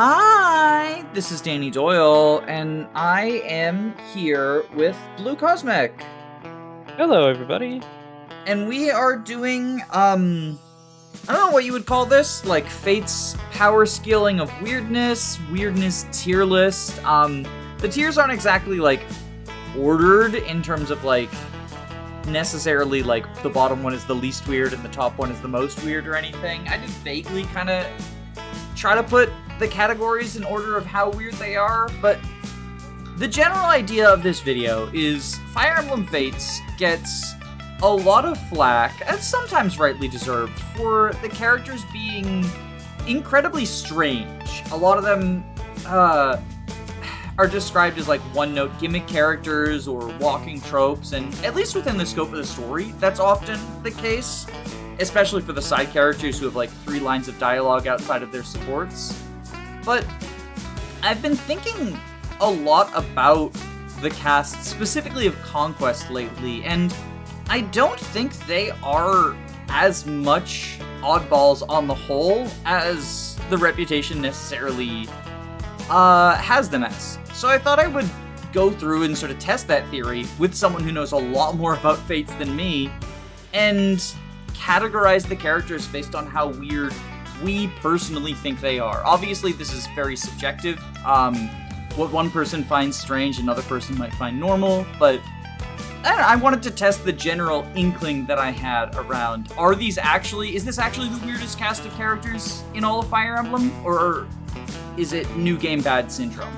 Hi, this is Danny Doyle, and I am here with Blue Cosmic. Hello, everybody. And we are doing, I don't know what you would call this, like Fate's power scaling of weirdness tier list. The tiers aren't exactly, like, ordered in terms of, like, necessarily, like, the bottom one is the least weird and the top one is the most weird or anything. I did vaguely kind of try to put the categories in order of how weird they are, but the general idea of this video is Fire Emblem Fates gets a lot of flack, and sometimes rightly deserved, for the characters being incredibly strange. A lot of them are described as like one-note gimmick characters or walking tropes, and at least within the scope of the story, that's often the case, especially for the side characters who have like 3 lines of dialogue outside of their supports. But I've been thinking a lot about the cast, specifically of Conquest lately, and I don't think they are as much oddballs on the whole as the reputation necessarily has them as. So I thought I would go through and sort of test that theory with someone who knows a lot more about Fates than me, and categorize the characters based on how weird we personally think they are. Obviously, this is very subjective. What one person finds strange, another person might find normal, but I don't know, I wanted to test the general inkling that I had around, is this actually the weirdest cast of characters in all of Fire Emblem, or is it New Game Bad syndrome?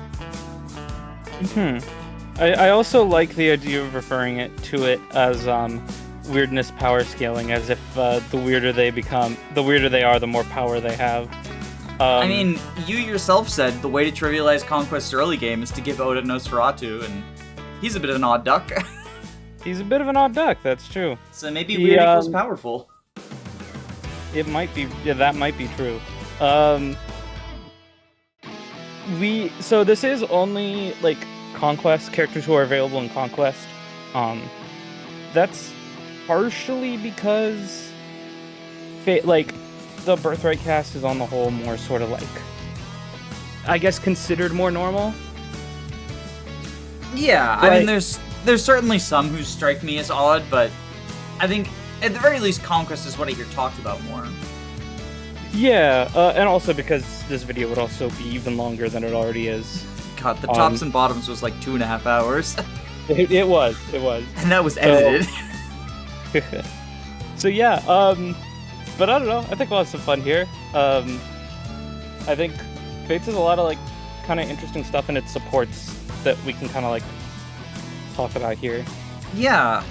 I also like the idea of referring to it as weirdness power scaling, as if the weirder they are, the more power they have. I mean, you yourself said the way to trivialize Conquest's early game is to give Odin Nosferatu, and he's a bit of an odd duck. He's a bit of an odd duck, that's true. So maybe weird equals powerful. It might be, yeah, that might be true. So this is only, like, Conquest, characters who are available in Conquest. That's partially because the Birthright cast is on the whole more sort of like, I guess, considered more normal. Yeah, I mean, there's certainly some who strike me as odd, but I think at the very least Conquest is what I hear talked about more. Yeah, and also because this video would also be even longer than it already is. God, the tops and bottoms was like 2.5 hours. It was. And that was edited. So yeah, but I don't know, I think we'll have some fun here. I think Fates has a lot of like kind of interesting stuff in its supports that we can kind of like talk about here. Yeah,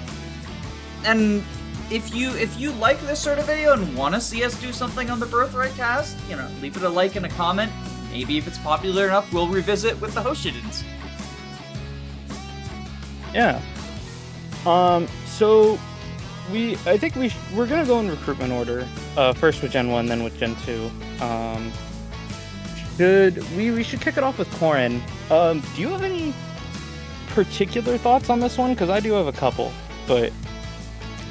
and if you like this sort of video and want to see us do something on the Birthright cast, leave it a like and a comment. Maybe if it's popular enough, we'll revisit with the Hoshidans. Yeah. So I think we're gonna go in recruitment order. First with Gen 1, then with Gen 2. We should kick it off with Corrin. Do you have any particular thoughts on this one? Because I do have a couple, but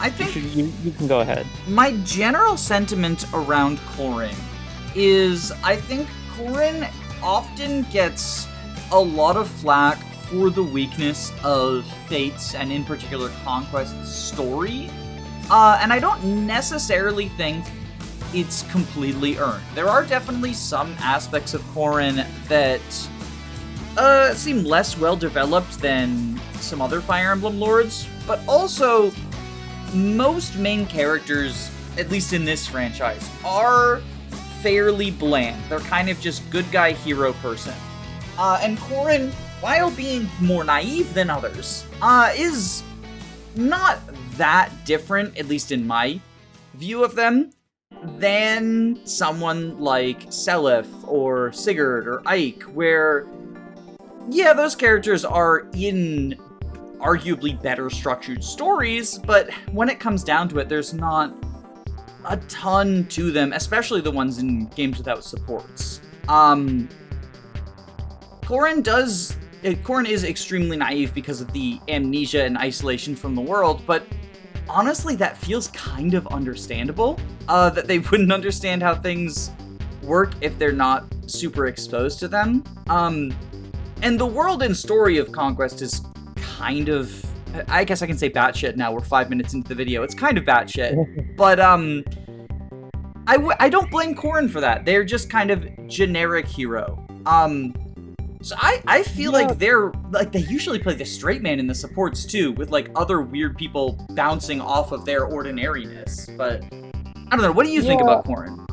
I think you can go ahead. My general sentiment around Corrin is I think Corrin often gets a lot of flack for the weakness of Fate's, and in particular Conquest's story. And I don't necessarily think it's completely earned. There are definitely some aspects of Corrin that seem less well developed than some other Fire Emblem lords, but also most main characters, at least in this franchise, are fairly bland. They're kind of just good guy hero person. And Corrin, while being more naive than others, is not that different, at least in my view of them, than someone like Seliph or Sigurd or Ike, where, yeah, those characters are in arguably better structured stories, but when it comes down to it, there's not a ton to them, especially the ones in games without supports. Corrin is extremely naive because of the amnesia and isolation from the world, but honestly, that feels kind of understandable, that they wouldn't understand how things work if they're not super exposed to them. And the world and story of Conquest is kind of, I guess I can say batshit now. We're 5 minutes into the video. It's kind of batshit, but I don't blame Corrin for that. They're just kind of generic hero. So I feel like they usually play the straight man in the supports too, with like other weird people bouncing off of their ordinariness. But I don't know. What do you think about Corrin?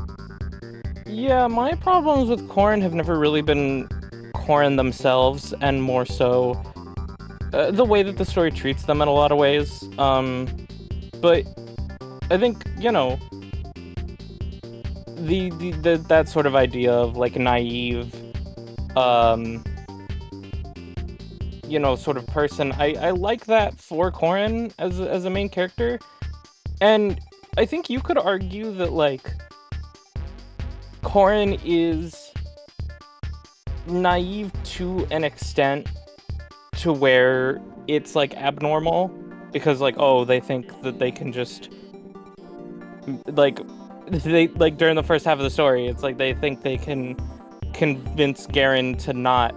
Yeah, my problems with Corrin have never really been Corrin themselves, and more so the way that the story treats them in a lot of ways. But I think, you know, the that sort of idea of like naive, you know, sort of person, I like that for Corrin as a main character. And I think you could argue that like Corrin is naive to an extent to where it's like abnormal, because like, oh, they think that they can just like, they like during the first half of the story, it's like they think they can convince Garen to not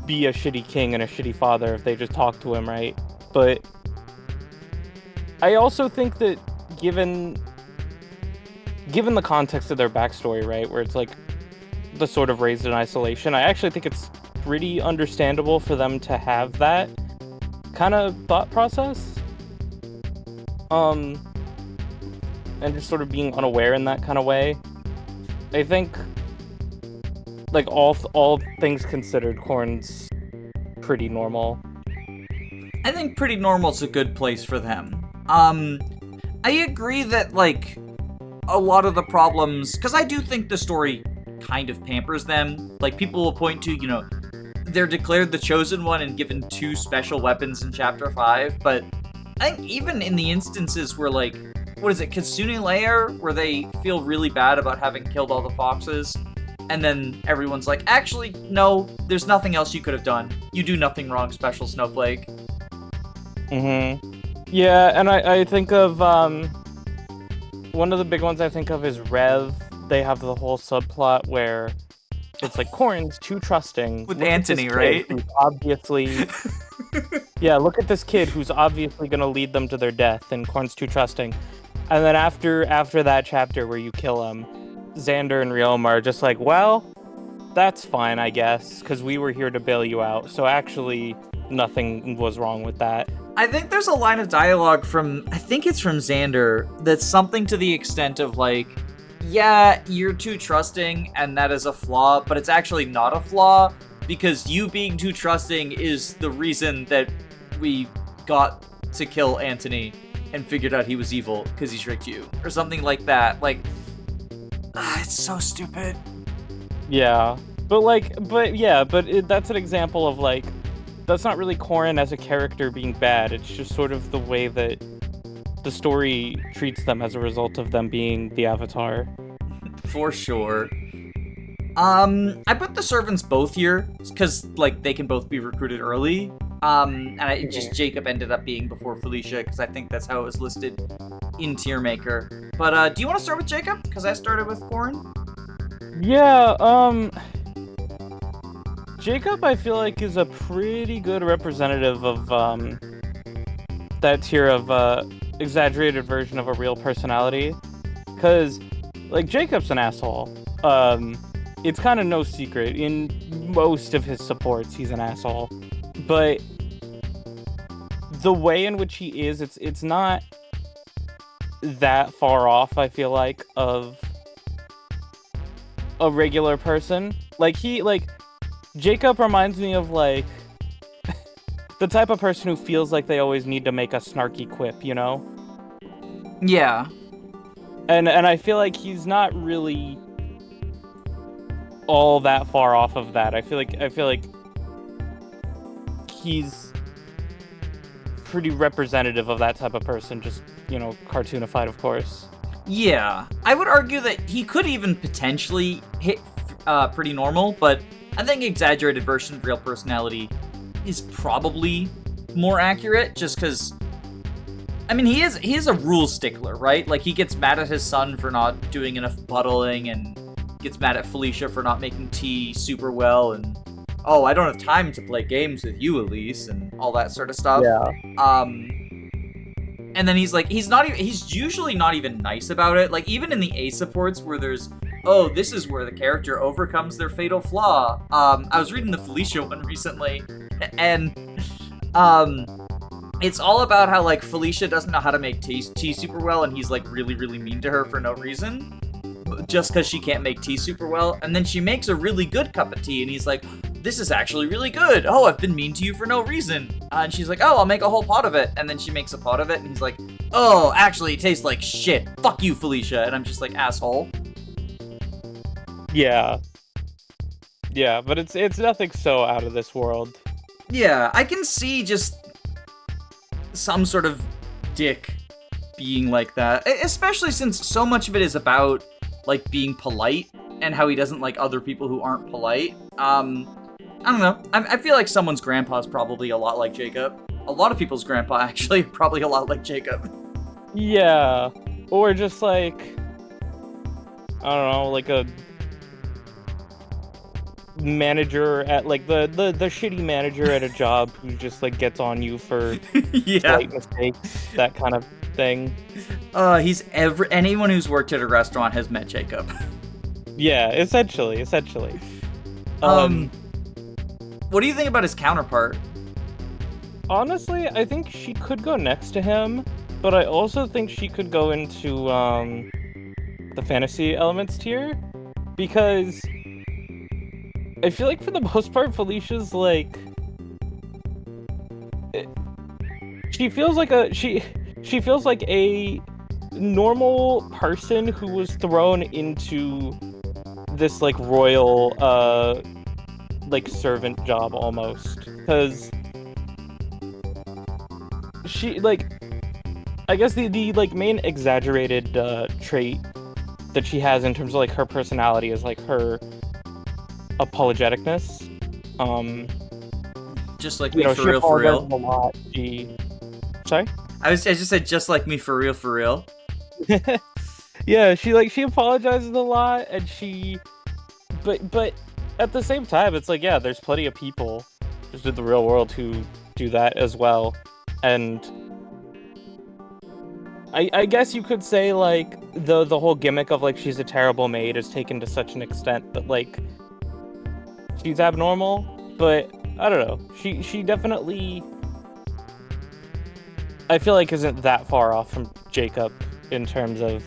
be a shitty king and a shitty father if they just talk to him, right? But I also think that given the context of their backstory, right, where it's like the sort of raised in isolation, I actually think it's pretty understandable for them to have that kind of thought process. And just sort of being unaware in that kind of way. I think, like, all things considered, Corrin's pretty normal. I think pretty normal's a good place for them. I agree that, like, a lot of the problems, because I do think the story kind of pampers them. Like, people will point to, you know, they're declared the Chosen One and given 2 special weapons in Chapter 5, but I think even in the instances where, like, what is it, Kitsune Lair, where they feel really bad about having killed all the foxes, and then everyone's like, actually, no, there's nothing else you could have done. You do nothing wrong, Special Snowflake. Yeah, and I think of, one of the big ones I think of is Rev. They have the whole subplot where it's like, Corrin's too trusting. With Antony, right? Who's obviously... Yeah, look at this kid who's obviously gonna lead them to their death, and Corrin's too trusting. And then after that chapter where you kill him, Xander and Ryoma are just like, well, that's fine, I guess, because we were here to bail you out, so actually nothing was wrong with that. I think there's a line of dialogue from, I think it's from Xander, that's something to the extent of like, yeah, you're too trusting, and that is a flaw, but it's actually not a flaw, because you being too trusting is the reason that we got to kill Antony and figured out he was evil, because he tricked you, or something like that. Like, it's so stupid. Yeah, but that's an example of like, that's not really Corrin as a character being bad, it's just sort of the way that the story treats them as a result of them being the Avatar. For sure. I put the servants both here, because, like, they can both be recruited early. Just Jacob ended up being before Feilica, because I think that's how it was listed in Tier Maker. But, do you want to start with Jacob? Because I started with Corrin. Yeah, Jacob, I feel like, is a pretty good representative of, that tier of, exaggerated version of a real personality. Because, like, Jacob's an asshole. It's kind of no secret. In most of his supports, he's an asshole. But the way in which he is, it's not that far off, I feel like, of a regular person. Jacob reminds me of, like, the type of person who feels like they always need to make a snarky quip, you know? Yeah. And I feel like he's not really all that far off of that. I feel like he's pretty representative of that type of person, just, you know, cartoonified, of course. Yeah. I would argue that he could even potentially hit pretty normal, but I think exaggerated version of real personality is probably more accurate, just because, I mean, he is a rule stickler, right? Like, he gets mad at his son for not doing enough buttling, and gets mad at Feilica for not making tea super well, and oh, I don't have time to play games with you, Elise, and all that sort of stuff. Yeah. And then he's usually not even nice about it. Like, even in the A supports where there's, oh, this is where the character overcomes their fatal flaw. I was reading the Feilica one recently, and, it's all about how, like, Feilica doesn't know how to make tea super well, and he's, like, really, really mean to her for no reason. Just because she can't make tea super well. And then she makes a really good cup of tea, and he's like, this is actually really good. Oh, I've been mean to you for no reason. And she's like, oh, I'll make a whole pot of it. And then she makes a pot of it, and he's like, oh, actually, it tastes like shit. Fuck you, Feilica. And I'm just like, asshole. Yeah. Yeah, but it's nothing so out of this world. Yeah, I can see just some sort of dick being like that. Especially since so much of it is about, like, being polite and how he doesn't like other people who aren't polite. I don't know. I feel like someone's grandpa's probably a lot like Jacob. A lot of people's grandpa, actually, probably a lot like Jacob. Yeah. Or just, like, I don't know, like a manager at, like, the shitty manager at a job who just, like, gets on you for slight mistakes, that kind of thing. Anyone who's worked at a restaurant has met Jacob. Yeah, essentially. What do you think about his counterpart? Honestly, I think she could go next to him, but I also think she could go into the fantasy elements tier, because I feel like for the most part, Felicia's like, she feels like a normal person who was thrown into this, like, royal like, servant job almost, because she, like, I guess the like main exaggerated trait that she has in terms of, like, her personality is, like, her apologeticness. Just like me, for real, for real. A lot. Sorry? I just said just like me, for real, for real. Yeah, she apologizes a lot, and but at the same time, it's like, yeah, there's plenty of people just in the real world who do that as well, and I guess you could say, like, the whole gimmick of, like, she's a terrible maid is taken to such an extent that, like, she's abnormal, but I don't know. She definitely, I feel like, isn't that far off from Jacob in terms of,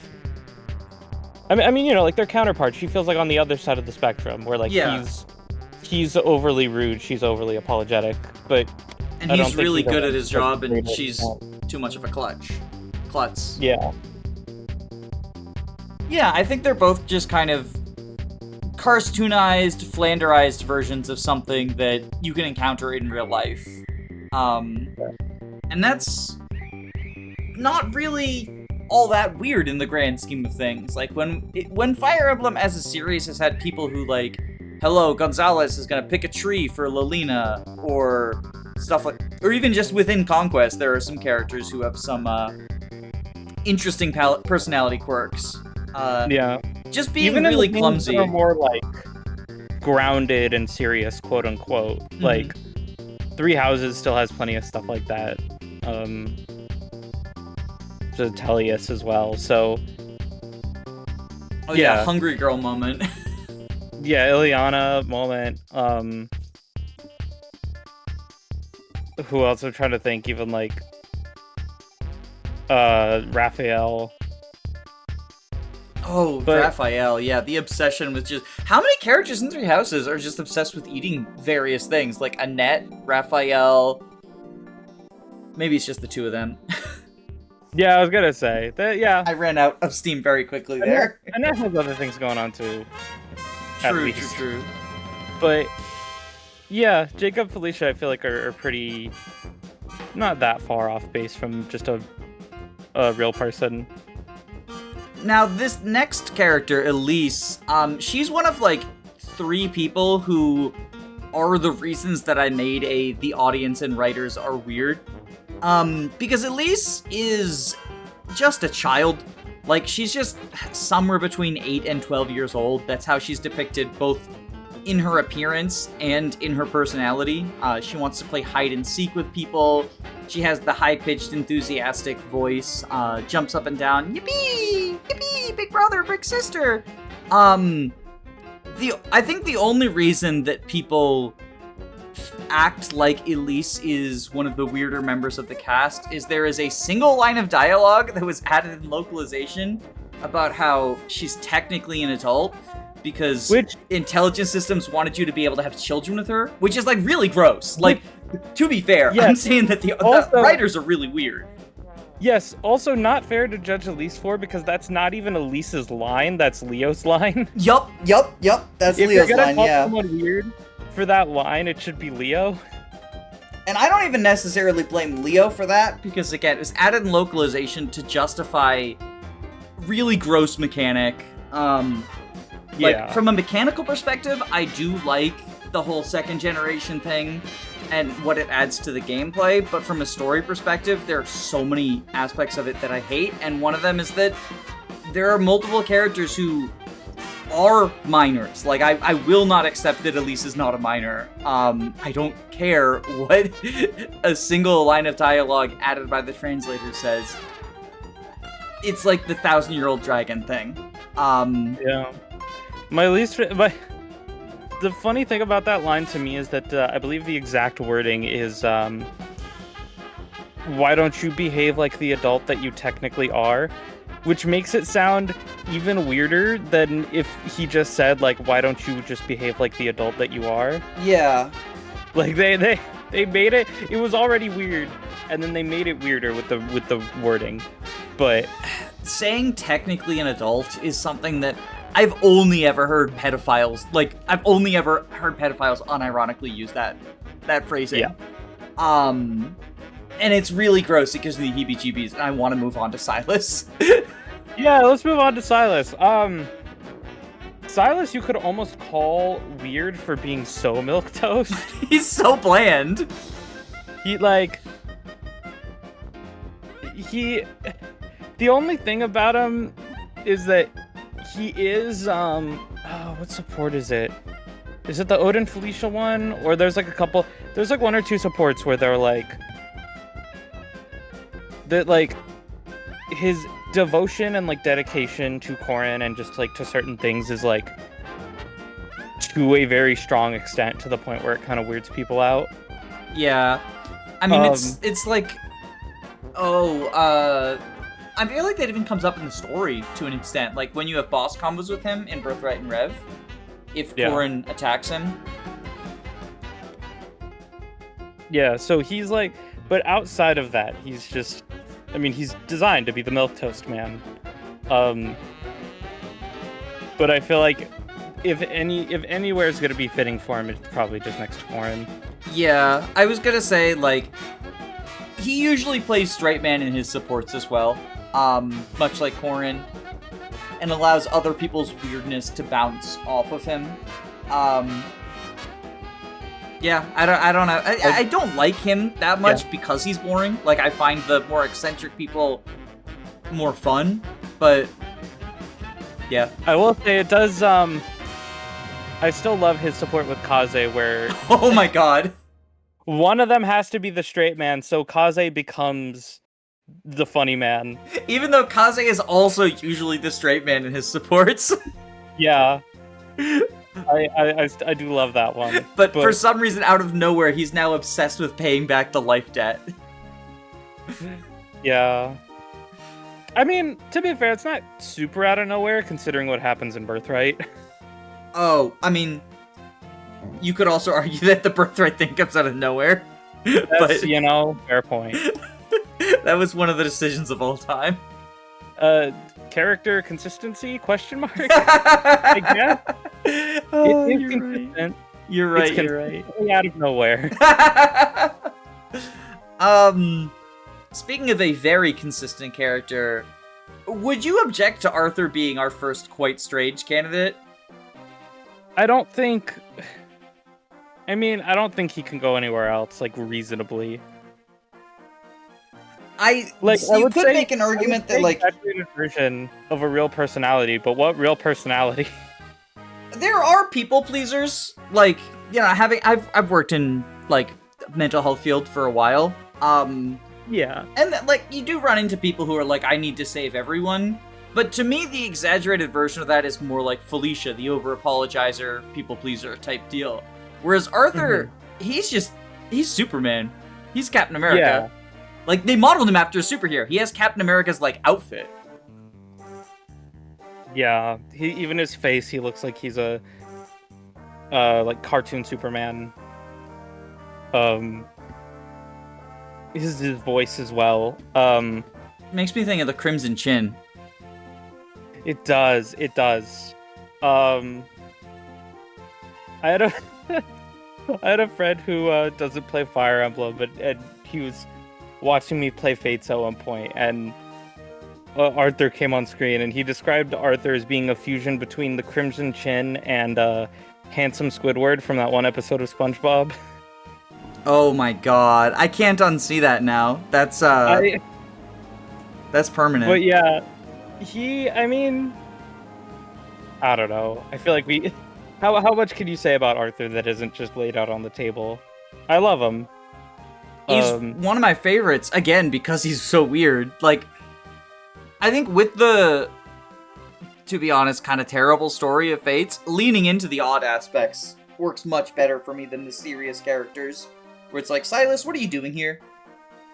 I mean, you know, like, their counterparts. She feels like on the other side of the spectrum, where, like, yeah, he's overly rude, she's overly apologetic, but and he's really good at his job, and she's too much of a klutz. Yeah. Yeah, I think they're both just kind of cartoonized, flanderized versions of something that you can encounter in real life. And that's not really all that weird in the grand scheme of things. Like, when Fire Emblem as a series has had people who, like, hello, Gonzalez is gonna pick a tree for Lolina, or stuff like, or even just within Conquest, there are some characters who have some interesting personality quirks. Yeah. Just being even really in the clumsy. That are more, like, grounded and serious, quote unquote. Mm-hmm. Like, Three Houses still has plenty of stuff like that. Telius as well, so... Oh yeah, Hungry Girl moment. Yeah, Ileana moment. Who else? I'm trying to think, even, like... Raphael. Oh, but Raphael, yeah, the obsession with just... How many characters in Three Houses are just obsessed with eating various things? Like Annette, Raphael... Maybe it's just the two of them. Yeah, I was gonna say. Yeah. I ran out of steam very quickly there. Annette has other things going on too. True. But, yeah, Jacob, Feilica, I feel like are pretty... not that far off base from just a real person. Now, this next character, Elise, she's one of, like, 3 people who are the reasons that I made the audience and writers are weird. Because Elise is just a child. Like, she's just somewhere between 8 and 12 years old. That's how she's depicted both in her appearance and in her personality. She wants to play hide and seek with people. She has the high-pitched, enthusiastic voice, jumps up and down, yippee, yippee, big brother, big sister. I think the only reason that people act like Elise is one of the weirder members of the cast is there is a single line of dialogue that was added in localization about how she's technically an adult because intelligence systems wanted you to be able to have children with her, which is like really gross. Like, to be fair, yes. I'm saying that the writers are really weird. Yes, also not fair to judge Elise for, because that's not even Elise's line, that's Leo's line. Yup, that's if Leo's you're gonna line, call yeah. someone weird for that line, it should be Leo. And I don't even necessarily blame Leo for that, because again, it was added in localization to justify really gross mechanic. Like, from a mechanical perspective, I do like the whole second generation thing and what it adds to the gameplay, but from a story perspective, there are so many aspects of it that I hate, and one of them is that there are multiple characters who are minors. Like, I will not accept that Elise is not a minor. I don't care what a single line of dialogue added by the translator says. It's like the 1,000-year-old dragon thing. Yeah. The funny thing about that line to me is that I believe the exact wording is, why don't you behave like the adult that you technically are? Which makes it sound even weirder than if he just said, like, why don't you just behave like the adult that you are? Yeah. Like, they made it, it was already weird, and then they made it weirder with the wording. But saying technically an adult is something that I've only ever heard pedophiles, unironically use that phrasing. Yeah. And it's really gross because of the heebie-jeebies, and I want to move on to Silas. Yeah, let's move on to Silas. Silas you could almost call weird for being so milquetoast. He's so bland. The only thing about him is that he is, what support is it? Is it the Odin Felicia one? Or there's like one or two supports where they're like, that like, his devotion and like dedication to Corrin and just like to certain things is like to a very strong extent, to the point where it kind of weirds people out. Yeah. I mean, it's like, I feel like that even comes up in the story to an extent. Like, when you have boss combos with him in Birthright and Rev, if Corrin attacks him. Yeah, so he's like, but outside of that, he's just, I mean, he's designed to be the milquetoast man. But I feel like if anywhere is going to be fitting for him, it's probably just next to Corrin. Yeah, I was going to say, like, he usually plays straight man in his supports as well. Much like Corrin, and allows other people's weirdness to bounce off of him. Yeah, I don't know. I don't like him that much because he's boring. Like, I find the more eccentric people more fun, but yeah. I will say it does, I still love his support with Kaze, where oh my god. One of them has to be the straight man, so Kaze becomes the funny man. Even though Kaze is also usually the straight man in his supports. Yeah. I do love that one. But for some reason, out of nowhere, he's now obsessed with paying back the life debt. Yeah. I mean, to be fair, it's not super out of nowhere, considering what happens in Birthright. Oh, I mean, you could also argue that the Birthright thing comes out of nowhere. That's, fair point. That was one of the decisions of all time. Character consistency? Question mark? I guess. Oh, it is consistent. You're right. It's completely out of nowhere. Speaking of a very consistent character, would you object to Arthur being our first quite strange candidate? I don't think he can go anywhere else, like, reasonably. You could make an argument that like exaggerated version of a real personality, but what real personality? There are people pleasers, like, you know, I've worked in like mental health field for a while. Yeah. And like you do run into people who are like, I need to save everyone. But to me, the exaggerated version of that is more like Feilica, the over-apologizer, people pleaser type deal. Whereas Arthur, he's Superman. He's Captain America. Yeah. Like, they modeled him after a superhero. He has Captain America's, like, outfit. Yeah. Even his face, he looks like he's a, like, cartoon Superman. His voice as well. Makes me think of the Crimson Chin. It does. I had a I had a friend who doesn't play Fire Emblem, and he was watching me play Fates at one point, and Arthur came on screen, and he described Arthur as being a fusion between the Crimson Chin and handsome Squidward from that one episode of SpongeBob. Oh my god, I can't unsee that now. That's permanent. But yeah, I mean, I don't know. I feel like how much can you say about Arthur that isn't just laid out on the table? I love him. He's one of my favorites, again, because he's so weird. Like, I think with the, to be honest, kind of terrible story of Fates, leaning into the odd aspects works much better for me than the serious characters, where it's like, Silas, what are you doing here?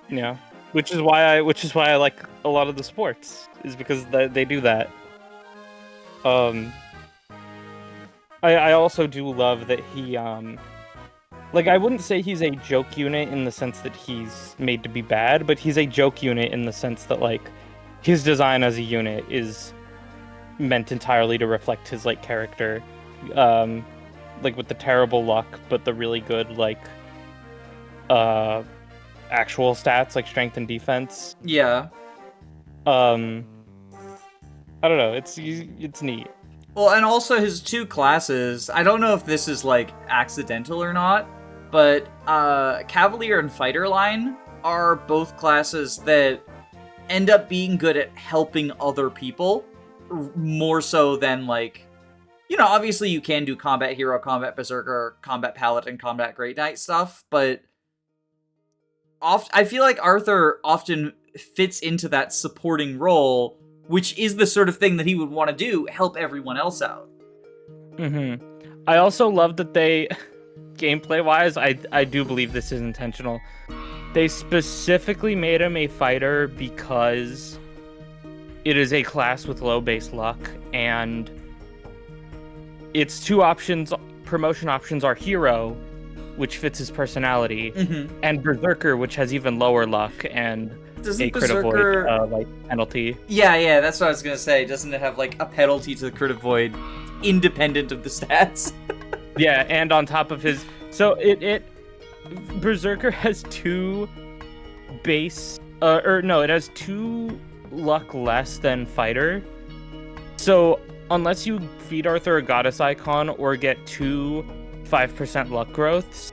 Yeah, which is why I like a lot of the sports, is because they do that. I also do love that he like, I wouldn't say he's a joke unit in the sense that he's made to be bad, but he's a joke unit in the sense that, like, his design as a unit is meant entirely to reflect his, like, character. Like, with the terrible luck, but the really good, like, actual stats, like strength and defense. Yeah. I don't know, it's neat. Well, and also his two classes, I don't know if this is, like, accidental or not, but Cavalier and Fighter Line are both classes that end up being good at helping other people, more so than, like, you know, obviously you can do Combat Hero, Combat Berserker, Combat Paladin, Combat Great Knight stuff, but I feel like Arthur often fits into that supporting role, which is the sort of thing that he would want to do, help everyone else out. I also love that they, gameplay-wise, I do believe this is intentional. They specifically made him a fighter because it is a class with low base luck, and its two options, promotion options, are Hero, which fits his personality, and Berserker, which has even lower luck and a crit avoid like penalty. Yeah, that's what I was gonna say. Doesn't it have like a penalty to the crit avoid, independent of the stats? Yeah, and on top of his, so it Berserker has two base, it has 2 luck less than Fighter. So unless you feed Arthur a goddess icon or get 2 5% luck growths,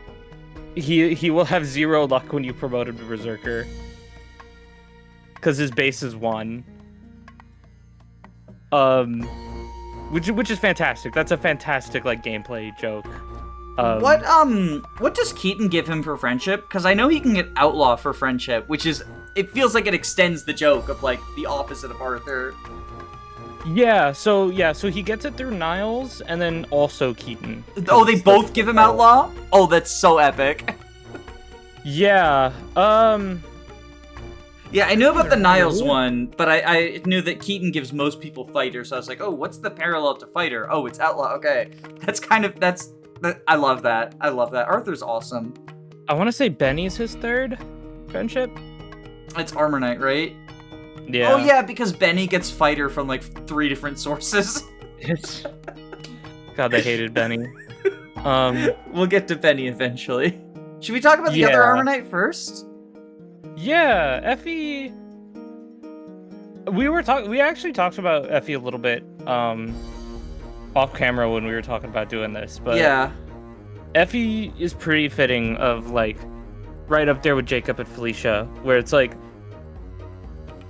he will have 0 luck when you promote him to Berserker. Because his base is 1. Which is fantastic. That's a fantastic, like, gameplay joke. What does Keaton give him for friendship? Because I know he can get Outlaw for friendship, which is, it feels like it extends the joke of, like, the opposite of Arthur. Yeah, so he gets it through Niles and then also Keaton. Oh, they both give him Outlaw? Oh, that's so epic. Yeah, yeah, I knew about the Niles one, but I knew that Keaton gives most people Fighter, so I was like, oh, what's the parallel to Fighter? Oh, it's Outlaw, okay. I love that. Arthur's awesome. I want to say Benny's his third friendship. It's Armor Knight, right? Yeah. Oh, yeah, because Benny gets Fighter from, like, 3 different sources. God, they hated Benny. We'll get to Benny eventually. Should we talk about the other Armor Knight first? Yeah, Effie. We actually talked about Effie a little bit off camera when we were talking about doing this, but yeah, Effie is pretty fitting of, like, right up there with Jacob and Feilica, where it's like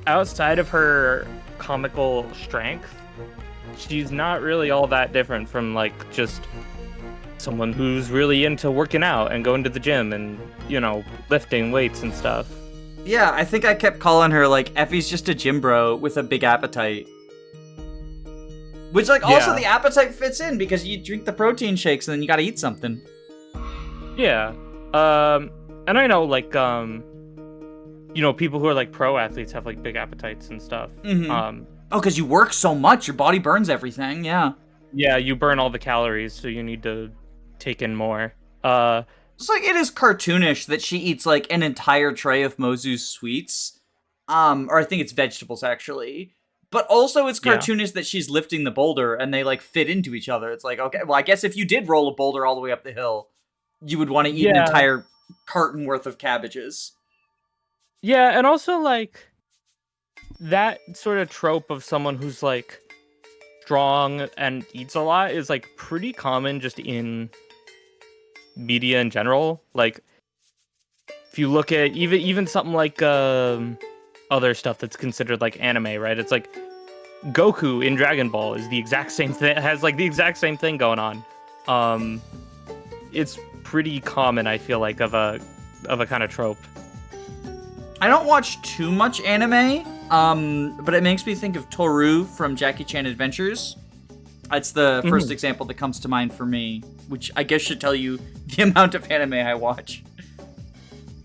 outside of her comical strength, she's not really all that different from like just someone who's really into working out and going to the gym and, you know, lifting weights and stuff. Yeah, I think I kept calling her like Effie's just a gym bro with a big appetite. Which like also the appetite fits in because you drink the protein shakes and then you gotta eat something. Yeah. And I know like you know, people who are like pro athletes have like big appetites and stuff. Mm-hmm. Oh, because you work so much, your body burns everything, yeah. Yeah, you burn all the calories, so you need to take in more. It's like, it is cartoonish that she eats like an entire tray of Mozu's sweets. Or I think it's vegetables, actually. But also it's cartoonish that she's lifting the boulder and they like fit into each other. It's like, okay, well, I guess if you did roll a boulder all the way up the hill, you would want to eat an entire carton worth of cabbages. Yeah, and also like that sort of trope of someone who's like strong and eats a lot is like pretty common just in media in general. Like if you look at even something like other stuff that's considered like anime, right? It's like Goku in Dragon Ball is the exact same thing, has like the exact same thing going on. It's pretty common, I feel like, of a kind of trope. I don't watch too much anime, but it makes me think of Toru from Jackie Chan Adventures. That's the first example that comes to mind for me, which I guess should tell you the amount of anime I watch.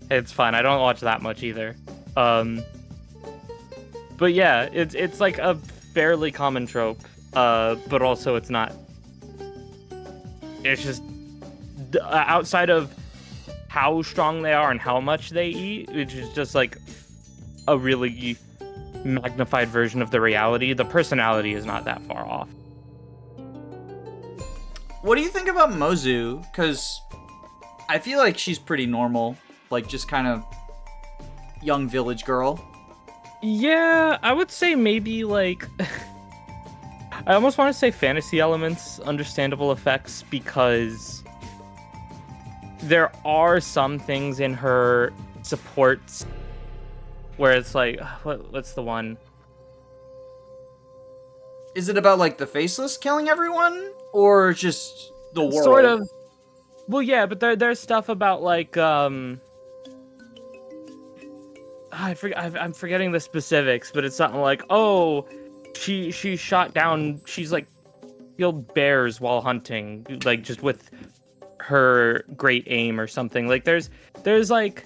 It's fine. I don't watch that much either. But yeah, it's like a fairly common trope, but also it's not. It's just outside of how strong they are and how much they eat, which is just like a really magnified version of the reality. The personality is not that far off. What do you think about Mozu? Because I feel like she's pretty normal, like just kind of young village girl. Yeah, I would say maybe like I almost want to say fantasy elements, understandable effects, because there are some things in her supports where it's like, what's the one? Is it about like the Faceless killing everyone, or just the world? Sort of. Well, yeah, but there's stuff about like I'm forgetting the specifics, but it's something like, oh, she shot down. She's like killed bears while hunting, like just with her great aim or something. Like there's like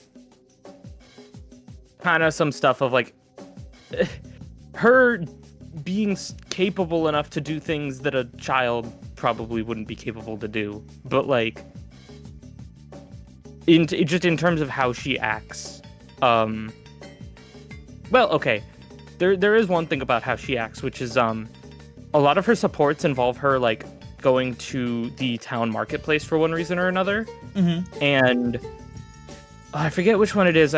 kind of some stuff of like her being capable enough to do things that a child probably wouldn't be capable to do, but like just in terms of how she acts. Well, okay, there is one thing about how she acts, which is a lot of her supports involve her like going to the town marketplace for one reason or another. And I forget which one it is.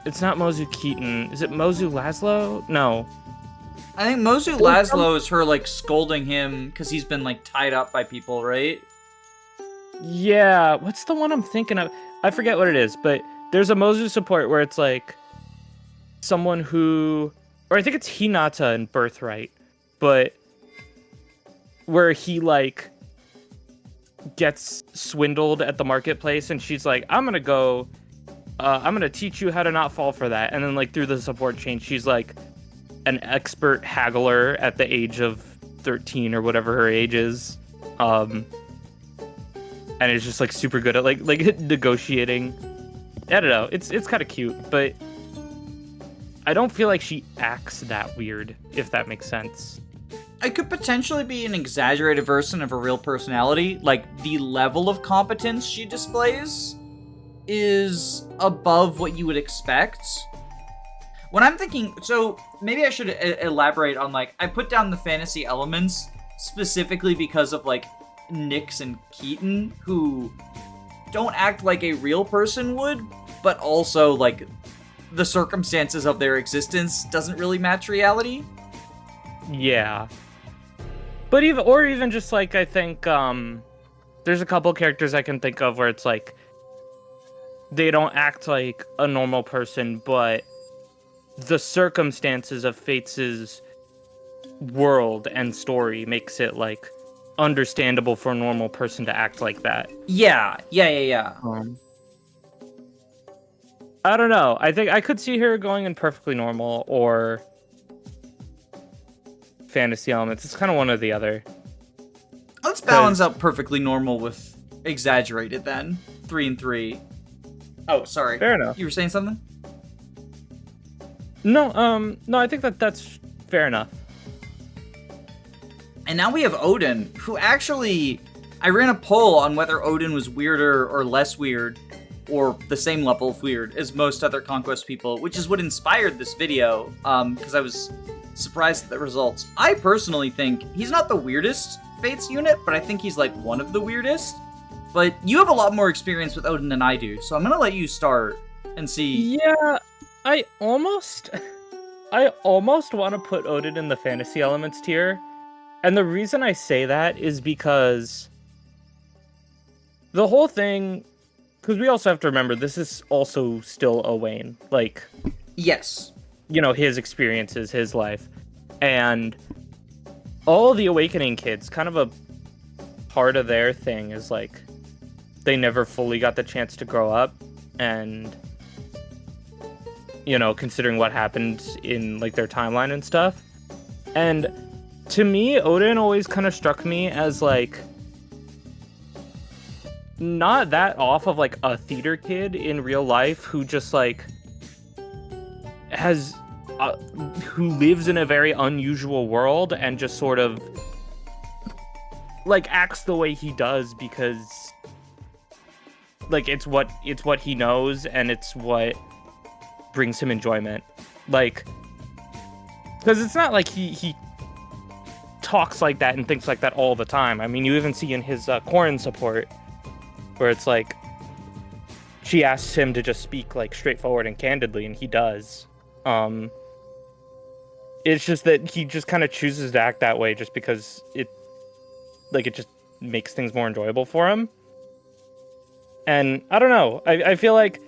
It's not Mozu Keaton. Is it Mozu Laszlo? No. I think Mozu Laszlo is her like scolding him because he's been like tied up by people, right? Yeah, what's the one I'm thinking of? I forget what it is, but there's a Mozu support where it's like someone who, or I think it's Hinata in Birthright, but where he like gets swindled at the marketplace and she's like, I'm gonna teach you how to not fall for that. And then like through the support chain, she's like an expert haggler at the age of 13 or whatever her age is. And it's just like super good at like negotiating. I don't know. It's kind of cute, but I don't feel like she acts that weird, if that makes sense. It could potentially be an exaggerated version of a real personality. Like, the level of competence she displays is above what you would expect. When I'm thinking, so maybe I should elaborate on, like, I put down the fantasy elements specifically because of, like, Nyx and Keaton, who don't act like a real person would, but also, like, the circumstances of their existence doesn't really match reality. Yeah. But even just like, I think there's a couple characters I can think of where it's like they don't act like a normal person, but the circumstances of Fates' world and story makes it, like, understandable for a normal person to act like that. Yeah. I don't know. I think I could see her going in perfectly normal or fantasy elements. It's kind of one or the other. Let's balance out perfectly normal with exaggerated then. 3 and 3. Oh, sorry. Fair enough. You were saying something? No, I think that's fair enough. And now we have Odin, who actually... I ran a poll on whether Odin was weirder or less weird, or the same level of weird as most other Conquest people, which is what inspired this video, because I was surprised at the results. I personally think he's not the weirdest Fates unit, but I think he's like one of the weirdest. But you have a lot more experience with Odin than I do, so I'm gonna let you start and see. Yeah, I almost want to put Odin in the fantasy elements tier. And the reason I say that is because the whole thing, because we also have to remember, this is also still Owain. Like, Yes. you know, his experiences, his life. And all the Awakening kids, kind of a part of their thing is, like, they never fully got the chance to grow up. And, you know, considering what happened in, like, their timeline and stuff. And to me, Odin always kind of struck me as, like, not that off of, like, a theater kid in real life who just, like, has, who lives in a very unusual world and just sort of, like, acts the way he does because, like, it's what he knows and it's what brings him enjoyment. Like, because it's not like he talks like that and thinks like that all the time. I mean, you even see in his Corrin support where it's like she asks him to just speak, like, straightforward and candidly, and he does. It's just that he just kind of chooses to act that way just because it just makes things more enjoyable for him. And I don't know. I feel like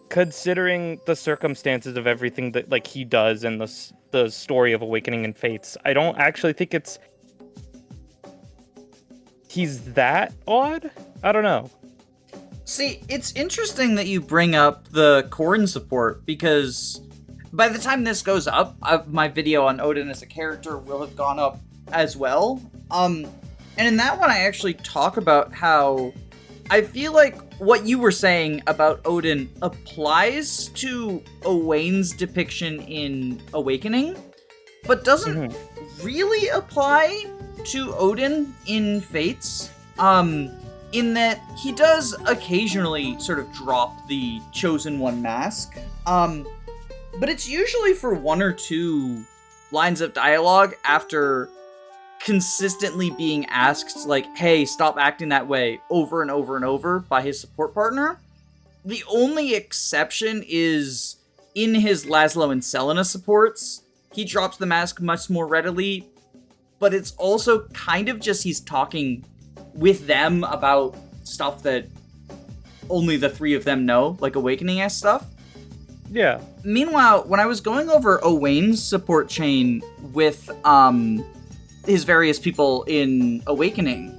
considering the circumstances of everything that, like, he does and the story of Awakening and Fates, I don't actually think he's that odd. I don't know. See, it's interesting that you bring up the Corrin support, because by the time this goes up, my video on Odin as a character will have gone up as well. And in that one, I actually talk about how I feel like what you were saying about Odin applies to Owain's depiction in Awakening, but doesn't really apply to Odin in Fates. In that he does occasionally sort of drop the Chosen One mask, but it's usually for 1 or 2 lines of dialogue after consistently being asked, like, hey, stop acting that way, over and over and over by his support partner. The only exception is in his Laszlo and Selena supports. He drops the mask much more readily, but it's also kind of just he's talking with them about stuff that only the 3 of them know, like Awakening-esque stuff. Yeah. Meanwhile, when I was going over Owain's support chain with his various people in Awakening,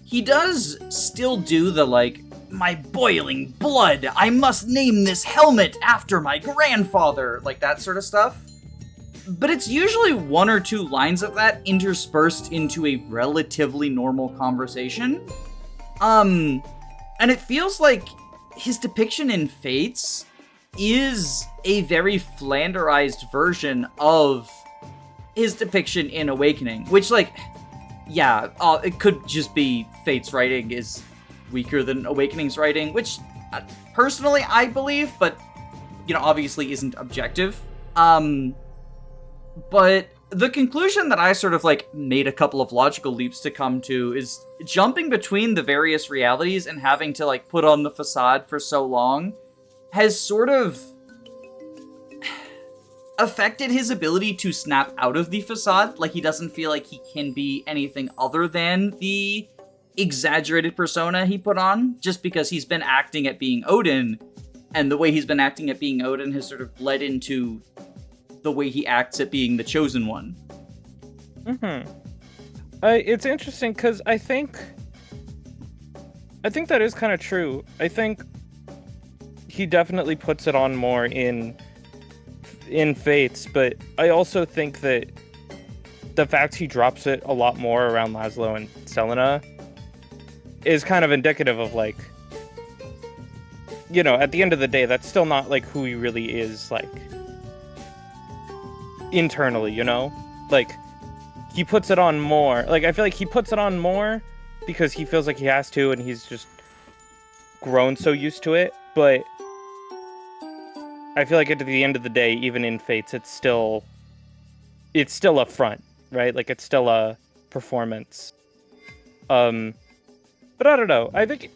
he does still do the, like, my boiling blood, I must name this helmet after my grandfather, like that sort of stuff. But it's usually 1 or 2 lines of that interspersed into a relatively normal conversation. And it feels like his depiction in Fates is a very flanderized version of his depiction in Awakening, which, like, yeah, it could just be Fate's writing is weaker than Awakening's writing, which, personally, I believe, but, you know, obviously isn't objective. But the conclusion that I sort of, like, made a couple of logical leaps to come to is jumping between the various realities and having to, like, put on the facade for so long has sort of affected his ability to snap out of the facade. Like, he doesn't feel like he can be anything other than the exaggerated persona he put on, just because he's been acting at being Odin, and the way he's been acting at being Odin has sort of bled into the way he acts at being the Chosen One. It's interesting, because I think that is kind of true. I think he definitely puts it on more in Fates, but I also think that the fact he drops it a lot more around Laszlo and Selena is kind of indicative of, like, you know, at the end of the day, that's still not, like, who he really is, like, internally, you know? Like, he puts it on more. Like, I feel like he puts it on more because he feels like he has to, and he's just grown so used to it, but I feel like at the end of the day, even in Fates, it's still a front, right? Like, it's still a performance. But I don't know. I think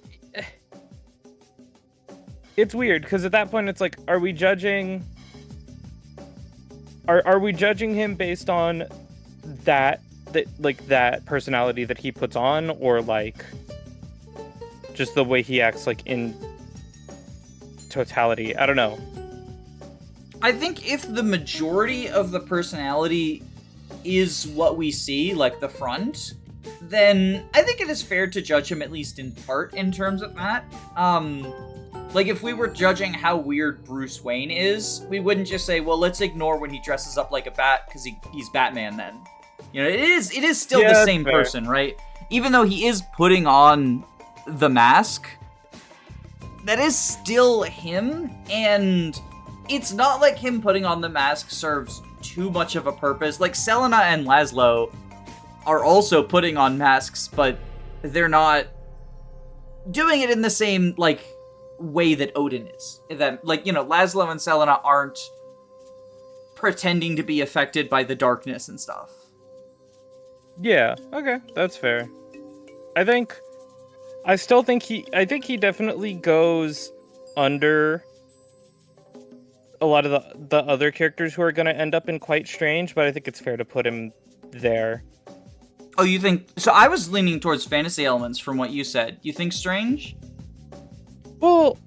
it's weird, because at that point, it's like, are we judging him based on that personality that he puts on, or like just the way he acts, like, in totality? I don't know. I think if the majority of the personality is what we see, like the front, then I think it is fair to judge him at least in part in terms of that. Like, if we were judging how weird Bruce Wayne is, we wouldn't just say, well, let's ignore when he dresses up like a bat, because he's Batman then. You know, it is still the same person, right? Even though he is putting on the mask, that is still him, and it's not like him putting on the mask serves too much of a purpose. Like, Selena and Laszlo are also putting on masks, but they're not doing it in the same, like, way that Odin is. That, like, you know, Laszlo and Selena aren't pretending to be affected by the darkness and stuff. Yeah, okay, that's fair. I think he definitely goes under a lot of the other characters who are going to end up in Quite Strange, but I think it's fair to put him there. Oh, you think... So I was leaning towards fantasy elements from what you said. You think Strange? Well,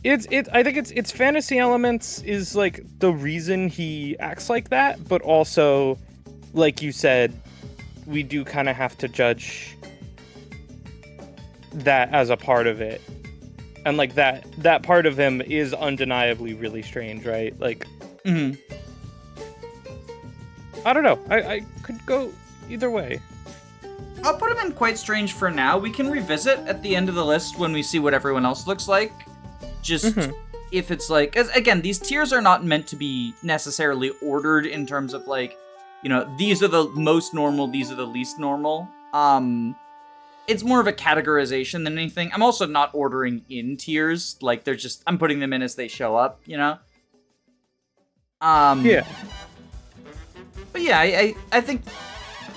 I think it's fantasy elements is, like, the reason he acts like that, but also, like you said, we do kind of have to judge that as a part of it. And, like, that part of him is undeniably really strange, right? Like, I don't know. I could go either way. I'll put him in Quite Strange for now. We can revisit at the end of the list when we see what everyone else looks like. Just if it's like... Again, these tiers are not meant to be necessarily ordered in terms of, like, you know, these are the most normal, these are the least normal. It's more of a categorization than anything. I'm also not ordering in tiers. Like, they're just... I'm putting them in as they show up, you know? Yeah. But yeah, I think...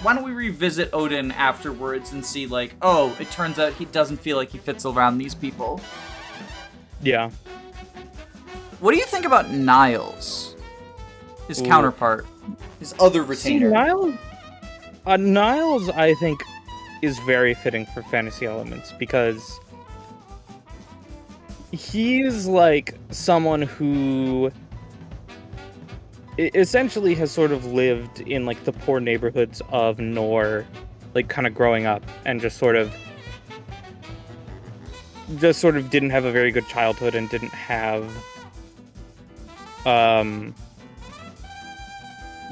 Why don't we revisit Odin afterwards and see, like, oh, it turns out he doesn't feel like he fits around these people. Yeah. What do you think about Niles? His counterpart. His other retainer. See, Niles, I think, is very fitting for fantasy elements, because he's, like, someone who essentially has sort of lived in, like, the poor neighborhoods of Nor, like, kind of growing up, and just sort of didn't have a very good childhood, and didn't have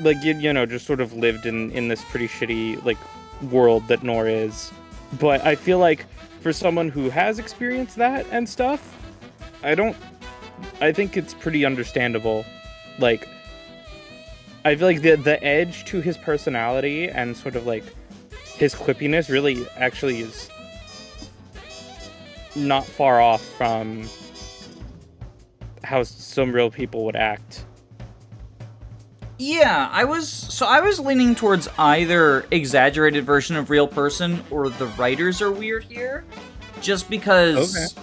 like, you know, just sort of lived in this pretty shitty, like, world that Nor is. But I feel like for someone who has experienced that and stuff, I think it's pretty understandable. Like, I feel like the edge to his personality and sort of, like, his quippiness really actually is not far off from how some real people would act. Yeah, I was leaning towards either exaggerated version of real person or the writers are weird here, just because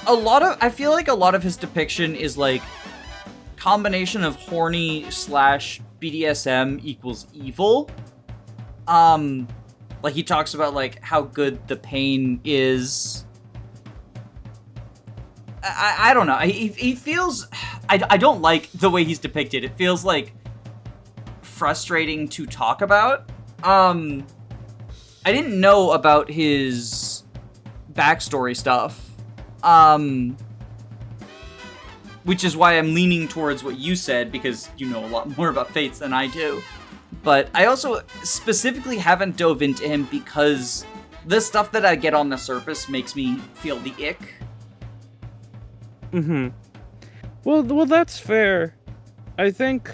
I feel like a lot of his depiction is, like, combination of horny / BDSM equals evil. Like, Like, he talks about, like, how good the pain is. I don't know. He feels... I don't like the way he's depicted. It feels, like, frustrating to talk about. I didn't know about his backstory stuff. Which is why I'm leaning towards what you said, because you know a lot more about Fates than I do. But I also specifically haven't dove into him because the stuff that I get on the surface makes me feel the ick. Mm-hmm. Well, that's fair. I think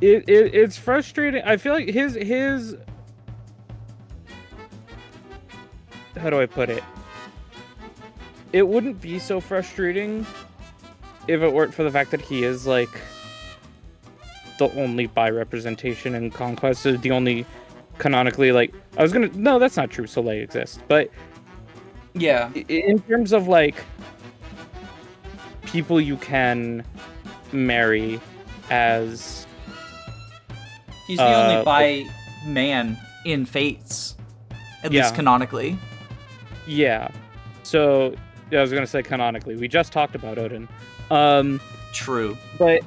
it's frustrating. I feel like his how do I put it? It wouldn't be so frustrating if it weren't for the fact that he is, like, the only bi representation in Conquest. Is the only canonically, like, no, that's not true. Soleil exists, but yeah, in terms of, like, people you can marry as, he's the only bi man in Fates, at least canonically. Yeah. So I was gonna say canonically. We just talked about Odin. True. But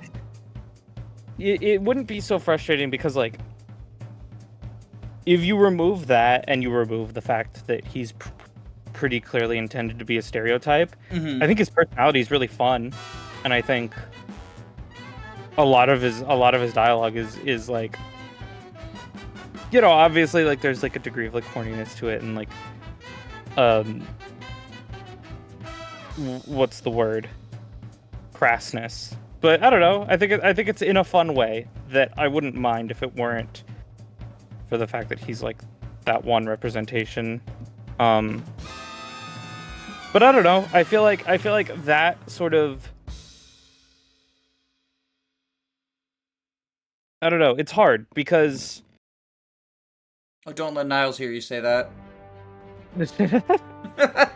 it wouldn't be so frustrating because, like, if you remove that and you remove the fact that he's pretty clearly intended to be a stereotype, I think his personality is really fun, and I think a lot of his dialogue is like, you know, obviously, like, there's, like, a degree of, like, corniness to it, and, like, what's the word? Crassness. But I don't know. I think it's in a fun way that I wouldn't mind if it weren't for the fact that he's, like, that one representation. But I don't know. I feel like that sort of, I don't know. It's hard because Oh, don't let Niles hear you say that.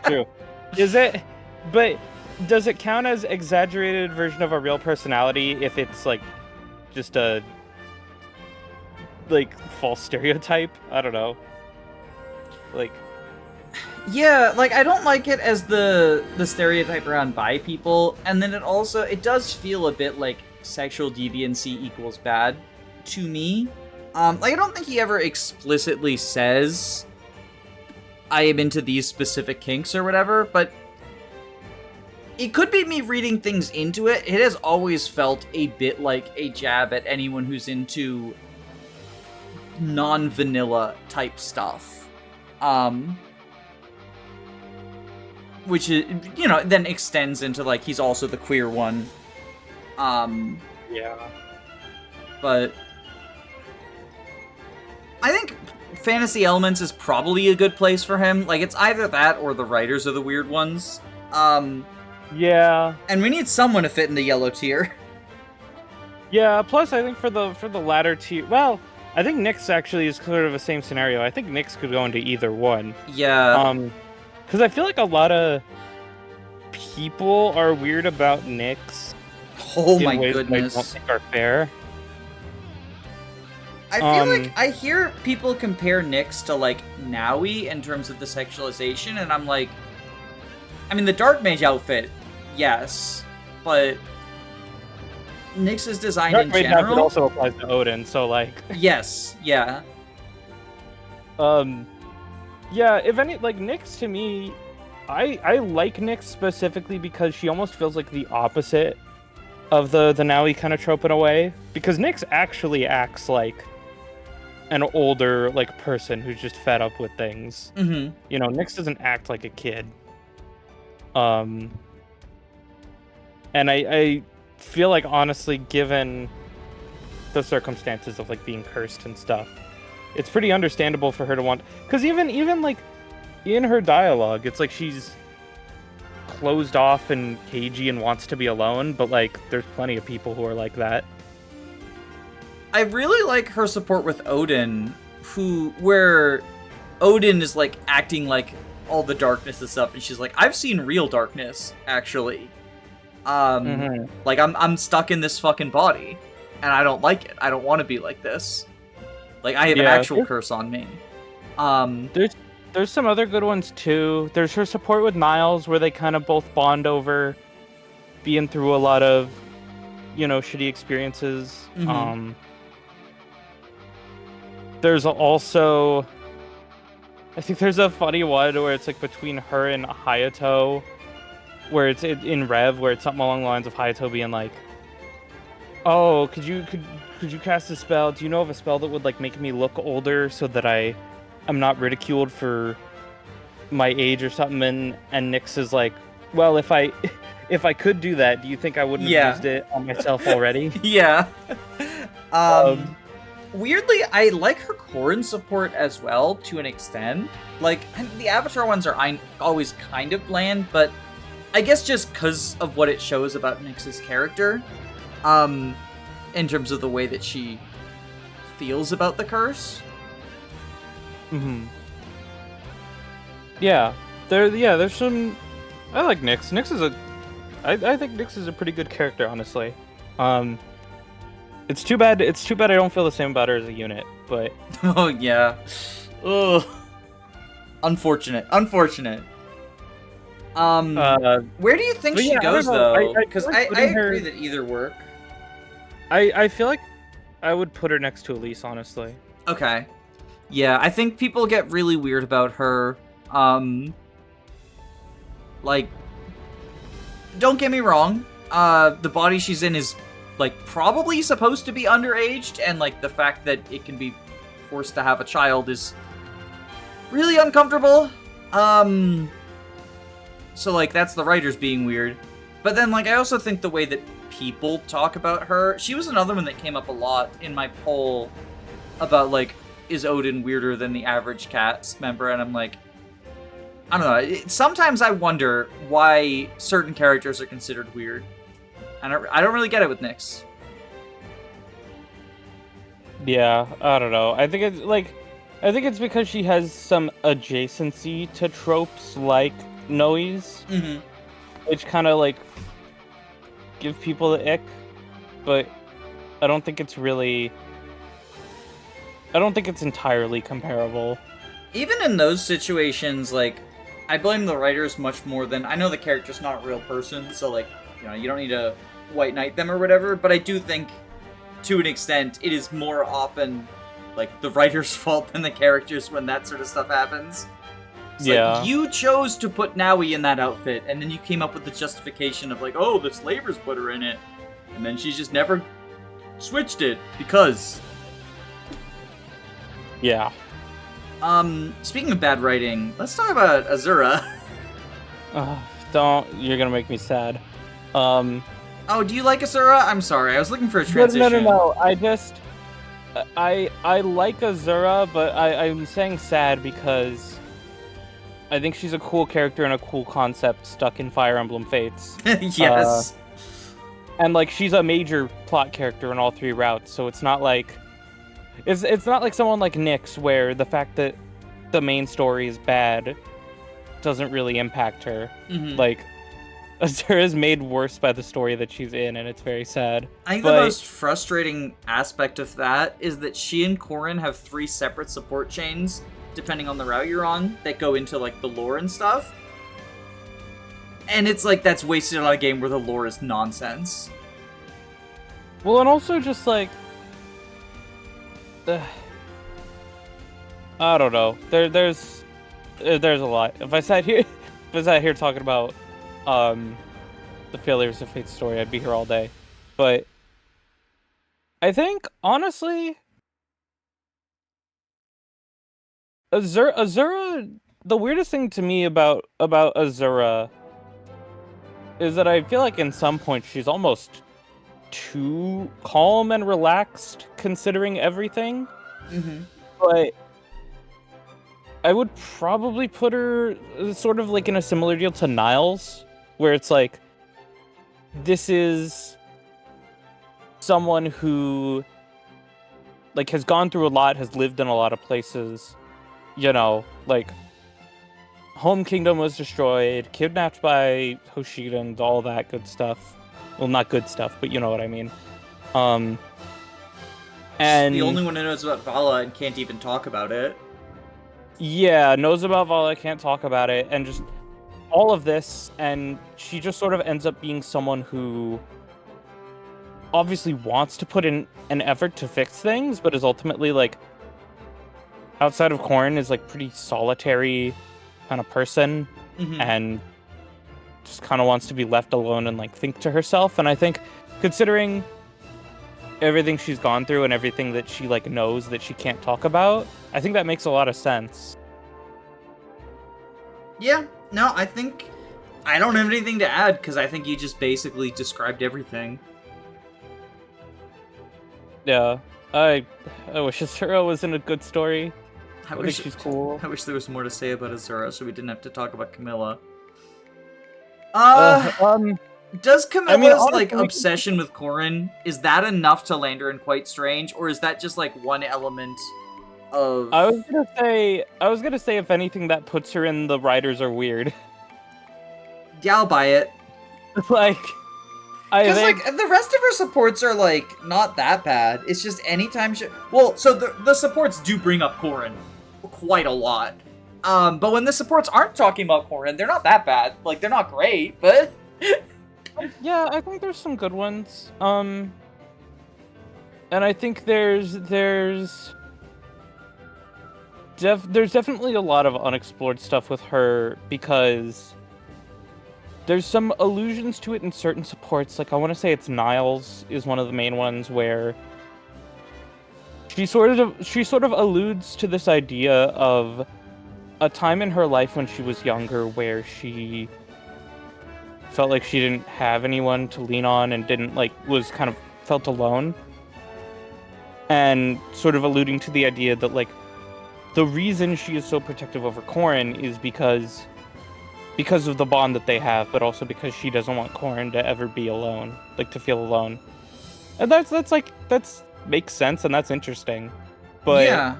True. Is it? But does it count as exaggerated version of a real personality if it's, like, just a, like, false stereotype? I don't know. Like, yeah, like, I don't like it as the stereotype around bi people, and then it does feel a bit like sexual deviancy equals bad to me. Like, I don't think he ever explicitly says I am into these specific kinks or whatever, but it could be me reading things into it. It has always felt a bit like a jab at anyone who's into non-vanilla type stuff. Which is, you know, then extends into, like, he's also the queer one. yeah. But I think Fantasy Elements is probably a good place for him. Like, it's either that or the writers of the weird ones. Yeah. And we need someone to fit in the yellow tier. Yeah, plus I think for the latter tier, well, I think Nyx actually is sort of the same scenario. I think Nyx could go into either one. Yeah. Because I feel like a lot of people are weird about Nyx. Oh my ways goodness. that I don't think are fair. I feel like I hear people compare Nyx to, like, Naui in terms of the sexualization, and I'm like, I mean, the Dark Mage outfit, yes, but Nyx's design Dark in Mage general outfit also applies to Odin, so, like, yes, yeah. Yeah, if any, like, Nyx to me, I like Nyx specifically because she almost feels like the opposite of the Naui kind of trope in a way, because Nyx actually acts like an older, like, person who's just fed up with things. Mm-hmm. You know, Nyx doesn't act like a kid. And I feel like, honestly, given the circumstances of, like, being cursed and stuff, it's pretty understandable for her to want, because even like in her dialogue, it's like she's closed off and cagey and wants to be alone, but, like, there's plenty of people who are like that. I really like her support with Odin, where Odin is, like, acting like all the darkness and stuff, and she's like, I've seen real darkness, actually. Like, I'm stuck in this fucking body, and I don't like it. I don't want to be like this. Like, I have an actual curse on me. There's some other good ones too. There's her support with Niles, where they kind of both bond over being through a lot of, shitty experiences. Mm-hmm. There's also, I think there's a funny one where it's like between her and Hayato, where it's in Rev, where it's something along the lines of Hayato being like, "Oh, could you cast a spell? Do you know of a spell that would like make me look older so that I'm not ridiculed for my age or something?" And Nyx is like, "Well, if I could do that, do you think I wouldn't have used it on myself already?" Yeah. Weirdly, I like her Corrin support as well, to an extent. Like, the Avatar ones are always kind of bland, but I guess just because of what it shows about Nyx's character, in terms of the way that she feels about the curse. Mm-hmm. Yeah. There's some... I like Nyx. I think Nyx is a pretty good character, honestly. It's too bad I don't feel the same about her as a unit, but... Oh, yeah. Ugh. Unfortunate. Where do you think she goes, though? Because I agree that either work. I feel like I would put her next to Elise, honestly. Okay. Yeah, I think people get really weird about her. Like, don't get me wrong. The body she's in is, like, probably supposed to be underaged, and, like, the fact that it can be forced to have a child is really uncomfortable. So, like, that's the writers being weird. But then, like, I also think the way that people talk about her, she was another one that came up a lot in my poll about, like, is Odin weirder than the average cast member? And I'm like, I don't know. Sometimes I wonder why certain characters are considered weird. I don't really get it with Nyx. Yeah, I don't know. I think it's because she has some adjacency to tropes like Noise, which kind of like give people the ick, but I don't think it's entirely comparable. Even in those situations, like, I blame the writers much more than... I know the character's not a real person, so, like, you don't need to white knight them or whatever, but I do think, to an extent, it is more often, like, the writer's fault than the character's when that sort of stuff happens. It's like, you chose to put Naui in that outfit, and then you came up with the justification of, like, oh, the slavers put her in it, and then she's just never switched it, because... Yeah. Speaking of bad writing, let's talk about Azura. You're gonna make me sad. Oh, do you like Azura? I'm sorry, I was looking for a transition. No. I like Azura, but I'm saying sad because I think she's a cool character and a cool concept stuck in Fire Emblem Fates. Yes. And, like, she's a major plot character in all three routes, so it's not like... It's not like someone like Nyx, where the fact that the main story is bad doesn't really impact her. Like, Azura is made worse by the story that she's in, and it's very sad. I think the most frustrating aspect of that is that she and Corrin have 3 separate support chains, depending on the route you're on, that go into, like, the lore and stuff. And it's like, that's wasted on a game where the lore is nonsense. Well, and also just, like... I don't know. There's a lot. If I sat here talking about the failures of Fate's story, I'd be here all day. But I think, honestly, Azura, the weirdest thing to me about Azura is that I feel like in some points she's almost too calm and relaxed considering everything. But I would probably put her sort of like in a similar deal to Niles, where it's like, this is someone who, like, has gone through a lot, has lived in a lot of places, like, Home Kingdom was destroyed, kidnapped by Hoshidans, all that good stuff. Well, not good stuff, but you know what I mean. And the only one who knows about Vala and can't even talk about it. Yeah, knows about Vala, can't talk about it, and just all of this, and she just sort of ends up being someone who obviously wants to put in an effort to fix things, but is ultimately, like, outside of Corrin, is, like, pretty solitary kind of person, and just kind of wants to be left alone and, like, think to herself. And I think, considering everything she's gone through and everything that she, like, knows that she can't talk about, I think that makes a lot of sense. Yeah, no, I think I don't have anything to add, because I think you just basically described everything. Yeah, I wish Azura was in a good story. I think she's cool. I wish there was more to say about Azura, so we didn't have to talk about Camilla. Does Camilla's, like, obsession with Corrin, is that enough to land her in Quite Strange, or is that just, like, one element of... I was gonna say, if anything, that puts her in the Writers Are Weird. Yeah, I'll buy it. Like, because, like, the rest of her supports are, like, not that bad. It's just anytime she... Well, so the supports do bring up Corrin quite a lot. But when the supports aren't talking about Corrin, they're not that bad. Like, they're not great, but... Yeah, I think there's some good ones. And I think there's definitely a lot of unexplored stuff with her, because there's some allusions to it in certain supports. Like, I want to say it's Niles is one of the main ones, where she sort of alludes to this idea of a time in her life when she was younger where she felt like she didn't have anyone to lean on and was kind of felt alone. And sort of alluding to the idea that, like, the reason she is so protective over Corrin is because of the bond that they have, but also because she doesn't want Corrin to ever be alone, like, to feel alone. And that's makes sense, and that's interesting. But yeah,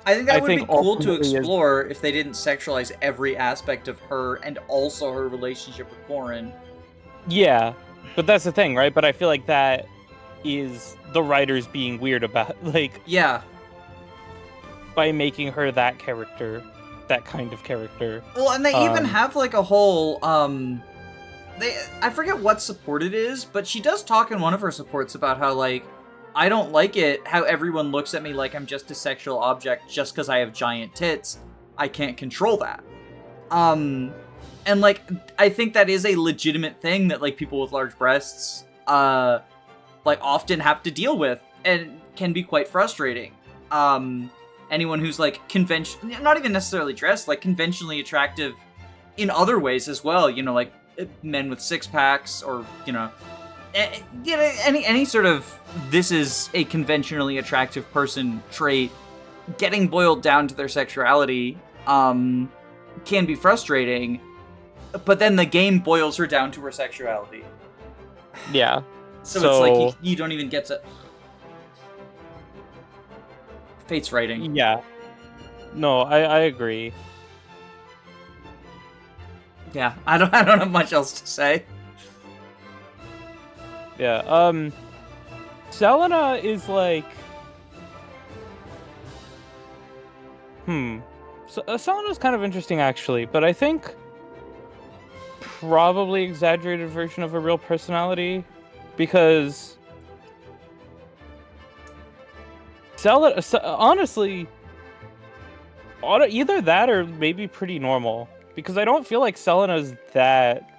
I think that would be cool to explore if they didn't sexualize every aspect of her and also her relationship with Corrin. Yeah, but that's the thing, right? But I feel like that is the writers being weird about, like... Yeah. By making her that character, that kind of character. Well, and they even have, like, a whole, I forget what support it is, but she does talk in one of her supports about how, like, I don't like it how everyone looks at me like I'm just a sexual object just because I have giant tits. I can't control that. And, like, I think that is a legitimate thing that, like, people with large breasts, like, often have to deal with, and can be quite frustrating. Anyone who's, like, not even necessarily dressed, like, conventionally attractive in other ways as well, you know, like, men with six-packs, or, you know, any sort of this is a conventionally attractive person trait, getting boiled down to their sexuality, can be frustrating, but then the game boils her down to her sexuality. Yeah. So it's like, you don't even get to... Fate's writing. Yeah. No, I agree. Yeah, I don't have much else to say. Yeah, Selena is like... So, Selena's kind of interesting, actually, but I think probably exaggerated version of a real personality, because Selena, honestly, either that or maybe pretty normal, because I don't feel like Selena's that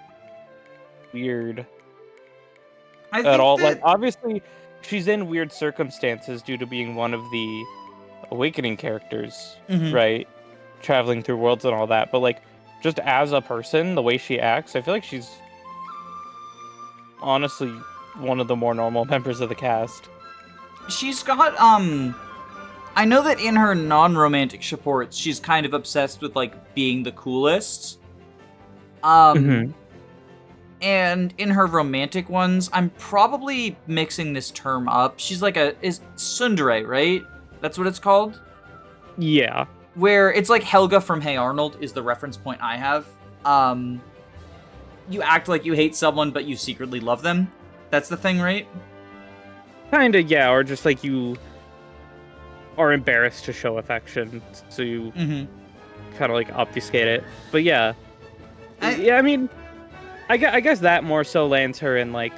weird at all. Like, obviously, she's in weird circumstances due to being one of the Awakening characters, right? Traveling through worlds and all that, but, like, just as a person, the way she acts, I feel like she's honestly one of the more normal members of the cast. She's got, I know that in her non-romantic supports, she's kind of obsessed with, like, being the coolest. And in her romantic ones, I'm probably mixing this term up. She's like is tsundere, right? That's what it's called? Yeah. Where it's like Helga from Hey Arnold is the reference point I have. You act like you hate someone, but you secretly love them. That's the thing, right? Kinda, yeah, or just like you are embarrassed to show affection, so you Mm-hmm. kind of like obfuscate it. But yeah, I mean, I guess that more so lands her in like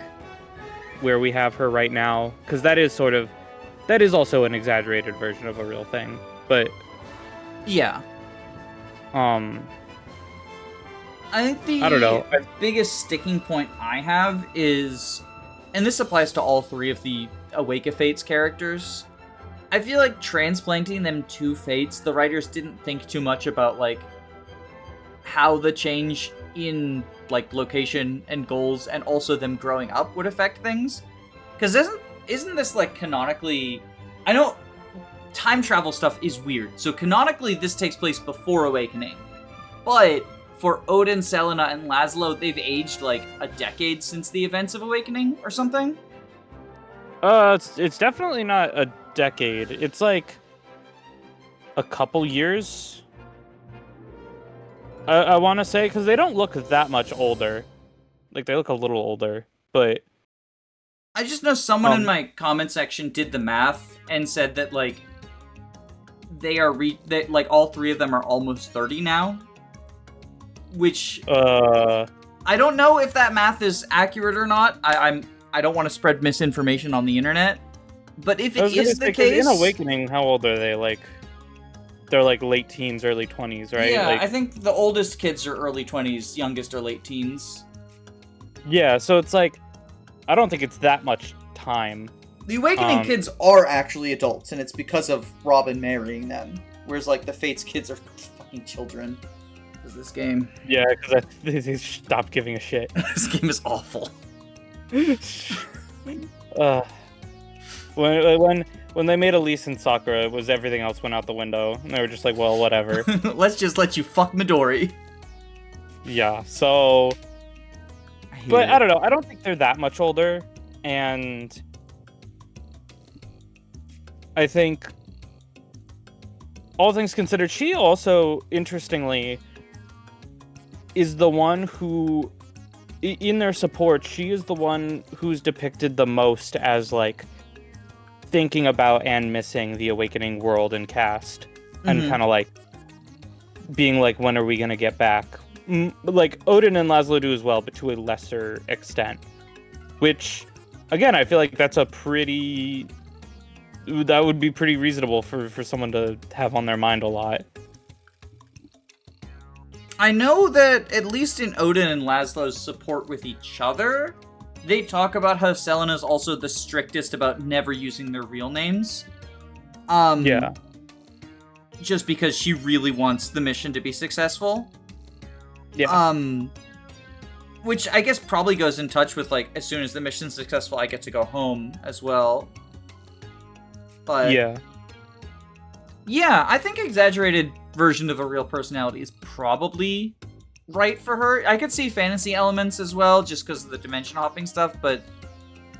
where we have her right now, because that is also an exaggerated version of a real thing. But yeah, I think the I don't know. biggest sticking point I have is, and this applies to all three of the Awake of Fates characters, I feel like transplanting them to Fates, the writers didn't think too much about, like, how the change in, like, location and goals and also them growing up would affect things. Because isn't this, like, canonically... I know time travel stuff is weird, so canonically this takes place before Awakening. But for Odin, Selena, and Laszlo, they've aged, like, a decade since the events of Awakening or something? It's definitely not a decade. It's like a couple years. I want to say, because they don't look that much older. Like, they look a little older, but... I just know someone in my comment section did the math and said that, like, that like, all three of them are almost 30 now. Which... I don't know if that math is accurate or not. I don't want to spread misinformation on the internet. But if it is the case... In Awakening, how old are they? Like, they're like late teens, early 20s, right? Yeah, like, I think the oldest kids are early 20s, youngest are late teens. Yeah, so it's like, I don't think it's that much time. The Awakening kids are actually adults, and it's because of Robin marrying them. Whereas, like, the Fates kids are fucking children. Because this game... Yeah, because they stopped giving a shit. This game is awful. When they made Elise and Sakura, it was everything else went out the window, and they were just like, well, whatever. Let's just let you fuck Midori. Yeah, so... But I don't know, I don't think they're that much older, and... I think, all things considered, she also, interestingly, is the one who, in their support, she is the one who's depicted the most as, like, thinking about and missing the Awakening world and cast, and kind of, like, being like, when are we gonna get back? Like, Odin and Laszlo do as well, but to a lesser extent. Which, again, I feel like that's a pretty... That would be pretty reasonable for someone to have on their mind a lot. I know that, at least in Odin and Laszlo's support with each other, they talk about how Selena's also the strictest about never using their real names. Yeah. Just because she really wants the mission to be successful. Yeah. Which I guess probably goes in touch with, like, as soon as the mission's successful, I get to go home as well. But yeah, I think exaggerated version of a real personality is probably right for her. I could see fantasy elements as well, just because of the dimension hopping stuff, but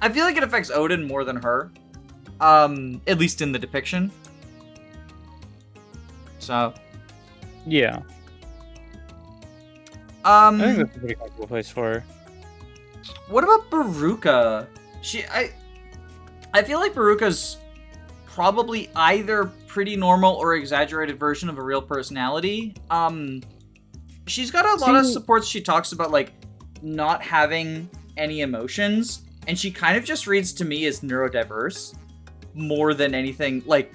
I feel like it affects Odin more than her. At least in the depiction. So. Yeah. I think that's a pretty comfortable place for her. What about Baruka? I feel like Baruka's probably either pretty normal or exaggerated version of a real personality. She's got a lot of supports. She talks about, like, not having any emotions, and she kind of just reads to me as neurodiverse more than anything. Like,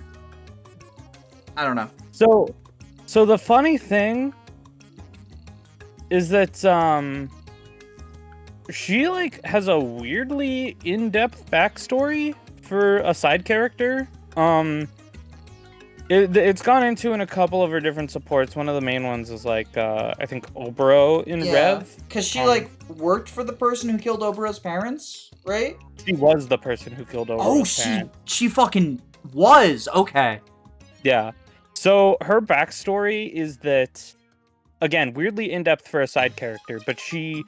I don't know. So the funny thing is that she, like, has a weirdly in-depth backstory for a side character. It's gone into in a couple of her different supports. One of the main ones is, like, I think Oboro in Rev. Because she, like, worked for the person who killed Oboro's parents, right? She was the person who killed Oboro's parents. She fucking was! Okay. Yeah. So, her backstory is that, again, weirdly in-depth for a side character, but she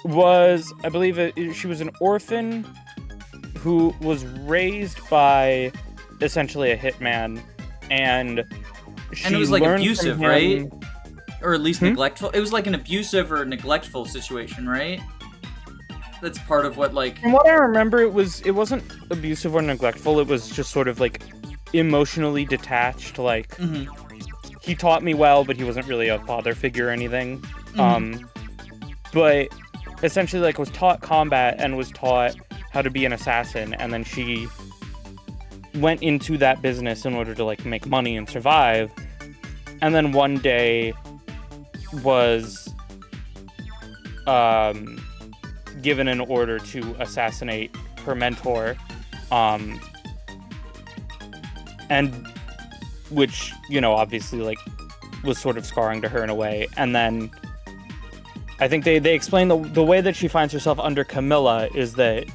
was, I believe, she was an orphan who was raised by essentially a hitman, and it was, like, abusive, right? Or at least neglectful. It was like an abusive or neglectful situation, right? That's part of what, like... From what I remember, it wasn't abusive or neglectful. It was just sort of, like, emotionally detached. Like, he taught me well, but he wasn't really a father figure or anything. But essentially, like, was taught combat and was taught how to be an assassin, and then she went into that business in order to, like, make money and survive, and then one day was given an order to assassinate her mentor, and which, you know, obviously, like, was sort of scarring to her in a way. And then I think they explain the way that she finds herself under Camilla is that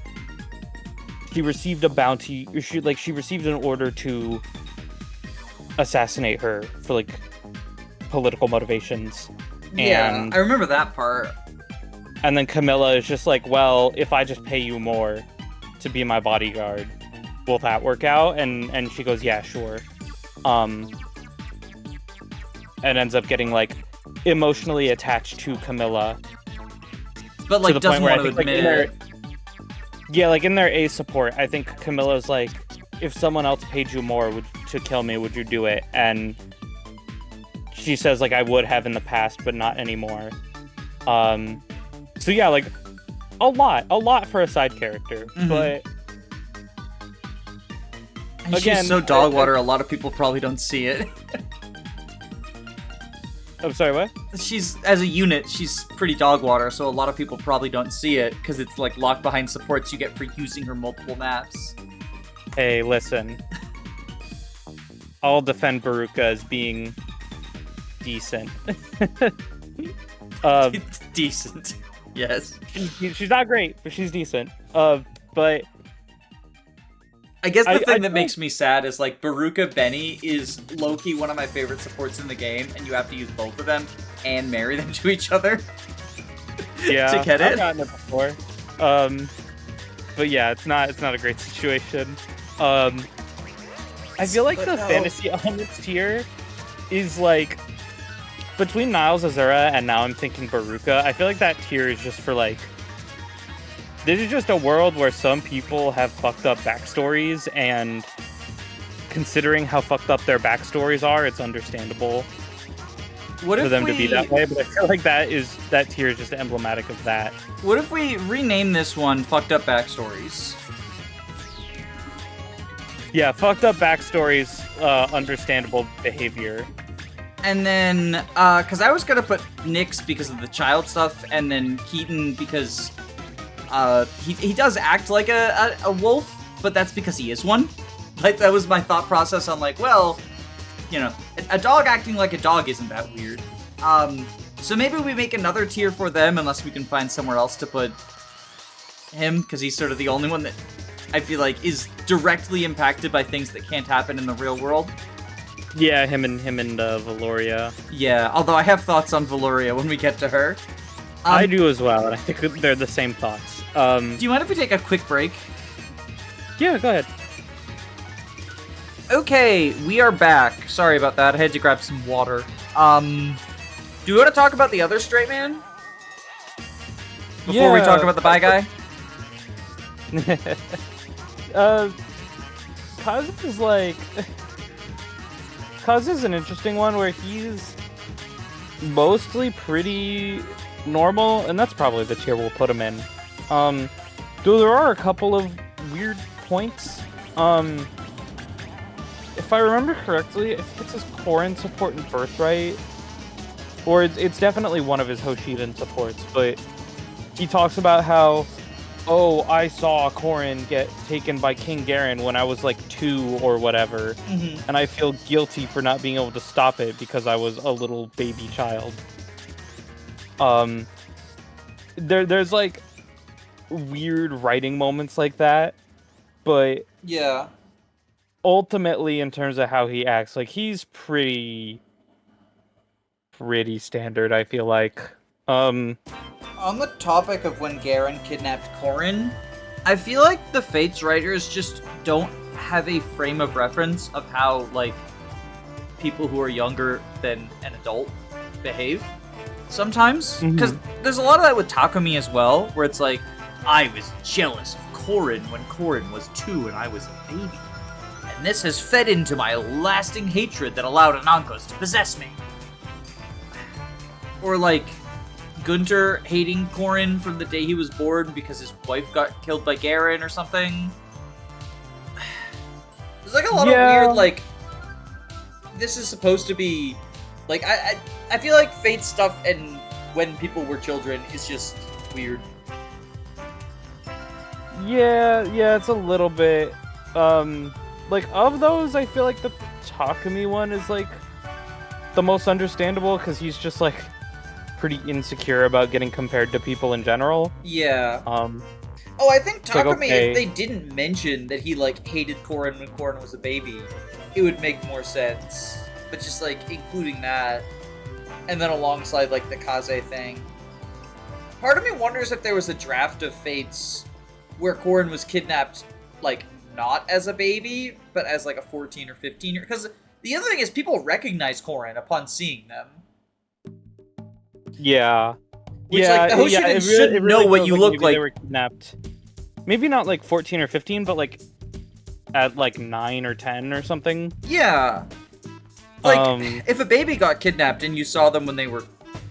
she received a bounty. She received an order to assassinate her for, like, political motivations. Yeah, and I remember that part. And then Camilla is just like, well, if I just pay you more to be my bodyguard, will that work out? And she goes, yeah, sure. And ends up getting, like, emotionally attached to Camilla. But, like, doesn't want to admit it. Yeah, like, in their A support, I think Camilla's like, if someone else paid you more to kill me, would you do it? And she says, like, I would have in the past, but not anymore. So yeah, like, a lot for a side character, but and again, she's so dog water, a lot of people probably don't see it. I'm sorry, what? She's, as a unit, she's pretty dog water, so a lot of people probably don't see it, because it's, like, locked behind supports you get for using her multiple maps. Hey, listen. I'll defend Verouria as being decent. Decent. Yes. She's not great, but she's decent. But I guess the thing that makes me sad is, like, Verouria Benny is low-key one of my favorite supports in the game, and you have to use both of them and marry them to each other. Yeah, to get it. I've gotten it before. But yeah, it's not a great situation. I feel like the fantasy elements tier is, like, between Niles Azura and now I'm thinking Verouria, I feel like that tier is just for, like, this is just a world where some people have fucked up backstories, and considering how fucked up their backstories are, it's understandable for them to be that way, but I feel like that tier is just emblematic of that. What if we rename this one Fucked Up Backstories? Yeah, fucked up backstories, understandable behavior. And then, because I was gonna put Nyx because of the child stuff, and then Keaton because he does act like a wolf, but that's because he is one. Like, that was my thought process on, like, well, you know, a dog acting like a dog isn't that weird. So maybe we make another tier for them, unless we can find somewhere else to put him, because he's sort of the only one that I feel like is directly impacted by things that can't happen in the real world. Yeah, him and Velouria. Yeah, although I have thoughts on Velouria when we get to her. I do as well, and I think they're the same thoughts. Do you mind if we take a quick break? Yeah, go ahead. Okay, we are back. Sorry about that. I had to grab some water. Do you want to talk about the other straight man? Before we talk about the bi guy? Kaz is like... Kaz is an interesting one where he's mostly pretty normal, and that's probably the tier we'll put him in. Though there are a couple of weird points. If I remember correctly, I think it's his Corrin support and Birthright. Or it's definitely one of his Hoshidan supports, but he talks about how, oh, I saw Corrin get taken by King Garen when I was like 2 or whatever, and I feel guilty for not being able to stop it because I was a little baby child. There's like weird writing moments like that, but yeah, ultimately in terms of how he acts, like he's pretty standard, I feel like. On the topic of when Garen kidnapped Corrin, I feel like the Fates writers just don't have a frame of reference of how, like, people who are younger than an adult behave sometimes. Because there's a lot of that with Takumi as well, where it's like, I was jealous of Corrin when Corrin was 2 and I was a baby. And and this has fed into my lasting hatred that allowed Anankos to possess me. Or like Gunter hating Corrin from the day he was born because his wife got killed by Garen or something. There's like a lot of weird, like, this is supposed to be, like, I feel like Fate stuff and when people were children is just weird. Yeah, it's a little bit, like, of those, I feel like the Takumi one is, like, the most understandable, because he's just, like, pretty insecure about getting compared to people in general. Yeah. Oh, I think Takumi, like, okay, if they didn't mention that he, like, hated Corrin when Corrin was a baby, it would make more sense. But just, like, including that, and then alongside, like, the Kaze thing. Part of me wonders if there was a draft of Fates where Corrin was kidnapped, like, not as a baby, but as, like, a 14 or 15 year. Because the other thing is people recognize Corrin upon seeing them. Yeah. Which, like, the Hoshiden should know what you look like. They were kidnapped. Maybe not, like, 14 or 15, but, like, at, like, 9 or 10 or something. Yeah. Like, if a baby got kidnapped and you saw them when they were,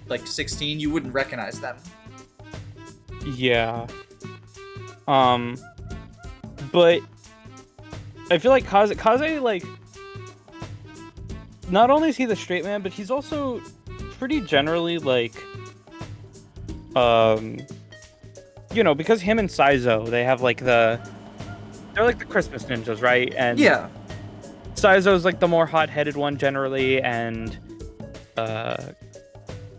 like, 16, you wouldn't recognize them. Yeah. But I feel like Kaze, like, not only is he the straight man, but he's also pretty generally, like, you know, because him and Saizo, they have, like, they're like the Christmas ninjas, right? And yeah. Saizo's, like, the more hot-headed one generally, and,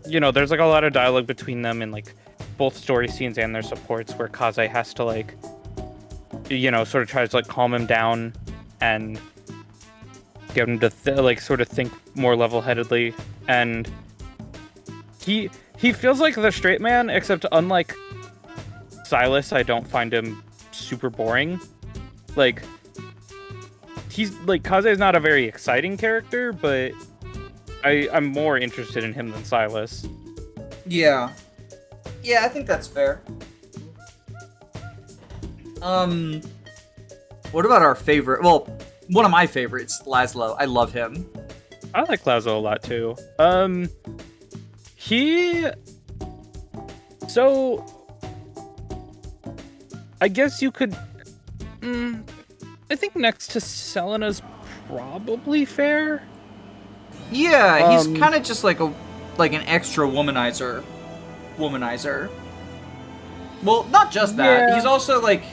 you know, there's, like, a lot of dialogue between them in, like, both story scenes and their supports where Kaze has to, like, you know, sort of tries to, like, calm him down and get him to, like, sort of think more level-headedly, and he feels like the straight man, except unlike Silas, I don't find him super boring. Like, he's, like, Kaze is not a very exciting character, but I'm more interested in him than Silas. Yeah. Yeah, I think that's fair. What about our favorite? Well, one of my favorites, Laszlo. I love him. I like Laszlo a lot, too. So, I guess you could... I think next to Selena's probably fair. Yeah, he's kind of just like an extra womanizer. Well, not just that. Yeah. He's also, like,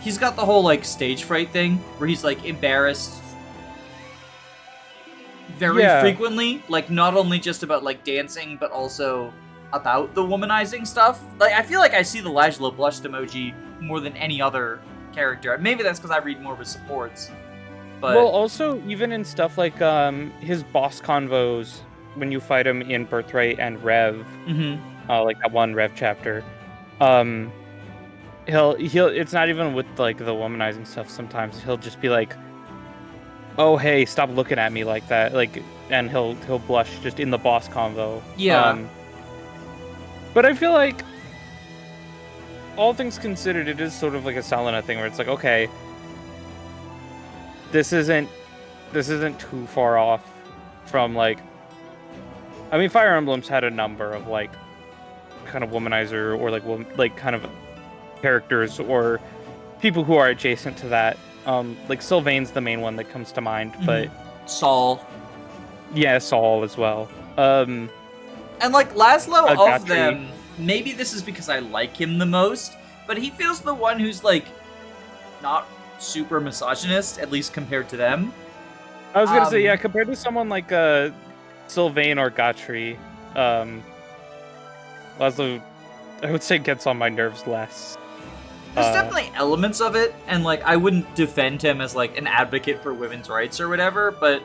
he's got the whole, like, stage fright thing where he's, like, embarrassed very frequently. Like, not only just about, like, dancing, but also about the womanizing stuff. Like, I feel like I see the Laszlo blushed emoji more than any other character. Maybe that's because I read more of his supports. But... Well, also, even in stuff like his boss convos, when you fight him in Birthright and Rev, like that one Rev chapter, he'll it's not even with, like, the womanizing stuff. Sometimes he'll just be like, "Oh, hey, stop looking at me like that," like, and he'll blush just in the boss convo. Yeah. But I feel like, all things considered, it is sort of like a Selena thing where it's like, okay, this isn't too far off from, like, I mean, Fire Emblem's had a number of, like, kind of womanizer or, like kind of characters or people who are adjacent to that. Like, Sylvain's the main one that comes to mind, but... Saul. Yeah, Saul as well. And, like, Laszlo of them, maybe this is because I like him the most, but he feels the one who's, like, not super misogynist, at least compared to them. I was gonna say, yeah, compared to someone like Sylvain or Gatry, Laszlo, I would say, gets on my nerves less. There's definitely elements of it, and, like, I wouldn't defend him as, like, an advocate for women's rights or whatever, but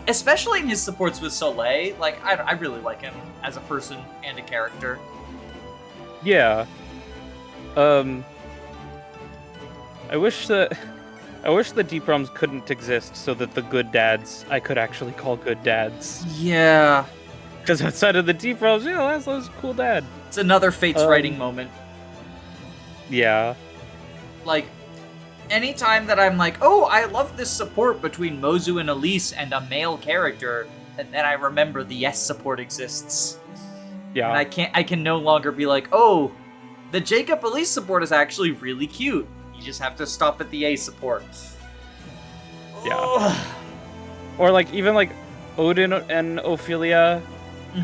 especially in his supports with Soleil, like, I really like him as a person and a character. Yeah. I wish the Deep Realms couldn't exist so that the good dads I could actually call good dads. Yeah. Because outside of the Deep Realms, you know, Laszlo's a cool dad. It's another Fates writing moment. Yeah. Like, anytime that I'm like, oh, I love this support between Mozu and Elise and a male character, and then I remember the yes support exists. Yeah. And I can no longer be like, oh, the Jacob Elise support is actually really cute. You just have to stop at the A support. Yeah. Oh. Or like even like Odin and Ophelia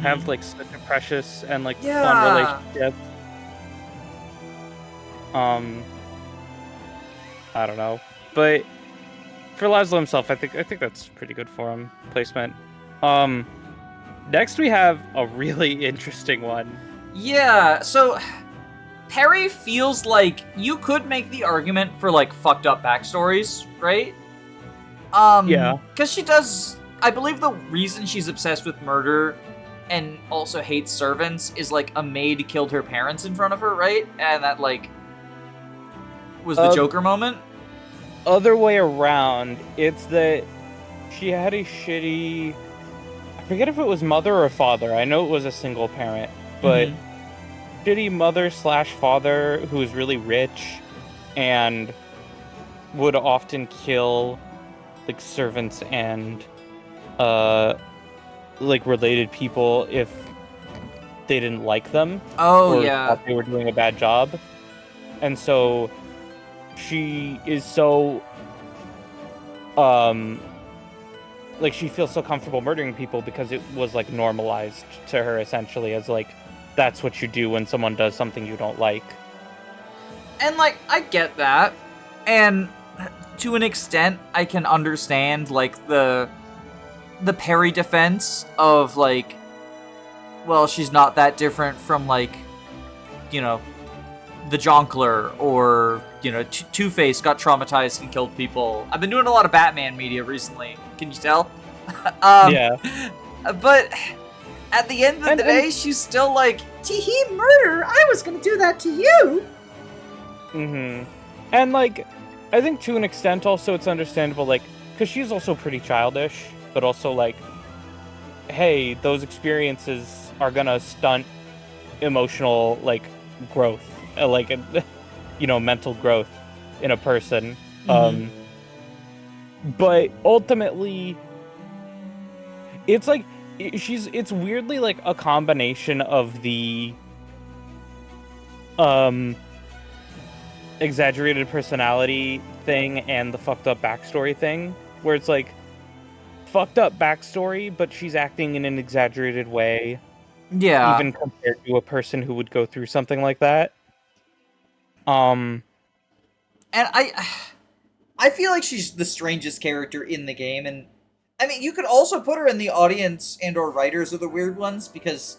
have like such a precious and like fun relationship. I don't know, but for Laszlo himself, I think that's pretty good for him placement. Next we have a really interesting one. Yeah, so Perry feels like you could make the argument for like fucked up backstories, right? Yeah. Because she does. I believe the reason she's obsessed with murder and also hates servants is like a maid killed her parents in front of her, right? And that like was the Joker moment. Other way around, it's that she had a shitty. I forget if it was mother or father. I know it was a single parent, but shitty mother/father who was really rich and would often kill like servants and like related people if they didn't like them or thought they were doing a bad job. And so she is so like she feels so comfortable murdering people because it was like normalized to her essentially as like that's what you do when someone does something you don't like. And like I get that, and to an extent I can understand like the Perry defense of like, well, she's not that different from like, you know, the Jonkler or, you know, Two-Face got traumatized and killed people. I've been doing a lot of Batman media recently. Can you tell? Yeah. But at the end of the day, she's still like, tee murder? I was gonna do that to you! And like, I think to an extent also it's understandable, like, because she's also pretty childish, but also like, hey, those experiences are gonna stunt emotional, like, growth. Like, you know, mental growth in a person. But ultimately, it's like, it's weirdly like a combination of the exaggerated personality thing and the fucked up backstory thing, where it's like fucked up backstory, but she's acting in an exaggerated way. Yeah. Even compared to a person who would go through something like that. And I feel like she's the strangest character in the game, and I mean, you could also put her in the audience and or writers of the weird ones, because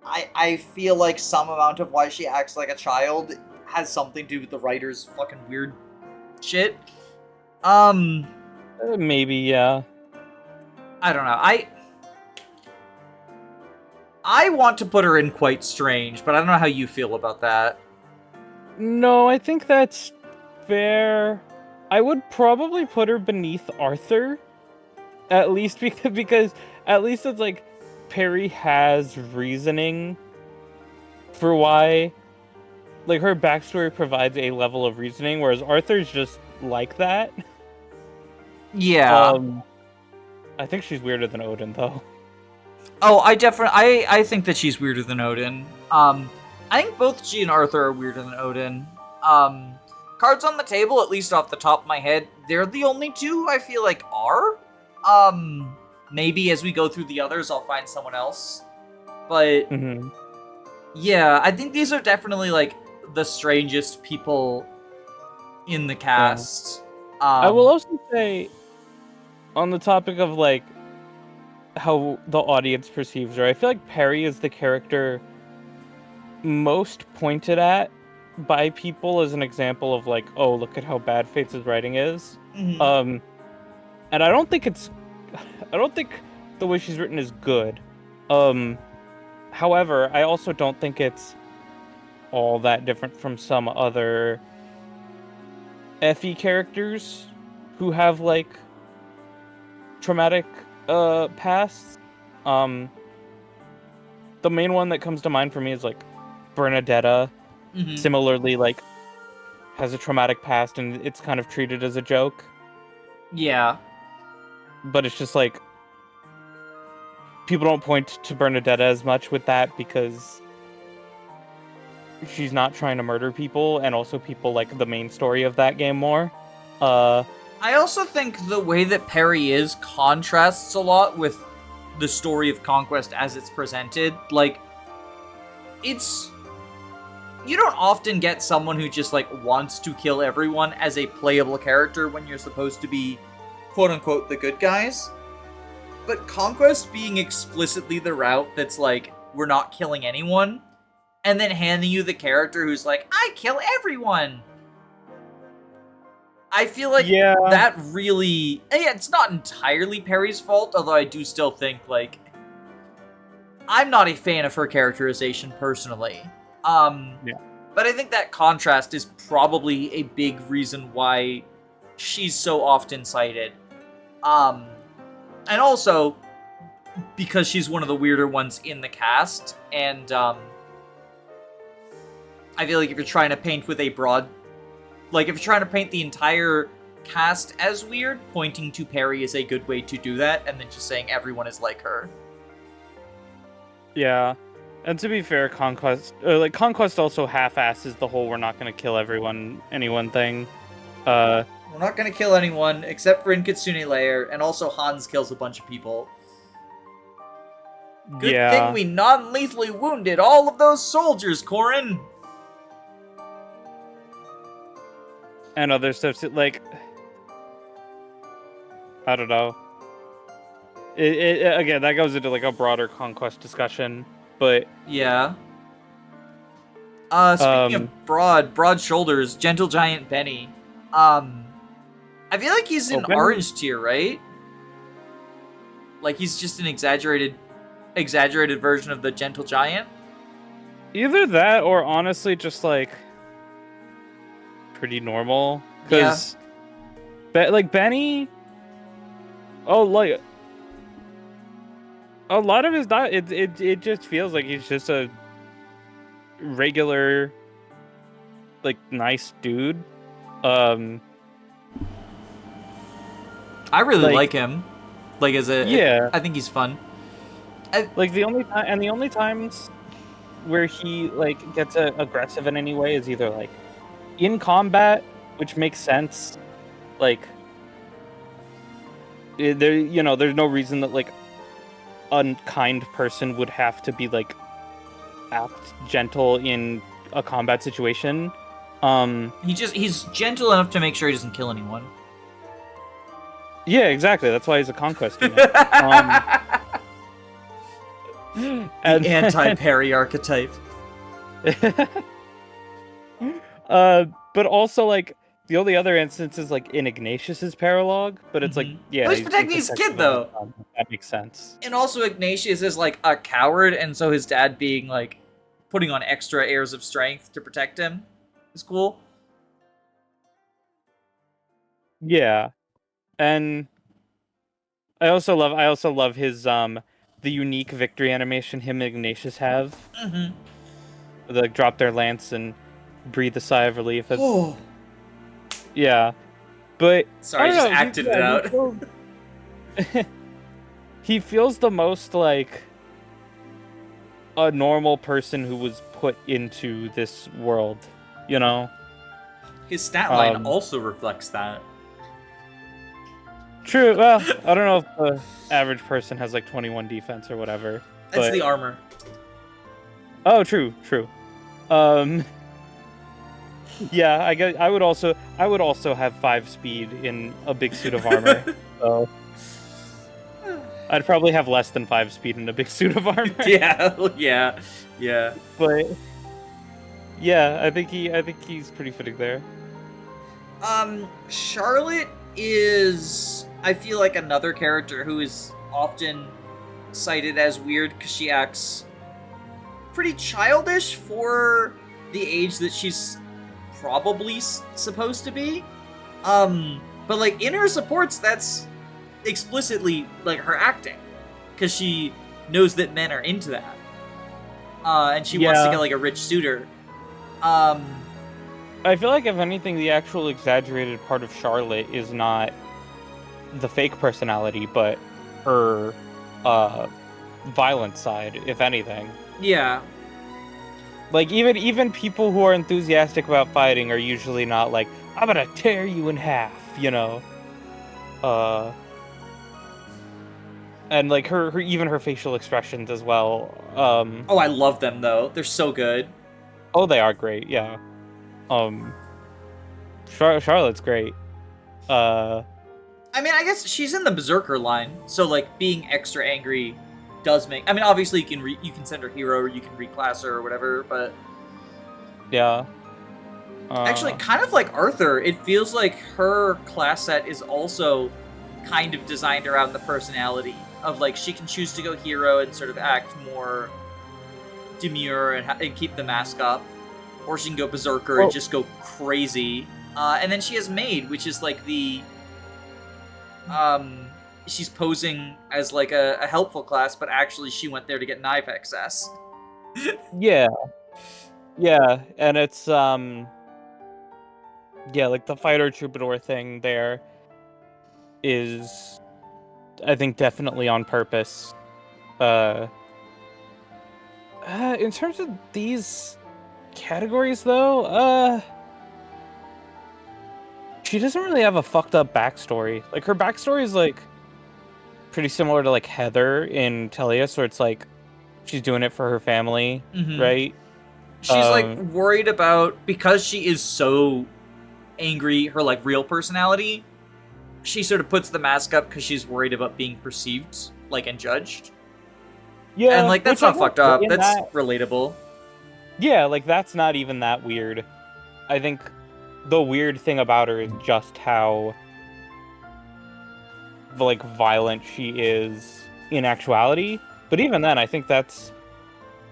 I feel like some amount of why she acts like a child has something to do with the writer's fucking weird shit. Maybe, yeah. I don't know. I want to put her in quite strange, but I don't know how you feel about that. No, I think that's fair. I would probably put her beneath Arthur, at least because at least it's like Perry has reasoning for why, like, her backstory provides a level of reasoning, whereas Arthur's just like that. Yeah. I think she's weirder than Odin, though. Oh, I think that she's weirder than Odin. I think both she and Arthur are weirder than Odin. Cards on the table, at least off the top of my head, they're the only two I feel like are. Maybe as we go through the others, I'll find someone else. But, yeah, I think these are definitely, like, the strangest people in the cast. Yeah. I will also say, on the topic of, like, how the audience perceives her, I feel like Perry is the character most pointed at by people as an example of like, oh, look at how bad Fates' writing is. And I don't think the way she's written is good. However, I also don't think it's all that different from some other FE characters who have like traumatic pasts. The main one that comes to mind for me is like Bernadetta. Similarly, like, has a traumatic past and it's kind of treated as a joke. Yeah. But it's just like, people don't point to Bernadetta as much with that because she's not trying to murder people, and also people like the main story of that game more. I also think the way that Perry is contrasts a lot with the story of Conquest as it's presented. Like, it's... You don't often get someone who just, like, wants to kill everyone as a playable character when you're supposed to be, quote-unquote, the good guys. But Conquest being explicitly the route that's like, we're not killing anyone, and then handing you the character who's like, I kill everyone! I feel like that really... Yeah, it's not entirely Perry's fault, although I do still think, like... I'm not a fan of her characterization, personally. But I think that contrast is probably a big reason why she's so often cited. And also, because she's one of the weirder ones in the cast, and I feel like if you're trying to paint with a broad... Like, if you're trying to paint the entire cast as weird, pointing to Perry is a good way to do that, and then just saying everyone is like her. Yeah. And to be fair, Conquest also half-asses the whole we're not going to kill anyone thing. We're not going to kill anyone, except for in Kitsune Lair, and also Hans kills a bunch of people. Good thing we non-lethally wounded all of those soldiers, Corrin! And other stuff, like... I don't know. Again, that goes into, like, a broader Conquest discussion, but... Yeah. Speaking of broad shoulders, Gentle Giant Benny. I feel like he's in orange tier, right? Like, he's just an exaggerated version of the Gentle Giant? Either that, or honestly, just, like... pretty normal. Because... like, Benny... Oh, like... A lot of his diet, it just feels like he's just a regular, like, nice dude. I really like him. Like, as a... I think he's fun. The only times where he, like, gets aggressive in any way is either, like, in combat, which makes sense. Like, there's no reason that, like, unkind person would have to be, like, act gentle in a combat situation. He's gentle enough to make sure he doesn't kill anyone. Yeah, exactly. That's why he's a Conquest unit. The anti-Perry archetype. But also, like, the only other instance is, like, in Ignatius's paralogue, but it's like, but he's protecting his kid, though. That makes sense. And also, Ignatius is, like, a coward, and so his dad being, like, putting on extra airs of strength to protect him is cool. Yeah. And I also love his, the unique victory animation him and Ignatius have. They, like, drop their lance and breathe a sigh of relief. Yeah, but... Sorry, I just acted it out. He feels the most like a normal person who was put into this world, you know? His stat line also reflects that. True, well, I don't know if the average person has like 21 defense or whatever. That's the armor. Oh, true. Yeah, I would also have 5 speed in a big suit of armor. So I'd probably have less than 5 speed in a big suit of armor. Yeah. But yeah, I think he's pretty fitting there. Charlotte is, I feel like, another character who is often cited as weird because she acts pretty childish for the age that she's probably supposed to be. But, like, in her supports, that's explicitly, like, her acting. Because she knows that men are into that. And she wants to get, like, a rich suitor. I feel like if anything, the actual exaggerated part of Charlotte is not the fake personality, but her violent side, if anything. Yeah. Like even people who are enthusiastic about fighting are usually not like, I'm gonna tear you in half, you know. And like her even her facial expressions as well. Oh, I love them though. They're so good. Oh, they are great, yeah. Charlotte's great. I mean, I guess she's in the Berserker line, so like being extra angry does make. I mean, obviously you can send her hero or you can reclass her or whatever, but yeah. actually, kind of like Arthur, it feels like her class set is also kind of designed around the personality of like she can choose to go hero and sort of act more demure and keep the mask up, or she can go Berserker and just go crazy. And then she has Maid, which is like the she's posing as like a helpful class, but actually she went there to get knife access. Yeah, and it's yeah, like the fighter troubadour thing there is, I think, definitely on purpose. In terms of these categories, though, she doesn't really have a fucked up backstory. Like, her backstory is, like, pretty similar to, like, Heather in Tellius, where it's, like, she's doing it for her family, right? She's, like, worried about, because she is so angry, her, like, real personality, she sort of puts the mask up because she's worried about being perceived, like, and judged. Yeah. And, like, that's not fucked up. That's relatable. Yeah, like, that's not even that weird. I think the weird thing about her is just how, like, violent she is in actuality. But even then, I think that's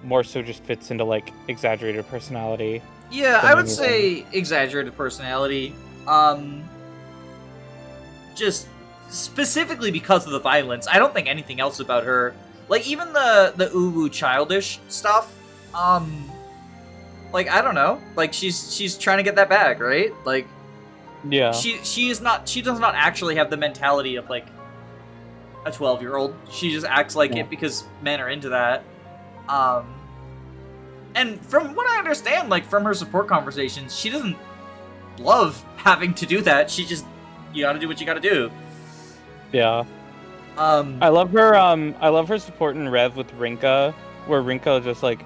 more so just fits into, like, exaggerated personality. Yeah, I would say exaggerated personality. Just specifically because of the violence. I don't think anything else about her. Like, even the uwu childish stuff, like, I don't know. Like, she's trying to get that bag, right? Like, yeah. She does not actually have the mentality of, like, a 12-year-old. She just acts like it because men are into that. And from what I understand, like, from her support conversations, she doesn't love having to do that. She just, you gotta do what you gotta do. Yeah. I love her support in Rev with Rinka, where Rinka just, like,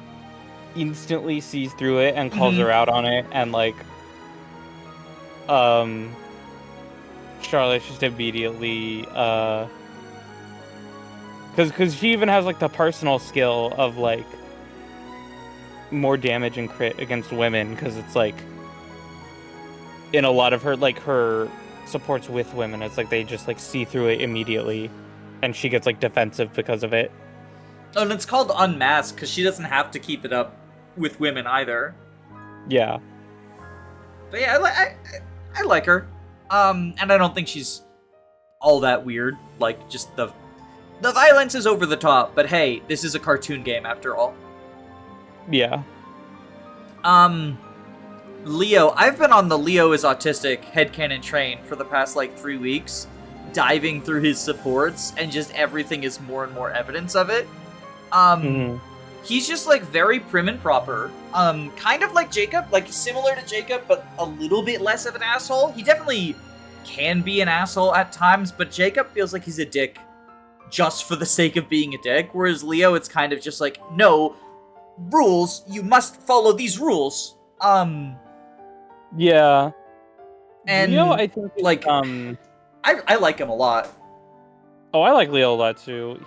instantly sees through it and calls her out on it, and, like, Charlotte just immediately, because she even has, like, the personal skill of, like, more damage and crit against women, because it's, like, in a lot of her, like, her supports with women, it's like they just, like, see through it immediately, and she gets, like, defensive because of it. Oh, and it's called Unmasked, because she doesn't have to keep it up with women either. Yeah. But yeah, I like her. And I don't think she's all that weird. Like, just the violence is over the top, but hey, this is a cartoon game after all. Yeah. Leo, I've been on the Leo is autistic headcanon train for the past, like, 3 weeks, diving through his supports, and just everything is more and more evidence of it. He's just, like, very prim and proper. Kind of like Jacob, like, similar to Jacob, but a little bit less of an asshole. He definitely can be an asshole at times, but Jacob feels like he's a dick just for the sake of being a dick, whereas Leo, it's kind of just like, no, rules, you must follow these rules. Yeah. And Leo, I think, like, I like him a lot. Oh, I like Leo a lot, too.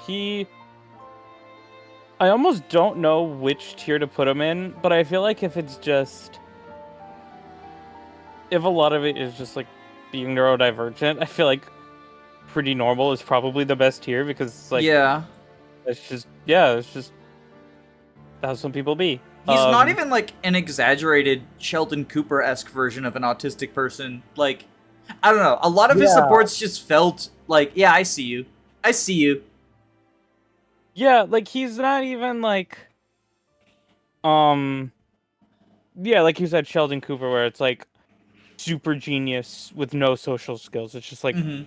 I almost don't know which tier to put him in, but I feel like if a lot of it is just, like, being neurodivergent, I feel like pretty normal is probably the best tier, because, like, it's just how some people be. He's not even, like, an exaggerated Sheldon Cooper-esque version of an autistic person. Like, I don't know. A lot of his supports just felt like, yeah, I see you. I see you. Yeah, like, he's not even, like, yeah, like you said, Sheldon Cooper, where it's like, super genius with no social skills. It's just like Mm-hmm.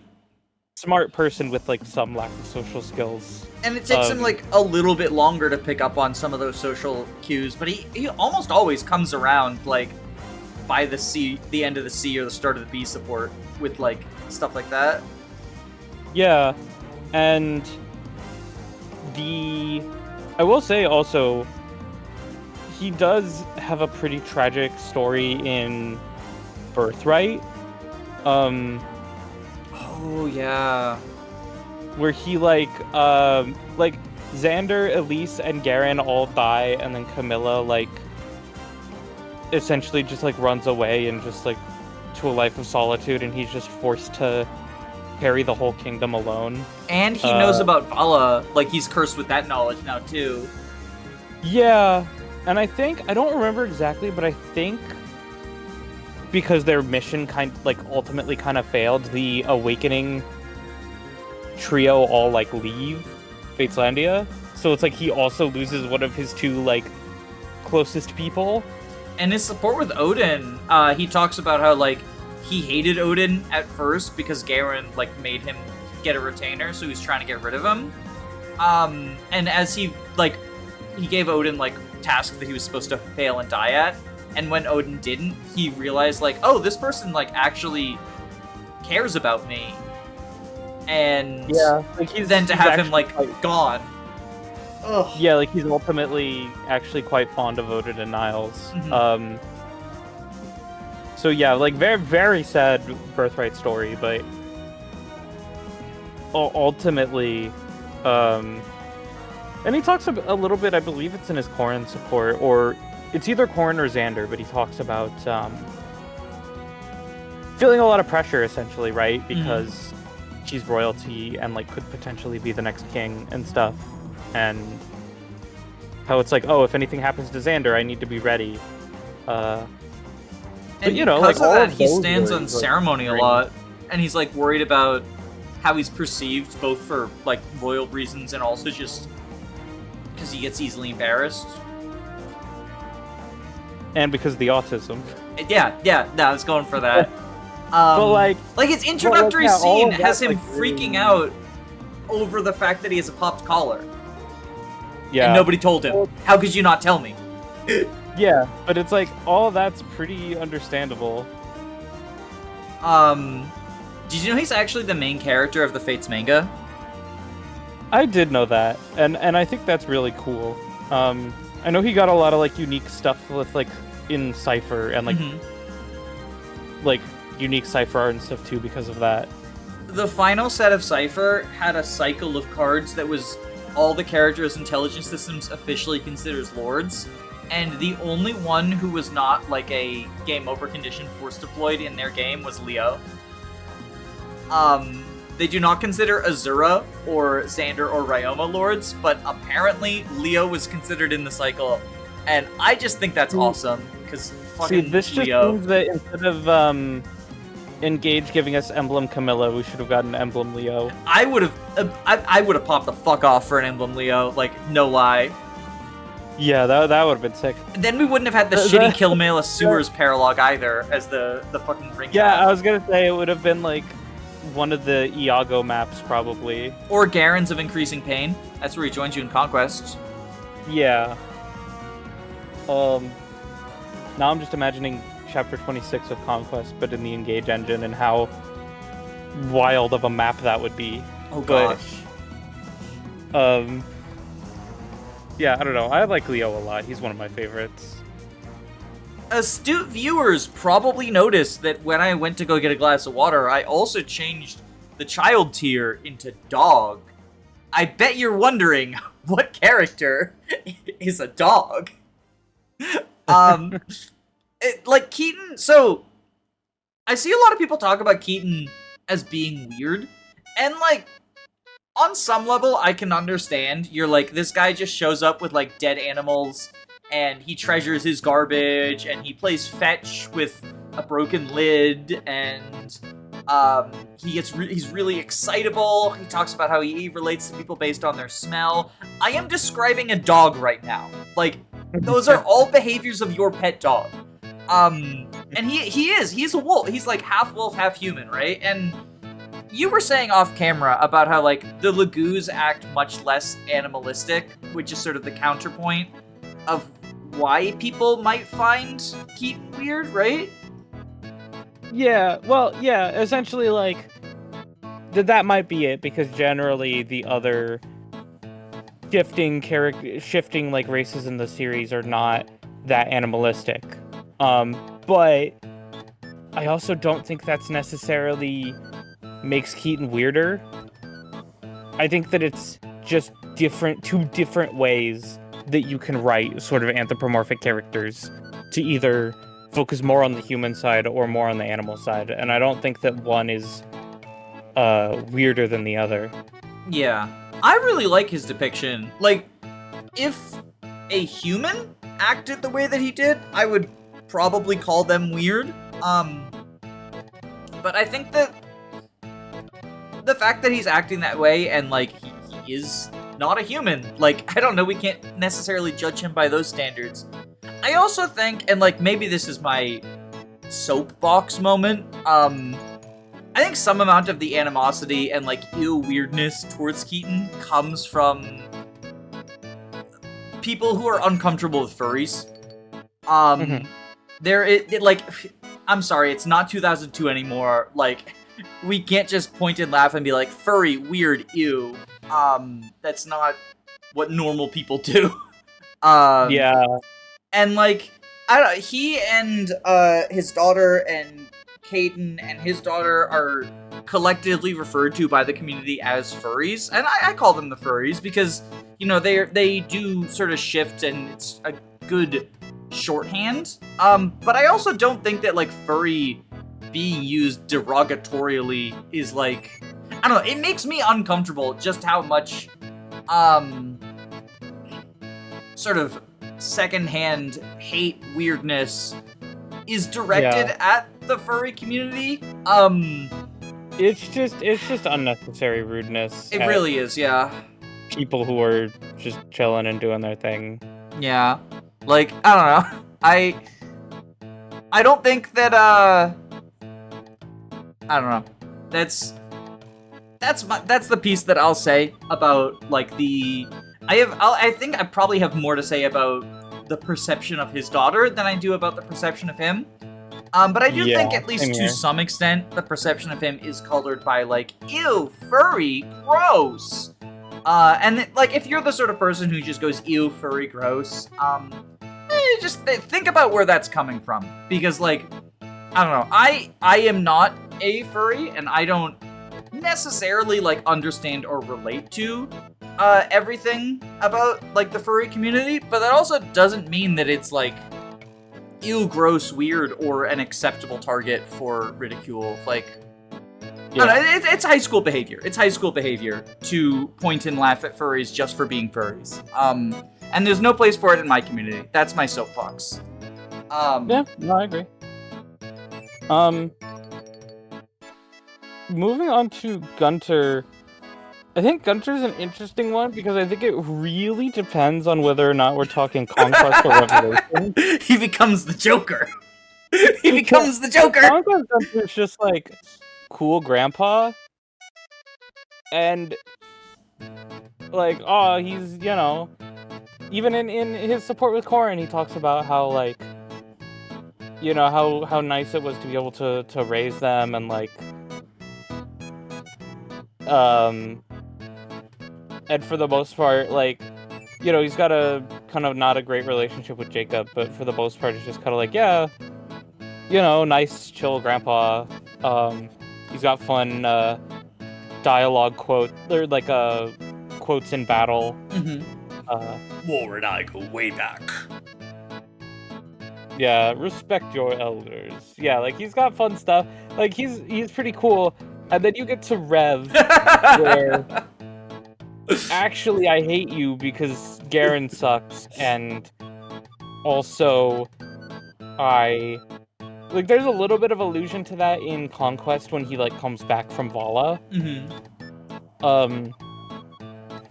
smart person with like some lack of social skills. And it takes him like a little bit longer to pick up on some of those social cues, but he almost always comes around like by the end of the C or the start of the B support with like stuff like that. Yeah, and I will say also, he does have a pretty tragic story in Birthright. Oh yeah. Where he like Xander, Elise, and Garen all die, and then Camilla like essentially just like runs away and just like to a life of solitude, and he's just forced to carry the whole kingdom alone. And he knows about Vala, like he's cursed with that knowledge now too. Yeah, and I don't remember exactly, but I think because their mission ultimately kind of failed, the Awakening trio all like leave Fateslandia, so it's like he also loses one of his two like closest people. And his support with Odin, he talks about how like he hated Odin at first because Garen like made him get a retainer, so he's trying to get rid of him. And as he gave Odin like tasks that he was supposed to fail and die at, and when Odin didn't, he realized like, oh, this person like actually cares about me. And yeah, like he's to have him like gone. Ugh. Yeah, like he's ultimately actually quite fond of Odin and Niles. Mm-hmm. So yeah, like very, very sad Birthright story, but ultimately, and he talks a little bit, I believe it's in his Corrin support, or it's either Corrin or Xander, but he talks about feeling a lot of pressure, essentially, right? Because she's royalty and like could potentially be the next king and stuff. And how it's like, oh, if anything happens to Xander, I need to be ready. But you know, like all of that, he stands on ceremony a lot, and he's like worried about how he's perceived, both for like royal reasons and also just because he gets easily embarrassed. And because of the autism. Yeah, no, I was going for that. But like his introductory scene has him like, freaking out over the fact that he has a popped collar. Yeah. And nobody told him. How could you not tell me? Yeah, but it's like all of that's pretty understandable. Did you know he's actually the main character of the Fates manga? I did know that, and I think that's really cool. I know he got a lot of like unique stuff with like in Cypher and like like unique Cypher art and stuff too because of that. The final set of Cypher had a cycle of cards that was all the characters' intelligence systems officially considers lords, and the only one who was not like a game over condition force deployed in their game was Leo. They do not consider Azura or Xander or Ryoma lords, but apparently Leo was considered in the cycle, and I just think that's awesome because fucking this just Leo. means that instead of Engage giving us Emblem Camilla, we should have gotten Emblem Leo. I would have popped the fuck off for an Emblem Leo, like no lie. Yeah, that would have been sick. Then we wouldn't have had the shitty Killmela Sewers paralog either as the fucking ring. Yeah, map. I was gonna say it would have been like one of the Iago maps probably. Or Garen's of Increasing Pain. That's where he joins you in Conquest. Yeah. Now I'm just imagining Chapter 26 of Conquest, but in the Engage engine, and how wild of a map that would be. Oh gosh. Yeah, I don't know. I like Leo a lot. He's one of my favorites. Astute viewers probably noticed that when I went to go get a glass of water, I also changed the child tier into dog. I bet you're wondering, what character is a dog? Like Keaton, so I see a lot of people talk about Keaton as being weird, and like on some level I can understand. You're like, this guy just shows up with like dead animals and he treasures his garbage and he plays fetch with a broken lid, and he's really excitable. He talks about how he relates to people based on their smell. I am describing a dog right now. Like, those are all behaviors of your pet dog. And he's a wolf. He's like half wolf, half human, right? And you were saying off camera about how like the Lagoos act much less animalistic, which is sort of the counterpoint of why people might find Keaton weird, right? Yeah, well, yeah, essentially, like, that might be it, because generally the other shifting like races in the series are not that animalistic. But I also don't think that's necessarily makes Keaton weirder. I think that it's just two different ways that you can write sort of anthropomorphic characters to either focus more on the human side or more on the animal side, and I don't think that one is weirder than the other. Yeah. I really like his depiction. Like, if a human acted the way that he did, I would probably call them weird. But I think that the fact that he's acting that way and, like, he is not a human, like, I don't know, we can't necessarily judge him by those standards. I also think, and, like, maybe this is my soapbox moment, I think some amount of the animosity and, like, weirdness towards Keaton comes from people who are uncomfortable with furries. Like, I'm sorry, it's not 2002 anymore. Like, we can't just point and laugh and be like, furry, weird, ew. That's not what normal people do. Yeah. And, like, he and his daughter and Caden and his daughter are collectively referred to by the community as furries, and I call them the furries because, you know, they do sort of shift, and it's a good shorthand. But I also don't think that, like, furry being used derogatorily is, like, I don't know, it makes me uncomfortable just how much sort of secondhand hate weirdness is directed at the furry community. It's just unnecessary rudeness. It really is, yeah. People who are just chilling and doing their thing. Yeah. Like, I don't know. I don't think that I don't know. That's the piece that I'll say about, like, the I think I probably have more to say about the perception of his daughter than I do about the perception of him. But I do think, at least to some extent, the perception of him is colored by, like, ew, furry, gross. And, like, if you're the sort of person who just goes, ew, furry, gross, just think about where that's coming from. Because, like, I don't know, I am not a furry, and I don't necessarily, like, understand or relate to everything about, like, the furry community, but that also doesn't mean that it's, like, ew, gross, weird, or an acceptable target for ridicule. Like, I don't know, it's high school behavior. It's high school behavior to point and laugh at furries just for being furries. And there's no place for it in my community. That's my soapbox. Yeah, no, I agree. Moving on to Gunter, I think Gunter's an interesting one because I think it really depends on whether or not we're talking Conquest or Revelation. He becomes the Joker. He becomes the Joker. Conquest Gunter's just like cool grandpa, and like, oh, he's, you know, even in his support with Corrin, he talks about how, like, you know, how nice it was to be able to raise them, and like, and for the most part, like, you know, he's got a kind of not a great relationship with Jacob, but for the most part, it's just kind of like, yeah, you know, nice, chill grandpa. He's got fun dialogue or like quotes in battle. War and I go way back. Yeah, respect your elders. Yeah, like, he's got fun stuff. Like, he's pretty cool. And then you get to Rev, where actually I hate you because Garen sucks, and also like, there's a little bit of allusion to that in Conquest when he, like, comes back from Vala.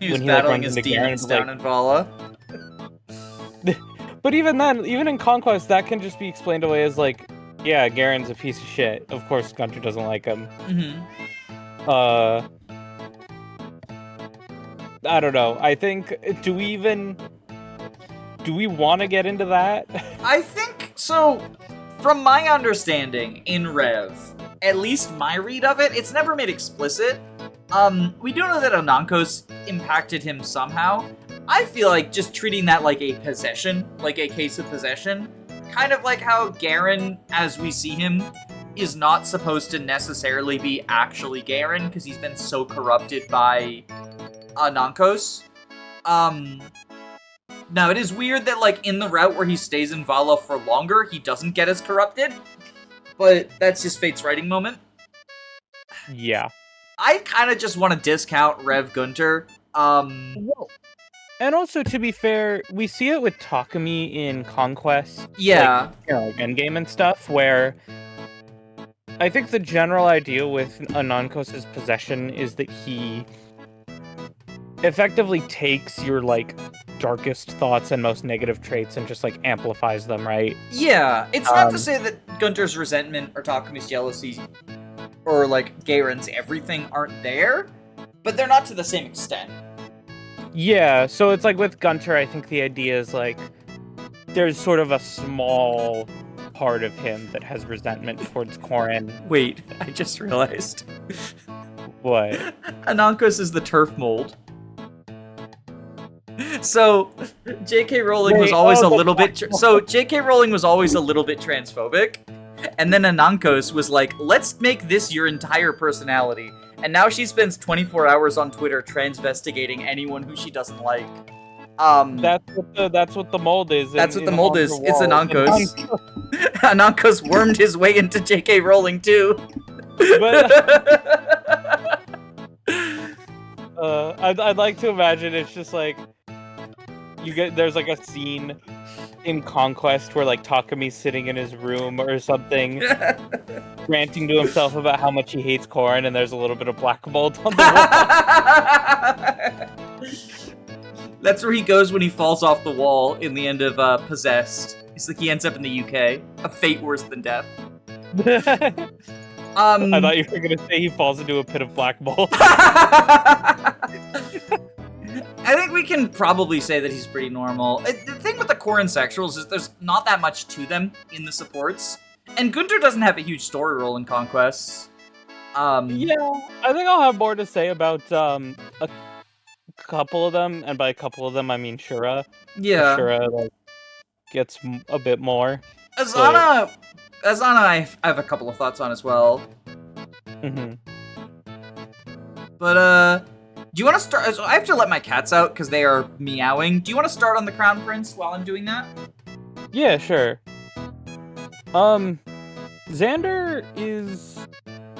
He was battling his demons down in Vala. But even then, even in Conquest, that can just be explained away as like, yeah, Garen's a piece of shit. Of course, Gunter doesn't like him. I don't know. I think, do we want to get into that? I think, so, from my understanding in Rev, at least my read of it, it's never made explicit. We do know that Anankos impacted him somehow. I feel like just treating that like a possession, like a case of possession, kind of like how Garen, as we see him, is not supposed to necessarily be actually Garen, because he's been so corrupted by Anankos. Now, it is weird that, like, in the route where he stays in Vala for longer, he doesn't get as corrupted, but that's just Fate's writing moment. Yeah. I kind of just want to discount Rev Gunter. Whoa. And also, to be fair, we see it with Takumi in Conquest. Yeah. Like Endgame and stuff, where I think the general idea with Anankos' possession is that he effectively takes your, like, darkest thoughts and most negative traits and just, like, amplifies them, right? Yeah. It's not to say that Gunter's resentment or Takumi's jealousy or, like, Garen's everything aren't there, but they're not to the same extent. Yeah, so it's like with Gunter, I think the idea is like there's sort of a small part of him that has resentment towards Corrin. Wait, I just realized. What? Anankos is the turf mold. So, J.K. Rowling was always a little bit... So, J.K. Rowling was always a little bit transphobic, and then Anankos was like, let's make this your entire personality. And now she spends 24 hours on Twitter transvestigating anyone who she doesn't like. That's what the mold is. That's what the mold is. It's Anankos. Anankos wormed his way into J.K. Rowling too. But I'd like to imagine it's just like there's like a scene in Conquest where like Takumi's sitting in his room or something, ranting to himself about how much he hates Corrin, and there's a little bit of black mold on the wall. That's where he goes when he falls off the wall in the end of Possessed. It's like he ends up in the UK. A fate worse than death. I thought you were gonna say he falls into a pit of black mold. I think we can probably say that he's pretty normal. The thing with the Corrin sexuals is there's not that much to them in the supports. And Gunter doesn't have a huge story role in Conquest. Yeah, I think I'll have more to say about a couple of them, and by a couple of them I mean Shura. Yeah. Shura like, gets a bit more. Azana, I have a couple of thoughts on as well. Mm-hmm. But, do you want to start? I have to let my cats out because they are meowing. Do you want to start on the Crown Prince while I'm doing that? Yeah, sure. Xander is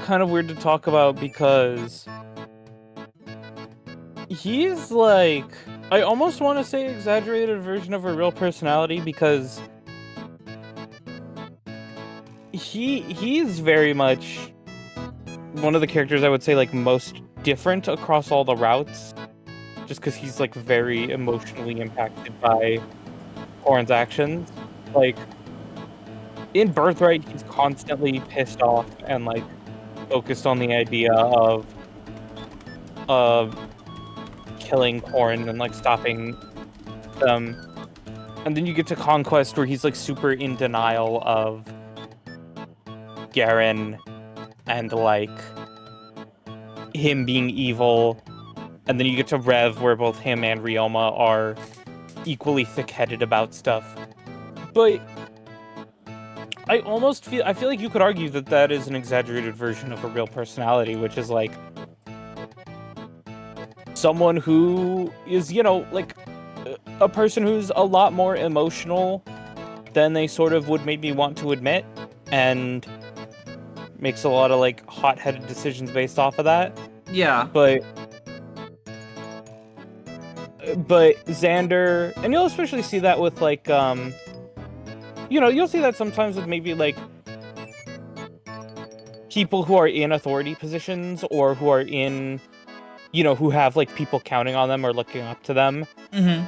kind of weird to talk about because he's like, I almost want to say exaggerated version of a real personality because he's very much one of the characters I would say like most different across all the routes, just because he's like very emotionally impacted by Corrin's actions. Like in Birthright, he's constantly pissed off and like focused on the idea of killing Corrin and like stopping them. And then you get to Conquest where he's like super in denial of Garen and like him being evil. And then you get to Rev where both him and Ryoma are equally thick-headed about stuff. But I feel like you could argue that that is an exaggerated version of a real personality, which is like someone who is, you know, like a person who's a lot more emotional than they sort of would maybe want to admit, and makes a lot of like hot-headed decisions based off of that. Yeah. But Xander, and you'll especially see that with like you know, you'll see that sometimes with maybe like people who are in authority positions or who are in, you know, who have like people counting on them or looking up to them. Mm-hmm.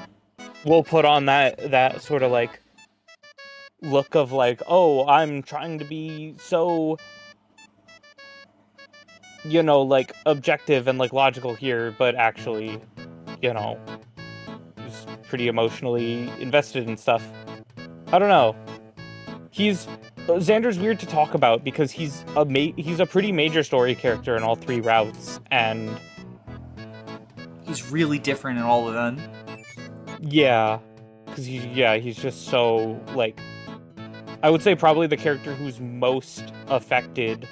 Will put on that sort of like look of like, oh, I'm trying to be so, like objective and like logical here, but actually, he's pretty emotionally invested in stuff. I don't know. Xander's weird to talk about because he's a pretty major story character in all three routes, and he's really different in all of them. Yeah, because he's just so, like, I would say probably the character who's most affected.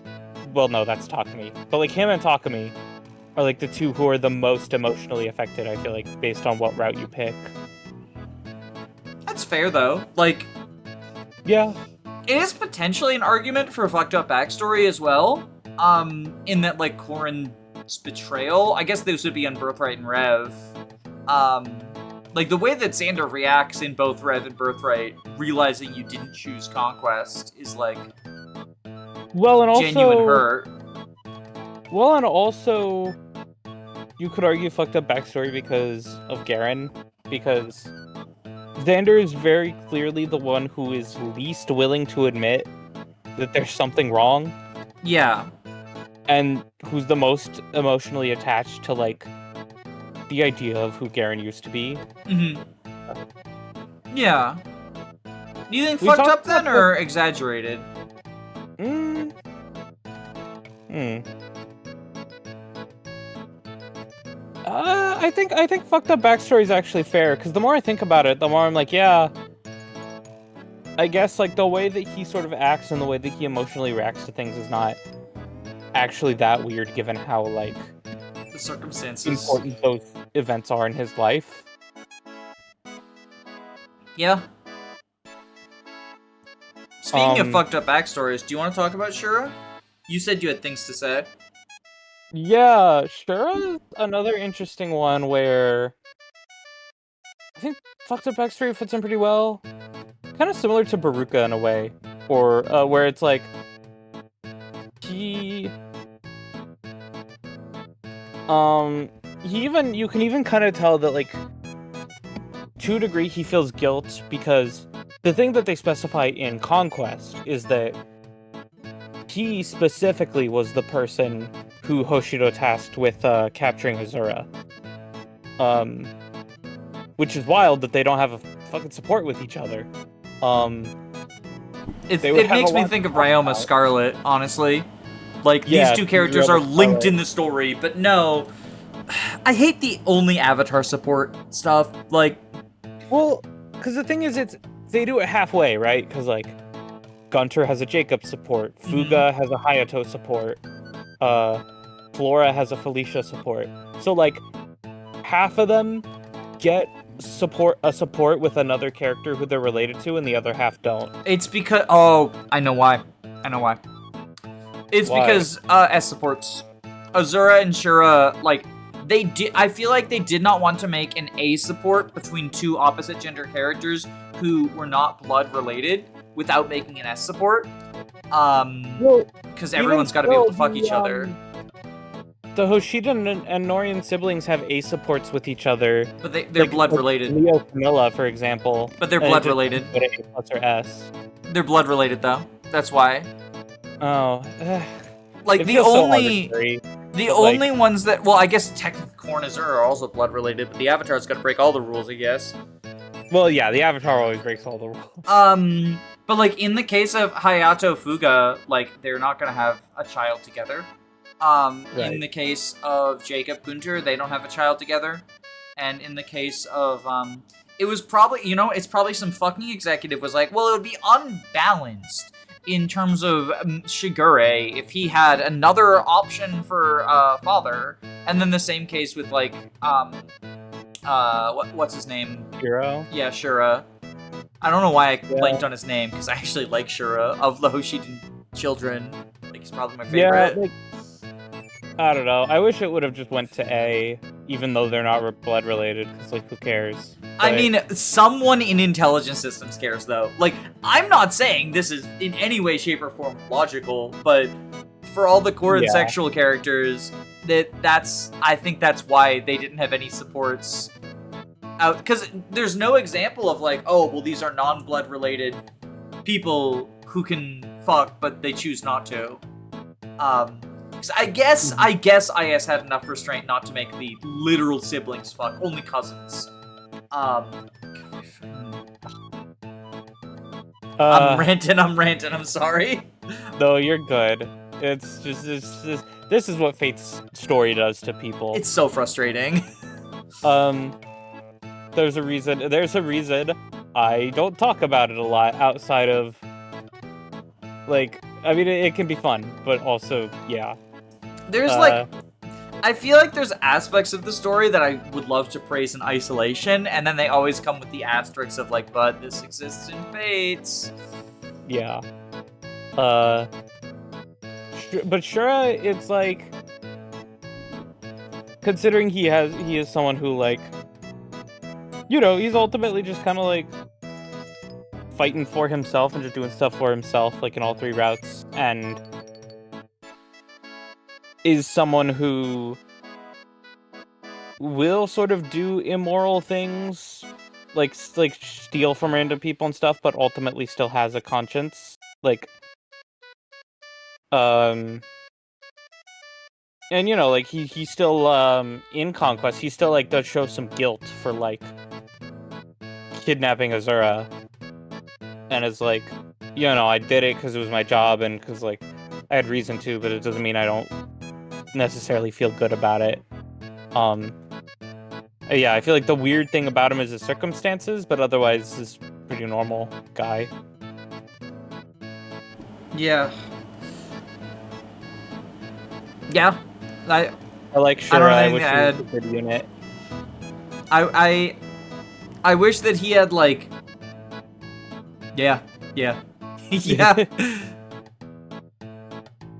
Well, no, that's Takumi, but like him and Takumi are like the two who are the most emotionally affected, I feel like, based on what route you pick. That's fair though. Like, yeah. It is potentially an argument for a fucked up backstory as well. In that, like, Corrin's betrayal, I guess this would be on Birthright and Rev. Like, the way that Xander reacts in both Rev and Birthright, realizing you didn't choose Conquest, is, like, genuine hurt. Well, and also, you could argue fucked up backstory because of Garen, because Xander is very clearly the one who is least willing to admit that there's something wrong. Yeah. And who's the most emotionally attached to, like, the idea of who Garen used to be. Mm-hmm. Yeah. Do you think fucked up then, or exaggerated? I think fucked up backstory is actually fair, because the more I think about it, the more I'm like, yeah, I guess, like, the way that he sort of acts and the way that he emotionally reacts to things is not actually that weird, given how, like, the circumstances, important those events are in his life. Yeah. Speaking of fucked up backstories, do you want to talk about Shura? You said you had things to say. Yeah, Shura is another interesting one where I think fucked up backstory fits in pretty well. Kind of similar to Baruka in a way, or where it's like you can even kind of tell that, like, to a degree he feels guilt, because the thing that they specify in Conquest is that he specifically was the person who Hoshido tasked with capturing Azura. Which is wild that they don't have a fucking support with each other. It makes me think of Ryoma Scarlet, honestly. Like, these two characters are linked in the story, but no. I hate the only Avatar support stuff, like... Well, because the thing is, they do it halfway, right? Because, like, Gunter has a Jacob support, Fuga has a Hayato support, Flora has a Felicia support. So, like, half of them get a support with another character who they're related to, and the other half don't. It's because... I know why. It's because S supports. Azura and Shura, like, I feel like they did not want to make an A support between two opposite gender characters who were not blood related without making an S support. Because everyone's got to be able to fuck each other. The Hoshida and Norian siblings have A supports with each other. But they're blood related. Leo Camilla, for example. But they're blood related. A plus or S. They're blood related, though. That's why. Oh. Like, the only ones that... Well, I guess technically Corrin and Azura are also blood related, but the Avatar's got to break all the rules, I guess. Well, yeah, the Avatar always breaks all the rules. But, like, in the case of Hayato Fuga, like, they're not going to have a child together. Right. In the case of Jacob Gunter, they don't have a child together. And in the case of, it was probably, it's probably some fucking executive was like, well, it would be unbalanced in terms of Shigure if he had another option for, father. And then the same case with, like, what's his name? Shuro? Yeah, Shura. I don't know why I blanked on his name, because I actually like Shura of the Hoshiden children. Like, he's probably my favorite. Yeah, like, I don't know. I wish it would have just went to A, even though they're not blood related, because, like, who cares? But... I mean, someone in intelligence systems cares, though. Like, I'm not saying this is in any way, shape, or form logical, but for all the Corrin sexual characters, I think that's why they didn't have any supports out, because there's no example of, like, oh, well, these are non-blood related people who can fuck, but they choose not to. 'Cause I guess IS had enough restraint not to make the literal siblings fuck, only cousins. I'm ranting, I'm sorry. No, you're good. It's just this is what Fate's story does to people. It's so frustrating. There's a reason I don't talk about it a lot outside of, like, I mean, it can be fun, but also, yeah. There's, like, I feel like there's aspects of the story that I would love to praise in isolation, and then they always come with the asterisks of, like, but this exists in Fates. Yeah. But Shura, it's like, considering he is someone who, like, you know, he's ultimately just kind of, like, fighting for himself and just doing stuff for himself, like, in all 3 routes, and is someone who will sort of do immoral things, like steal from random people and stuff, but ultimately still has a conscience, like, and you know, like, he still, in Conquest, he still, like, does show some guilt for, like, kidnapping Azura, and is like, you know, I did it because it was my job, and because, like, I had reason to, but it doesn't mean I don't necessarily feel good about it. Yeah, I feel like the weird thing about him is his circumstances, but otherwise, he's a pretty normal guy. Yeah. Yeah. I like Shura. I wish he was a good unit. I wish that he had, like... Yeah. Yeah.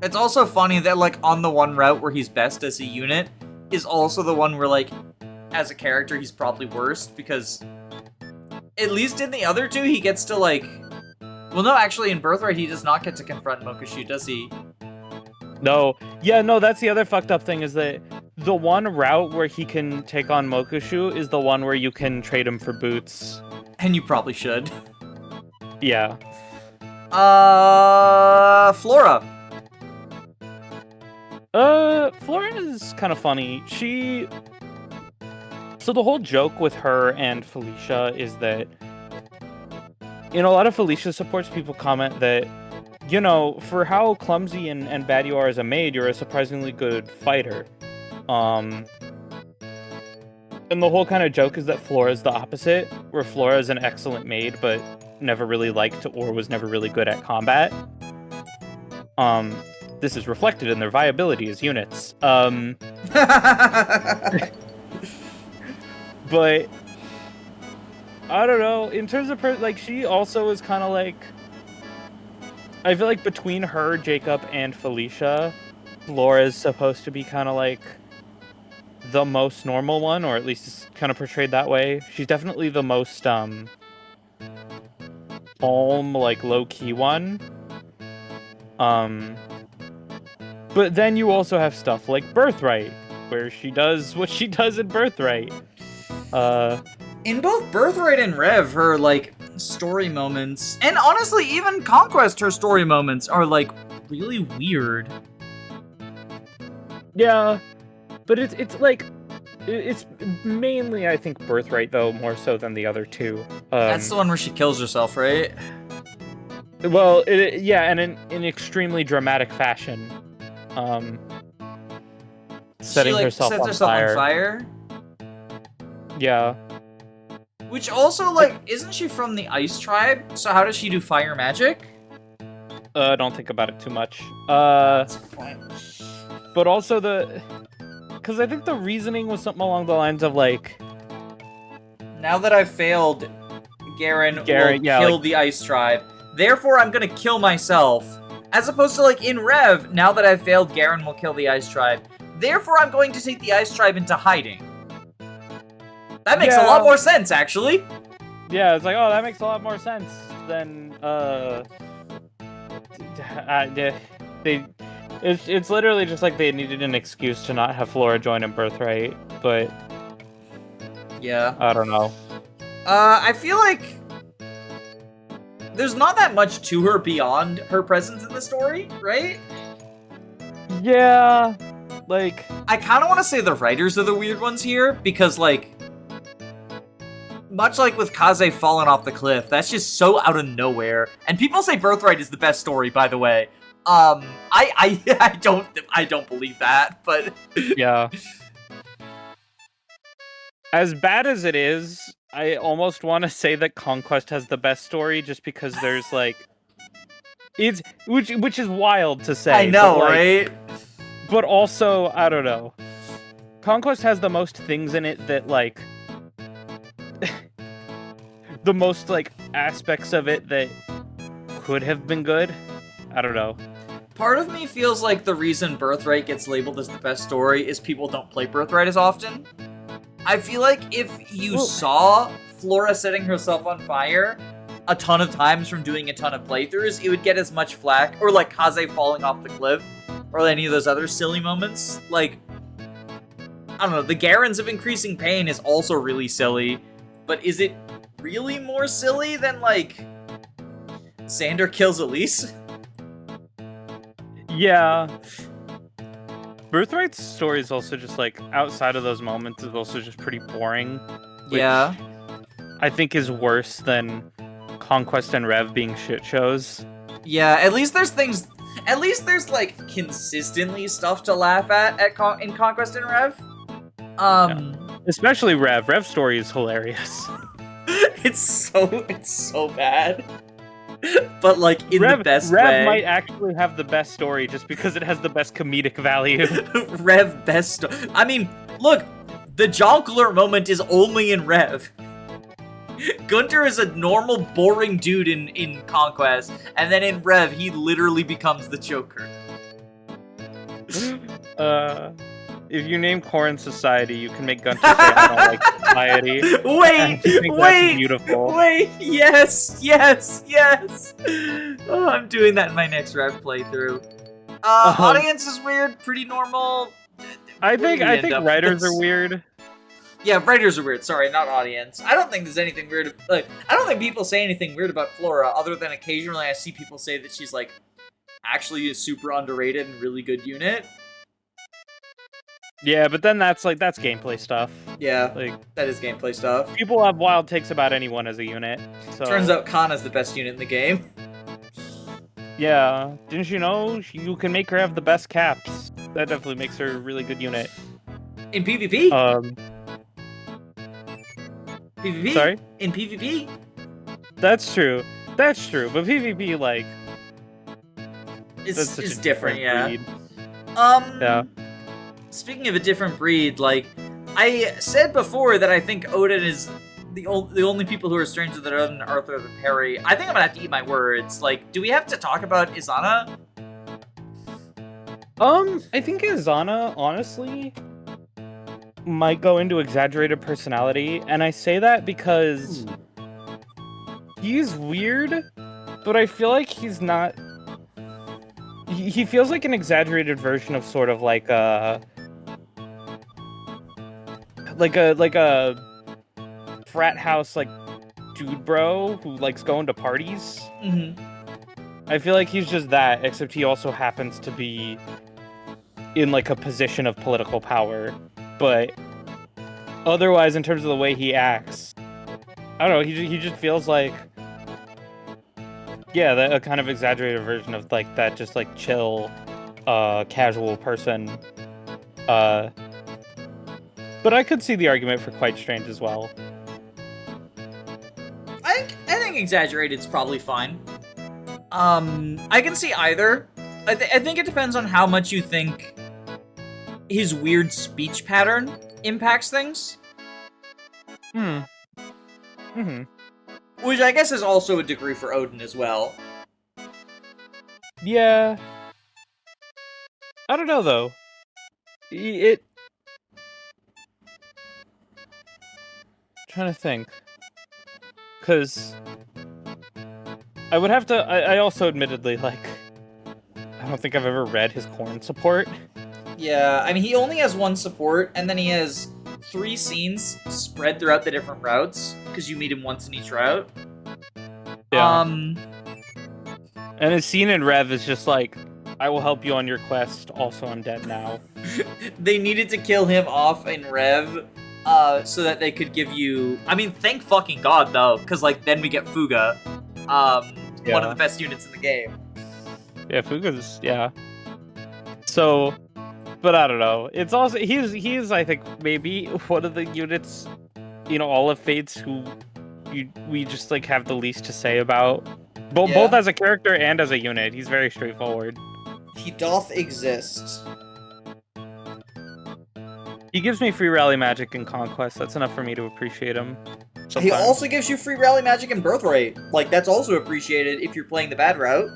It's also funny that, like, on the one route where he's best as a unit is also the one where, like, as a character, he's probably worst, because at least in the other 2, he gets to, like... Well, no, actually, in Birthright, he does not get to confront Mokoshu, does he? No. Yeah, no, that's the other fucked up thing, is that the one route where he can take on Mokoshu is the one where you can trade him for boots. And you probably should. Yeah. Flora. Flora is kind of funny. So the whole joke with her and Feilica is that, in a lot of Feilica supports, people comment that, you know, for how clumsy and bad you are as a maid, you're a surprisingly good fighter. And the whole kind of joke is that Flora is the opposite, where Flora is an excellent maid, but never really liked or was never really good at combat. This is reflected in their viability as units. But I don't know. In terms of like, she also is kind of like, I feel like between her, Jacob, and Feilica, Flora is supposed to be kind of like the most normal one, or at least it's kind of portrayed that way. She's definitely the most calm, like, low-key one. But then you also have stuff like Birthright, where she does what she does in Birthright. In both Birthright and Rev, her, like, story moments, and honestly, even Conquest, her story moments are, like, really weird. Yeah, but it's like, it's mainly, I think, Birthright, though, more so than the other 2. That's the one where she kills herself, right? Well, yeah, and in extremely dramatic fashion. Setting herself on fire. Yeah. Which also, like, isn't she from the Ice Tribe? So how does she do fire magic? Don't think about it too much. But also because I think the reasoning was something along the lines of, like, now that I've failed, Garen will kill the Ice Tribe. Therefore, I'm gonna kill myself. As opposed to, like, in Rev, now that I've failed, Garen will kill the Ice Tribe. Therefore, I'm going to take the Ice Tribe into hiding. That makes a lot more sense, actually. Yeah, it's like, oh, that makes a lot more sense than, it's literally just like they needed an excuse to not have Flora join in Birthright, but... Yeah. I don't know. I feel like... there's not that much to her beyond her presence in the story, right? Yeah, like... I kind of want to say the writers are the weird ones here, because, like, much like with Kaze falling off the cliff, that's just so out of nowhere. And people say Birthright is the best story, by the way. I don't believe that, but... Yeah. As bad as it is, I almost want to say that Conquest has the best story, just because there's, like... It's... Which is wild to say. I know, but, like, right? But also, I don't know. Conquest has the most things in it that, like... the most, like, aspects of it that could have been good. I don't know. Part of me feels like the reason Birthright gets labeled as the best story is people don't play Birthright as often. I feel like if you saw Flora setting herself on fire a ton of times from doing a ton of playthroughs, it would get as much flack, or like Kaze falling off the cliff, or any of those other silly moments. Like, I don't know, the Garens of Increasing Pain is also really silly, but is it really more silly than, like, Xander kills Elise? Yeah. Birthright's story is also just, like, outside of those moments, is also just pretty boring. Yeah. I think is worse than Conquest and Rev being shit shows. Yeah, at least there's, like, consistently stuff to laugh at in Conquest and Rev. Yeah. Especially Rev. Rev's story is hilarious. It's so bad. But, like, in the best Rev way. Rev might actually have the best story just because it has the best comedic value. Rev best I mean, look, the Jonkler moment is only in Rev. Gunter is a normal, boring dude in Conquest, and then in Rev, he literally becomes the Joker. If you name Corrin Society, you can make Gunter say, I don't like society. Wait, beautiful. Wait, yes. Oh, I'm doing that in my next Rev playthrough. Audience is weird, pretty normal. I think writers are weird. Yeah, writers are weird. Sorry, not audience. I don't think there's anything weird. Like, I don't think people say anything weird about Flora, other than occasionally I see people say that she's, like, actually a super underrated and really good unit. Yeah, but then that's gameplay stuff. Yeah, like that is gameplay stuff. People have wild takes about anyone as a unit. So. Turns out Kana's the best unit in the game. Yeah, didn't you know you can make her have the best caps? That definitely makes her a really good unit. In PvP? PvP? Sorry? In PvP? That's true. But PvP, like... It's different, yeah. Breed. Yeah. Speaking of a different breed, like, I said before that I think Odin is the only people who are strange to Odin, Arthur, the Perry. I think I'm gonna have to eat my words. Like, do we have to talk about Izana? I think Izana, honestly, might go into exaggerated personality, and I say that because he's weird, but I feel like he's not... He feels like an exaggerated version of sort of like a frat house, like, dude bro who likes going to parties. Mm-hmm. I feel like he's just that, except he also happens to be in, like, a position of political power. But otherwise, in terms of the way he acts, I don't know, he just feels like, yeah, a kind of exaggerated version of, like, that just, like, chill, casual person. But I could see the argument for quite strange as well. I think exaggerated's probably fine. I can see either. I think it depends on how much you think his weird speech pattern impacts things. Which I guess is also a degree for Odin as well. Yeah. I don't know, though. Trying to think. Because I would have to... I also admittedly, like... I don't think I've ever read his Corrin support. Yeah, I mean, he only has one support, and then he has 3 scenes spread throughout the different routes, because you meet him once in each route. Yeah. And his scene in Rev is just like, I will help you on your quest, also I'm dead now. They needed to kill him off in Rev, so that they could give you... I mean, thank fucking God, though, because, like, then we get Fuga, one of the best units in the game. Yeah, Fuga's, yeah. So, but I don't know. It's also, he's I think, maybe one of the units, all of Fates who we just, like, have the least to say about. Both as a character and as a unit. He's very straightforward. He doth exist. He gives me free rally magic in Conquest. That's enough for me to appreciate him. Sometimes. He also gives you free rally magic and birthright. Like, that's also appreciated if you're playing the bad route.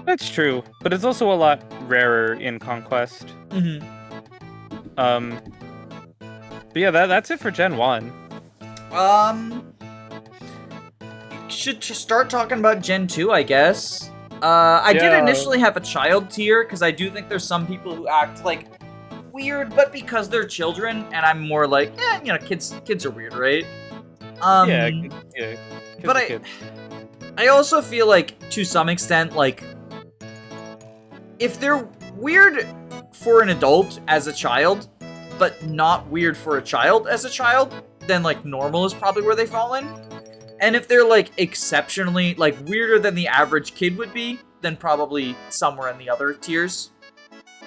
That's true, but it's also a lot rarer in Conquest. But yeah, that's it for Gen 1. Should start talking about Gen 2, I guess. I did initially have a child tier, because I do think there's some people who act, like, weird, but because they're children, and I'm more like, kids are weird, right? But I also feel like, to some extent, like, if they're weird for an adult as a child, but not weird for a child as a child, then, like, normal is probably where they fall in. And if they're, like, exceptionally, like, weirder than the average kid would be, then probably somewhere in the other tiers.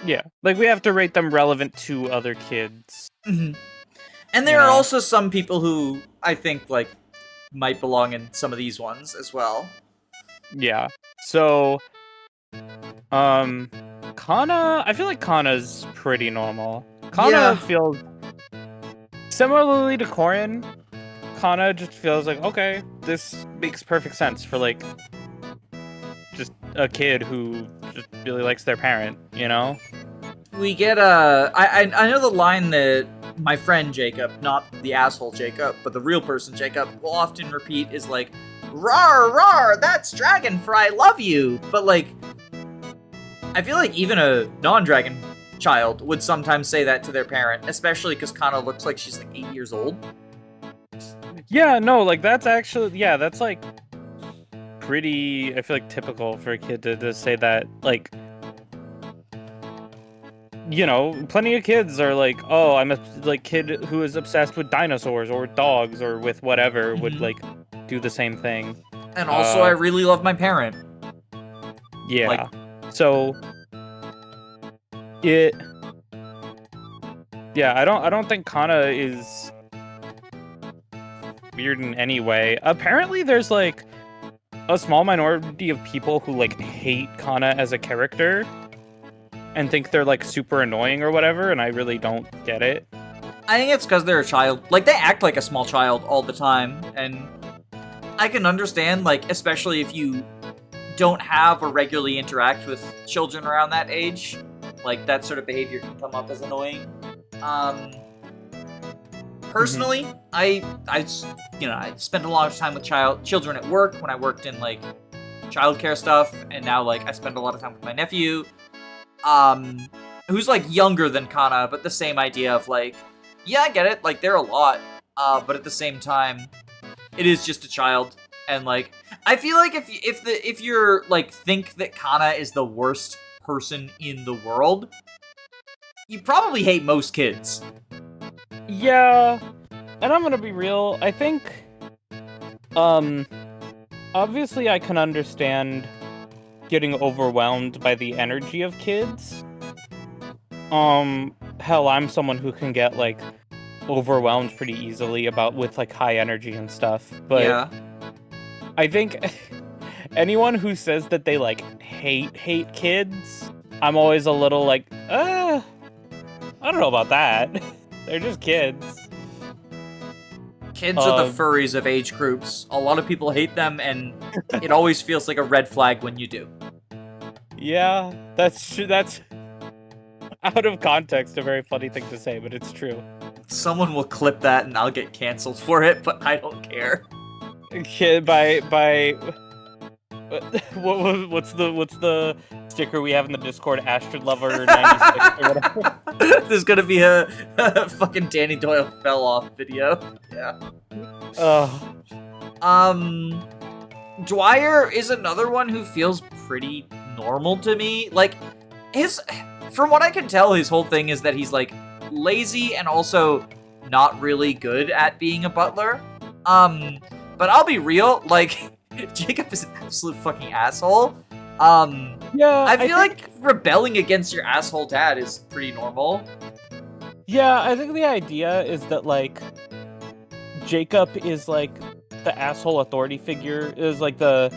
Yeah, like, we have to rate them relevant to other kids. And there are also some people who, I think, like, might belong in some of these ones as well. Yeah, so... Kana... I feel like Kana's pretty normal. Kana feels... Similarly to Corrin, Kana just feels like, okay, this makes perfect sense for, like, just a kid who just really likes their parent, We get I know the line that my friend Jacob, not the asshole Jacob, but the real person Jacob, will often repeat is like, "Rar, rar, that's dragon for I love you." But, like, I feel like even a non-dragon child would sometimes say that to their parent, especially because Kana looks like she's, like, 8 years old. Yeah, no, like, that's actually, that's, like, pretty, I feel like, typical for a kid to say that, like, plenty of kids are like, oh, I'm a, like, kid who is obsessed with dinosaurs or dogs or with whatever would, like, do the same thing. And also, I really love my parent. Yeah. Like, so, I don't think Kana is weird in any way. Apparently there's, like, a small minority of people who, like, hate Kana as a character and think they're, like, super annoying or whatever, and I really don't get it. I think it's because they're a child. Like, they act like a small child all the time, and I can understand, like, especially if you don't have or regularly interact with children around that age, like, that sort of behavior can come up as annoying. Personally, I spent a lot of time with children at work when I worked in, like, childcare stuff, and now, like, I spend a lot of time with my nephew, who's, like, younger than Kana, but the same idea of, like, yeah, I get it, like, they're a lot, but at the same time, it is just a child, and, like, I feel like if you're, like, think that Kana is the worst person in the world, you probably hate most kids. Yeah, and I'm gonna be real, I think, obviously I can understand getting overwhelmed by the energy of kids. Hell, I'm someone who can get, like, overwhelmed pretty easily with, like, high energy and stuff, but yeah. I think anyone who says that they, like, hate kids, I'm always a little like, I don't know about that. They're just kids. Kids are the furries of age groups. A lot of people hate them, and it always feels like a red flag when you do. Yeah, that's out of context a very funny thing to say, but it's true. Someone will clip that and I'll get canceled for it, but I don't care. Kid what's the sticker we have in the Discord, Astrid Lover 96 or whatever? There's gonna be a fucking Danny Doyle fell off video. Yeah. Dwyer is another one who feels pretty normal to me. Like, from what I can tell, his whole thing is that he's, like, lazy and also not really good at being a butler. But I'll be real, like, Jacob is an absolute fucking asshole. Yeah, I feel like rebelling against your asshole dad is pretty normal. Yeah, I think the idea is that, like, Jacob is, like, the asshole authority figure, is, like, the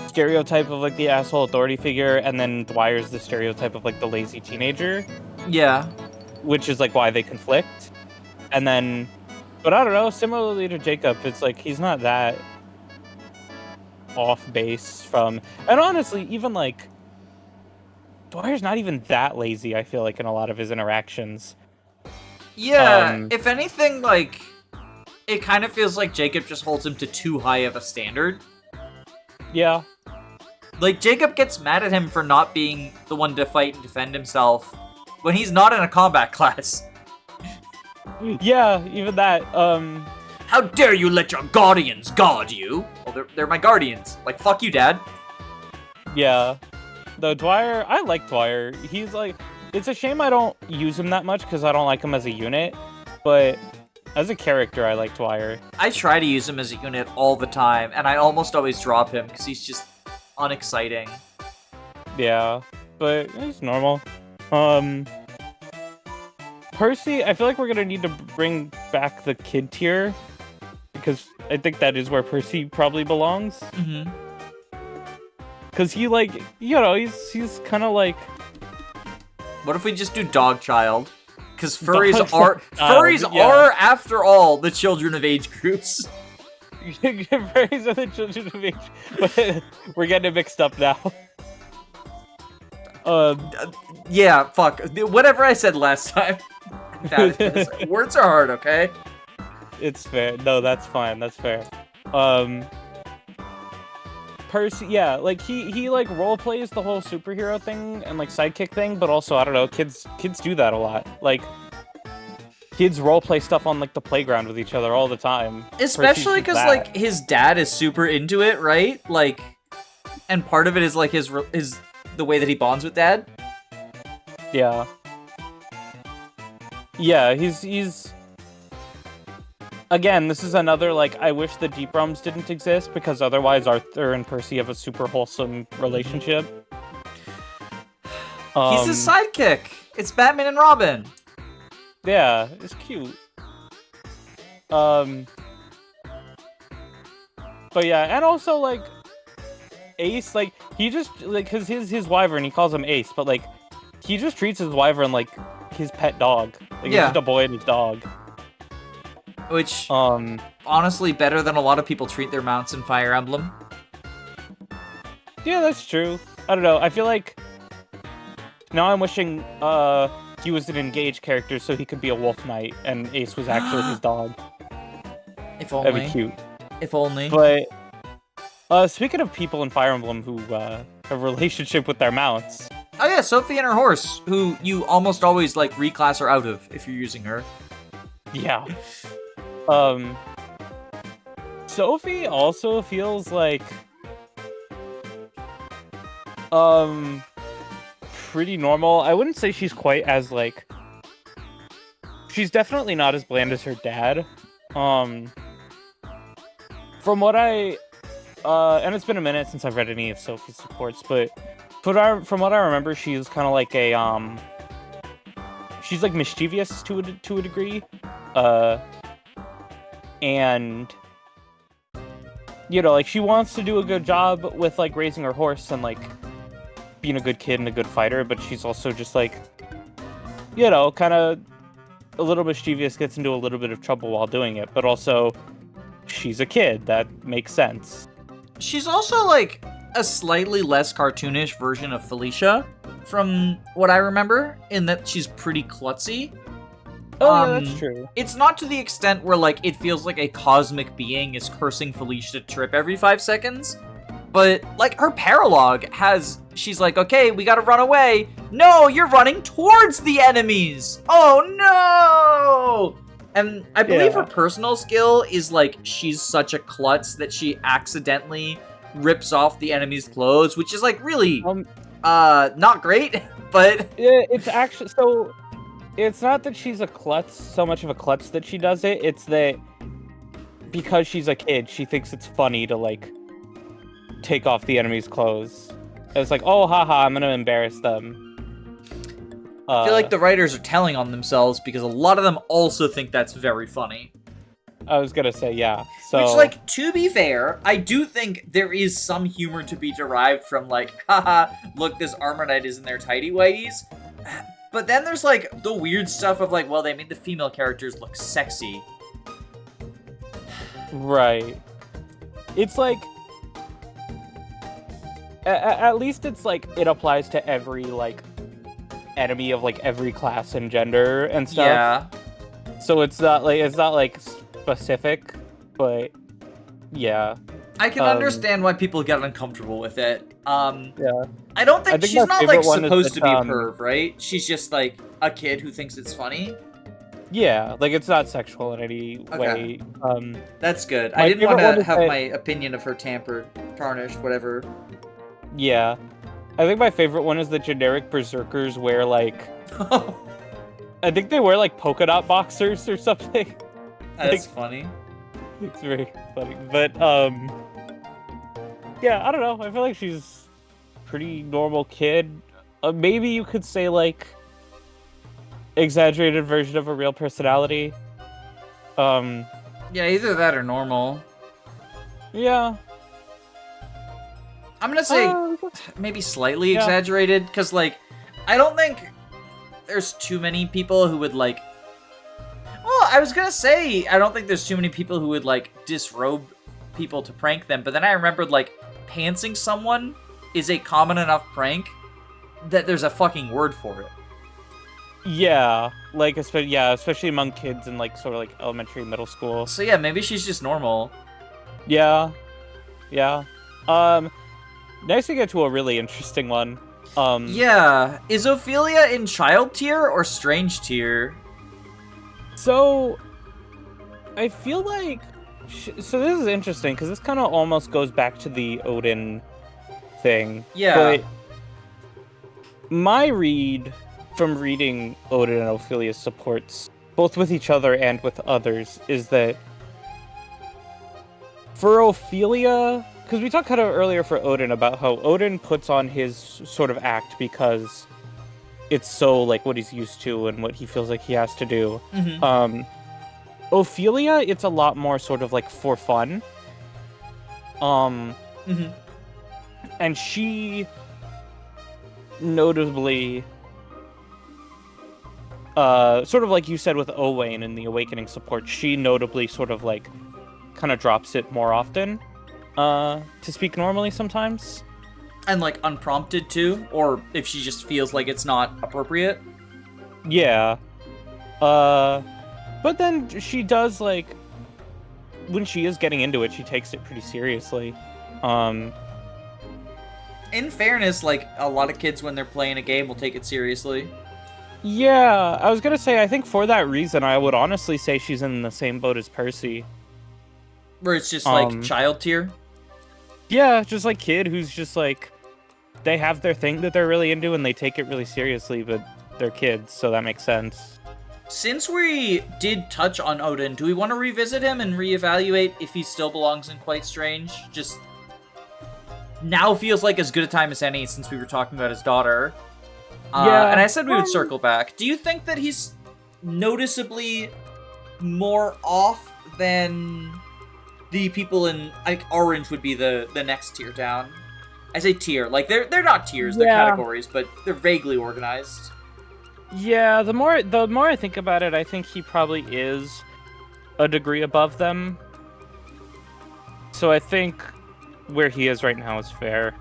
stereotype of, like, the asshole authority figure, and then Dwyer's the stereotype of, like, the lazy teenager. Yeah. Which is, like, why they conflict. And then, but I don't know, similarly to Jacob, it's, like, he's not that off base from, and honestly, even, like, Dwyer's not even that lazy, I feel like, in a lot of his interactions. Yeah, if anything, like, it kind of feels like Jacob just holds him to too high of a standard. Yeah. Like, Jacob gets mad at him for not being the one to fight and defend himself when he's not in a combat class. Yeah, even that, How dare you let your guardians guard you? Well, they're my guardians. Like, fuck you, Dad. Yeah. Though Dwyer, I like Dwyer. He's like, it's a shame I don't use him that much because I don't like him as a unit, but as a character, I like Dwyer. I try to use him as a unit all the time, and I almost always drop him because he's just unexciting. Yeah, but it's normal. Percy, I feel like we're gonna need to bring back the kid tier because I think that is where Percy probably belongs. Mm-hmm. Cause he, like, you know, he's kind of like. What if we just do Dog Child? Because furries yeah. are, after all, the children of age groups. Furries are the children of age. But we're getting it mixed up now. Yeah, fuck. Whatever I said last time. Words are hard, okay? It's fair. No, that's fine. That's fair. Percy, yeah, like he like role plays the whole superhero thing and like sidekick thing, but also I don't know, kids do that a lot. Like kids role play stuff on like the playground with each other all the time. Especially because like his dad is super into it, right? Like, and part of it is like his the way that he bonds with Dad. Yeah. Yeah, he's. Again, this is another, like, I wish the Deep Realms didn't exist, because otherwise Arthur and Percy have a super wholesome relationship. He's his sidekick! It's Batman and Robin! Yeah, it's cute. But yeah, and also, like, Ace, like, he just, like, cause his wyvern, he calls him Ace, but, like, he just treats his wyvern like his pet dog. Like, yeah. He's just a boy and his dog. Which, honestly, better than a lot of people treat their mounts in Fire Emblem. Yeah, that's true. I don't know. I feel like now I'm wishing he was an engaged character so he could be a wolf knight and Ace was actually his dog. If only. That'd be cute. If only. But speaking of people in Fire Emblem who have a relationship with their mounts. Oh yeah, Sophie and her horse, who you almost always like reclass her out of if you're using her. Yeah. Sophie also feels like pretty normal. I wouldn't say she's quite as like she's definitely not as bland as her dad. From what I and it's been a minute since I've read any of Sophie's supports, but from what I remember, she's kind of like a she's like mischievous to a degree. And you know, like she wants to do a good job with like raising her horse and like being a good kid and a good fighter, but she's also just like, you know, kind of a little mischievous, gets into a little bit of trouble while doing it, but also she's a kid. That makes sense. She's also like a slightly less cartoonish version of Feilica, from what I remember, in that she's pretty klutzy. Oh, yeah, that's true. It's not to the extent where, like, it feels like a cosmic being is cursing Feilica to trip every 5 seconds. But, like, her paralogue she's like, okay, we gotta run away. No, you're running towards the enemies. Oh, no! And I believe Yeah. her personal skill is, like, she's such a klutz that she accidentally rips off the enemy's clothes, which is, like, really, not great, but... Yeah, it's actually, so, it's not that she's a klutz, so much of a klutz that she does it, it's that because she's a kid, she thinks it's funny to, like, take off the enemy's clothes. It's like, oh, haha, I'm gonna embarrass them. I feel like the writers are telling on themselves because a lot of them also think that's very funny. I was gonna say, yeah. So... Which, like, to be fair, I do think there is some humor to be derived from, like, haha, look, this armor knight is in their tighty-whities. But then there's, like, the weird stuff of, like, well, they made the female characters look sexy. Right. It's like... At least it's, like, it applies to every, like, enemy of, like, every class and gender and stuff. Yeah. So it's not, like, specific, but... Yeah. I can understand why people get uncomfortable with it. Yeah. I don't think she's not, like, supposed to be a that, perv, right? She's just, like, a kid who thinks it's funny. Yeah, like, it's not sexual in any way. That's good. I didn't want to have my opinion of her tampered, tarnished, whatever. Yeah. I think my favorite one is the generic berserkers wear, like... I think they wear, like, polka dot boxers or something. That's funny. It's very funny. But, yeah, I don't know. I feel like she's a pretty normal kid. Maybe you could say, like, exaggerated version of a real personality. Yeah, either that or normal. Yeah. I'm gonna say maybe slightly exaggerated, because, like, I don't think there's too many people who would, like... Well, I was gonna say, I don't think there's too many people who would, like, disrobe people to prank them, but then I remembered, like, pantsing someone is a common enough prank that there's a fucking word for it. Yeah, like, especially among kids in, like, sort of, like, elementary, middle school. So yeah, maybe she's just normal. Yeah. Yeah. Next we get to a really interesting one. Yeah, is Ophelia in child tier or strange tier? So, I feel like... So this is interesting, because this kind of almost goes back to the Odin thing. Yeah. But my read from reading Odin and Ophelia's supports, both with each other and with others, is that for Ophelia... Because we talked kind of earlier for Odin about how Odin puts on his sort of act because it's so, like, what he's used to and what he feels like he has to do. Mm-hmm. Ophelia, it's a lot more sort of, like, for fun. Mm-hmm. And she notably, sort of like you said with Owain in the Awakening support, she notably sort of, like, kind of drops it more often. To speak normally sometimes. And, like, unprompted, too? Or if she just feels like it's not appropriate? Yeah. But then she does, like... When she is getting into it, she takes it pretty seriously. In fairness, like, a lot of kids when they're playing a game will take it seriously. Yeah, I was gonna say, I think for that reason, I would honestly say she's in the same boat as Percy. Where it's just, like, child tier? Yeah, just like kid who's just like, they have their thing that they're really into and they take it really seriously, but they're kids, so that makes sense. Since we did touch on Odin, do we want to revisit him and reevaluate if he still belongs in Quite Strange? Just now feels like as good a time as any since we were talking about his daughter. Yeah. And I said we would circle back. Do you think that he's noticeably more off than... the people in, like, Orange would be the next tier down. I say tier, like, they're not tiers, they're categories, but they're vaguely organized. Yeah, the more I think about it, I think he probably is a degree above them. So I think where he is right now is fair.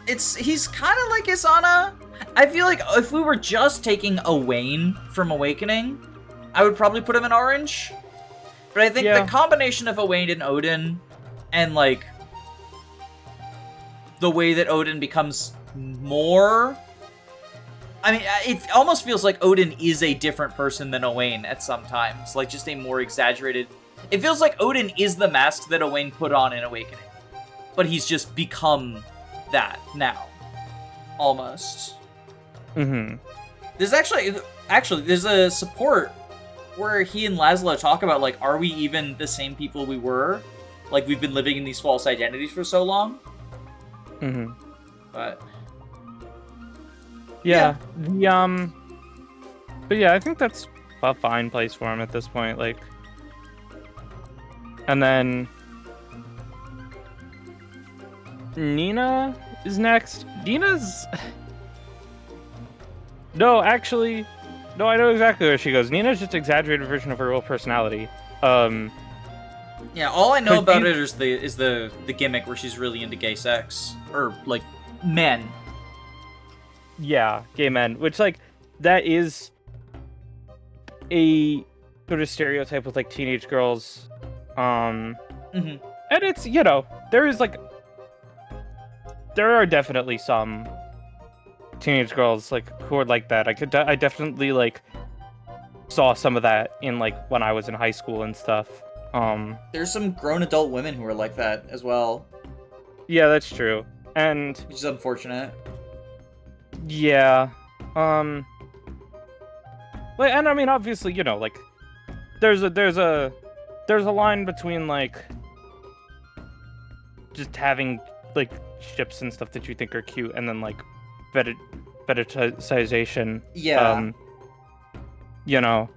He's kind of like Isana. I feel like if we were just taking Owain from Awakening, I would probably put him in Orange. But I think the combination of Owain and Odin, and, like, the way that Odin becomes more I mean, it almost feels like Odin is a different person than Owain at some times. Like, just a more exaggerated... It feels like Odin is the mask that Owain put on in Awakening. But he's just become that now. Almost. Mm-hmm. There's actually, there's a support where he and Laszlo talk about, like, are we even the same people we were? Like, we've been living in these false identities for so long? Mm-hmm. But... Yeah. But yeah, I think that's a fine place for him at this point, like... And then... Nina is next. Nina's... No, actually... No, I know exactly where she goes. Nina's just an exaggerated version of her real personality. Yeah, all I know about it is the gimmick where she's really into gay sex. Or, like, men. Yeah, gay men. Which, like, that is a sort of stereotype with, like, teenage girls. And it's, you know, there are definitely some teenage girls, like, who are like that. I definitely, like, saw some of that in, like, when I was in high school and stuff. There's some grown adult women who are like that as well. Yeah, that's true. And... Which is unfortunate. Yeah. Like, and I mean, obviously, you know, like, there's a line between, like, just having, like, ships and stuff that you think are cute, and then, like, fetishization. Yeah. You know.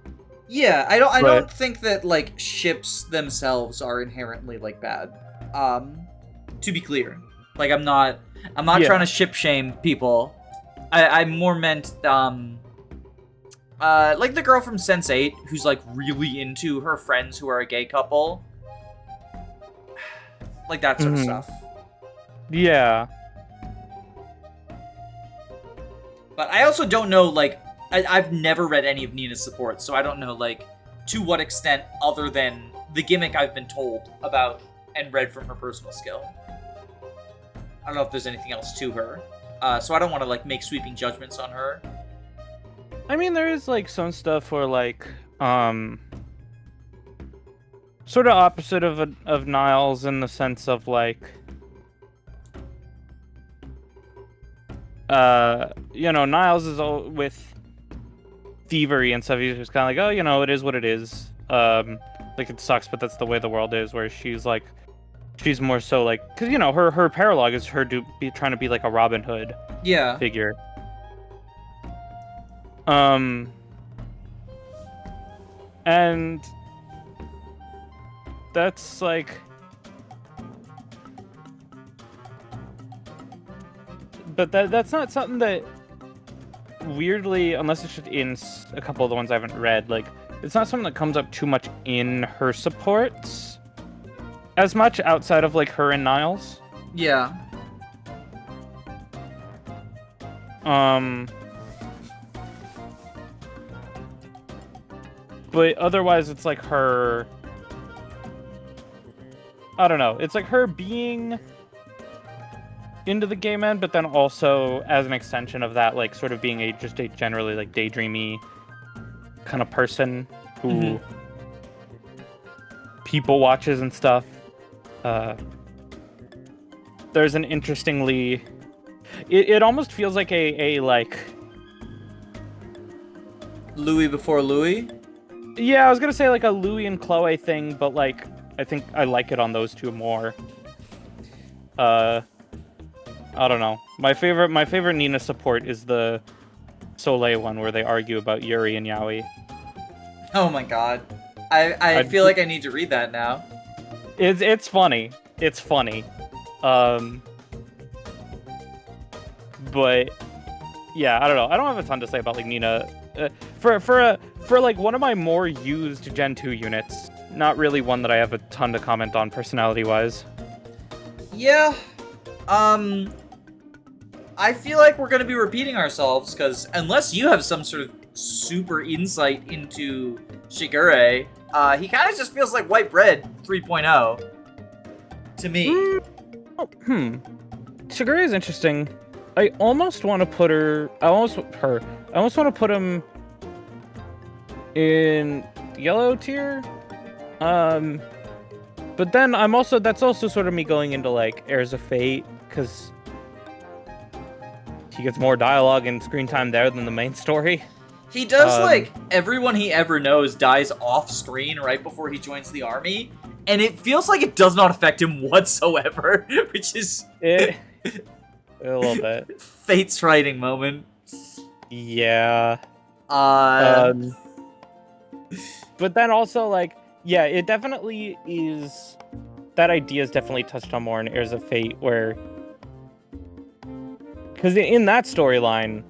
Yeah, I don't think that, like, ships themselves are inherently, like, bad. To be clear. Like, I'm not trying to ship shame people. I more meant, like the girl from Sense8, who's, like, really into her friends who are a gay couple. Like, that sort of stuff. Yeah. But I also don't know, like, I've never read any of Nina's support, so I don't know, like, to what extent, other than the gimmick I've been told about and read from her personal skill. I don't know if there's anything else to her. So I don't want to, like, make sweeping judgments on her. I mean, there is, like, some stuff where, like, sort of opposite of Niles in the sense of, like, you know, Niles is all with thievery and stuff. He's just kind of like, oh, you know, it is what it is. Like, it sucks, but that's the way the world is. Where she's like, she's more so like, because, you know, her paralogue is her trying to be like a Robin Hood figure. And that's like, but that's not something that, weirdly, unless it's just in a couple of the ones I haven't read, like, it's not something that comes up too much in her supports as much outside of, like, her and Niles. Yeah. But otherwise, it's like her, I don't know, it's like her being into the gay men, but then also as an extension of that, like, sort of being just a generally, like, daydreamy kind of person who people watches and stuff. There's an interestingly, it almost feels like a like Louis before Louis. Yeah, I was gonna say like a Louis and Chloe thing, but, like, I think I like it on those two more. I don't know. My favorite Nina support is the Soleil one where they argue about Yuri and Yaoi. Oh my god. I feel like I need to read that now. It's funny. It's funny. But yeah, I don't know. I don't have a ton to say about, like, Nina. For like one of my more used Gen 2 units, not really one that I have a ton to comment on personality-wise. Yeah. I feel like we're gonna be repeating ourselves, because unless you have some sort of super insight into Shigure, he kind of just feels like white bread 3.0 to me. Shigure is interesting. I almost want to put her. I almost want to put him in yellow tier. But then that's also sort of me going into like Heirs of Fate, because he gets more dialogue and screen time there than the main story. He does, like, everyone he ever knows dies off screen right before he joins the army, and it feels like it does not affect him whatsoever, which is a little bit Fate's writing moment. Yeah. But then also, like, yeah, it definitely is. That idea is definitely touched on more in Heirs of Fate, where, because in that storyline,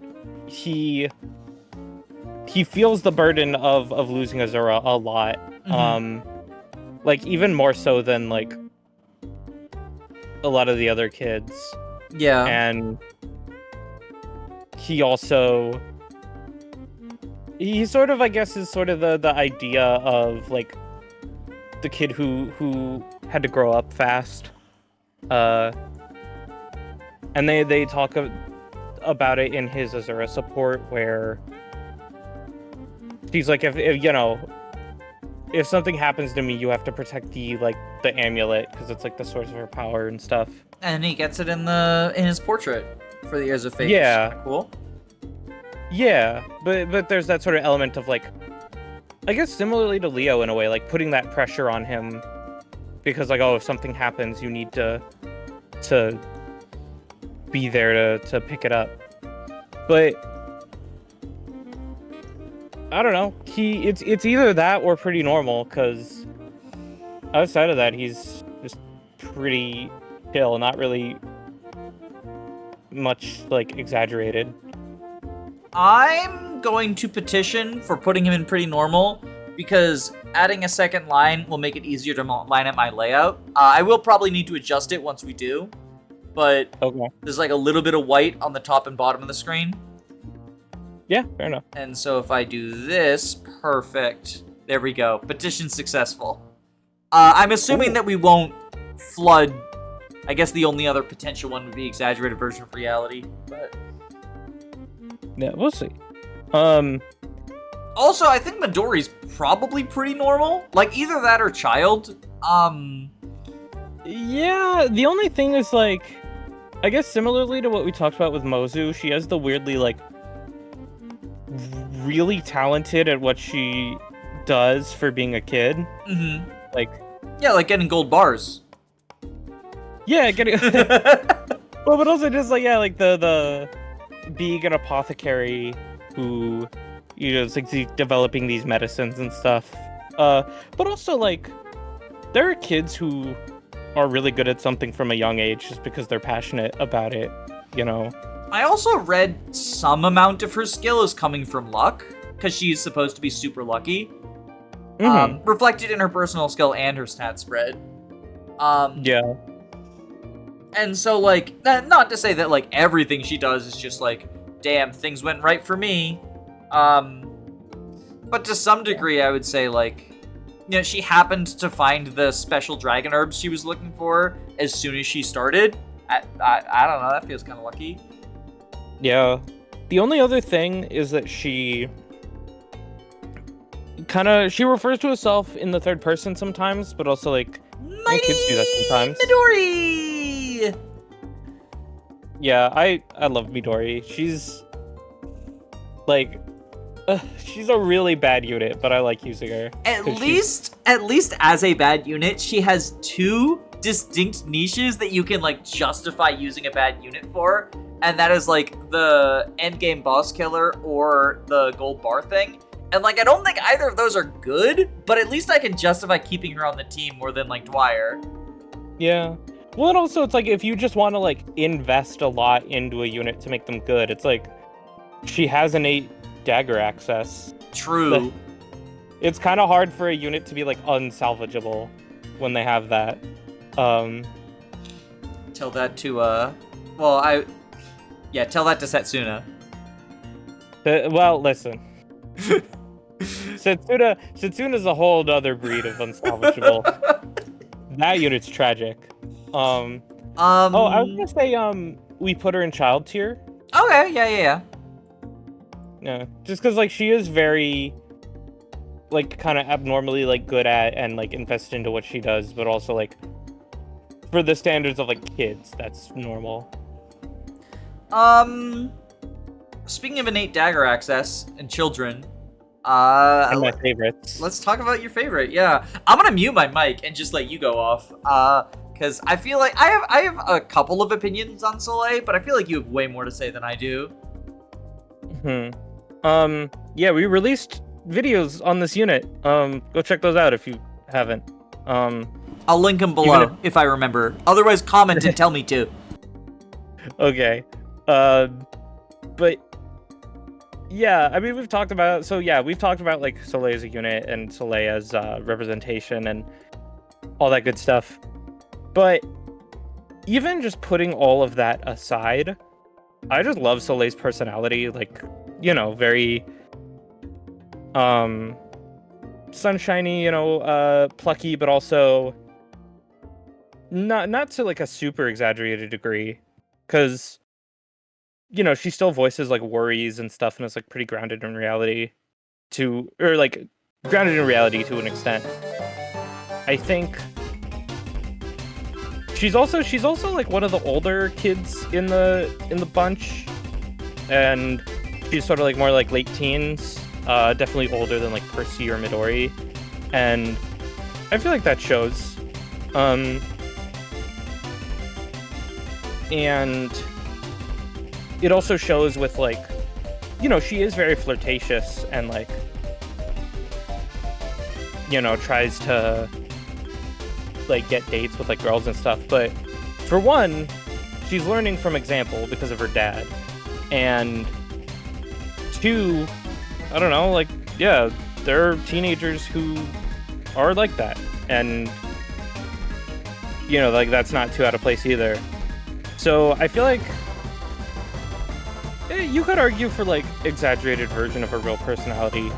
he feels the burden of losing Azura a lot. Mm-hmm. Like, even more so than, like, a lot of the other kids. Yeah. And he also, he sort of, I guess, is sort of the idea of, like, the kid who had to grow up fast. And they talk about it in his Azura support, where he's like, if you know, if something happens to me, you have to protect the amulet, because it's like the source of her power and stuff. And he gets it in his portrait for the Heirs of Fate. Yeah. Cool. Yeah, but there's that sort of element of, like, I guess similarly to Leo in a way, like putting that pressure on him, because, like, oh, if something happens, you need to be there to pick it up. But I don't know. It's either that or pretty normal, because outside of that, he's just pretty chill, not really much, like, exaggerated. I'm going to petition for putting him in pretty normal, because adding a second line will make it easier to line up my layout. I will probably need to adjust it once we do, but okay. There's like a little bit of white on the top and bottom of the screen. Yeah, fair enough. And so if I do this, perfect. There we go. Petition successful. I'm assuming that we won't flood. I guess the only other potential one would be exaggerated version of reality, but yeah, we'll see. Also, I think Midori's probably pretty normal. Like, either that or child. Yeah, the only thing is, like, I guess similarly to what we talked about with Mozu, she has the weirdly, like, really talented at what she does for being a kid. Mm-hmm. Like, yeah, like getting gold bars. Yeah, getting well, but also just, like, yeah, like the being an apothecary who, you know, is, like, developing these medicines and stuff. But also, like, there are kids who are really good at something from a young age just because they're passionate about it, you know? I also read some amount of her skill is coming from luck, because she's supposed to be super lucky. Mm-hmm. Reflected in her personal skill and her stat spread. Yeah. And so, like, not to say that, like, everything she does is just, like, damn, things went right for me. But to some degree, I would say, like, you know, she happened to find the special dragon herbs she was looking for as soon as she started. I don't know, that feels kind of lucky. Yeah. The only other thing is that she refers to herself in the third person sometimes, but also, like, kids do that sometimes. Midori! Yeah, I love Midori. She's, like, she's a really bad unit, but I like using her. At least as a bad unit, she has two distinct niches that you can, like, justify using a bad unit for, and that is, like, the endgame boss killer or the gold bar thing. And, like, I don't think either of those are good, but at least I can justify keeping her on the team more than, like, Dwyer. Yeah. Well, and also, it's like, if you just want to, like, invest a lot into a unit to make them good, it's like, she has innate dagger access. True. It's kind of hard for a unit to be, like, unsalvageable when they have that. Tell that to, tell that to Setsuna. Well, listen. Setsuna's a whole other breed of unsalvageable. That unit's tragic. I was gonna say, we put her in child tier. Okay, yeah. Yeah, just because like she is very like kind of abnormally like good at and like invested into what she does, but also like for the standards of like kids, that's normal. Speaking of innate dagger access and children, And my favorites. let's talk about your favorite. Yeah, I'm gonna mute my mic and just let you go off. Because I feel like I have a couple of opinions on Soleil, but I feel like you have way more to say than I do. Yeah, we released videos on this unit. Go check those out if you haven't. I'll link them below if I remember. Otherwise, comment and tell me to. Okay. But yeah, I mean, we've talked about like Soleil as a unit and Soleil as representation and all that good stuff. But even just putting all of that aside, I just love Soleil's personality. Like, you know, very sunshiny, you know, plucky, but also not to like a super exaggerated degree, because you know, she still voices like worries and stuff, and it's like pretty grounded in reality to an extent. I think she's also like one of the older kids in the bunch, and she's sort of like more like late teens, definitely older than like Percy or Midori, and I feel like that shows. And it also shows with like, you know, she is very flirtatious and like, you know, tries to like get dates with like girls and stuff. But for one, she's learning from example because of her dad. And two, I don't know, like, yeah, there are teenagers who are like that. And, you know, like that's not too out of place either. So I feel like you could argue for like exaggerated version of her real personality,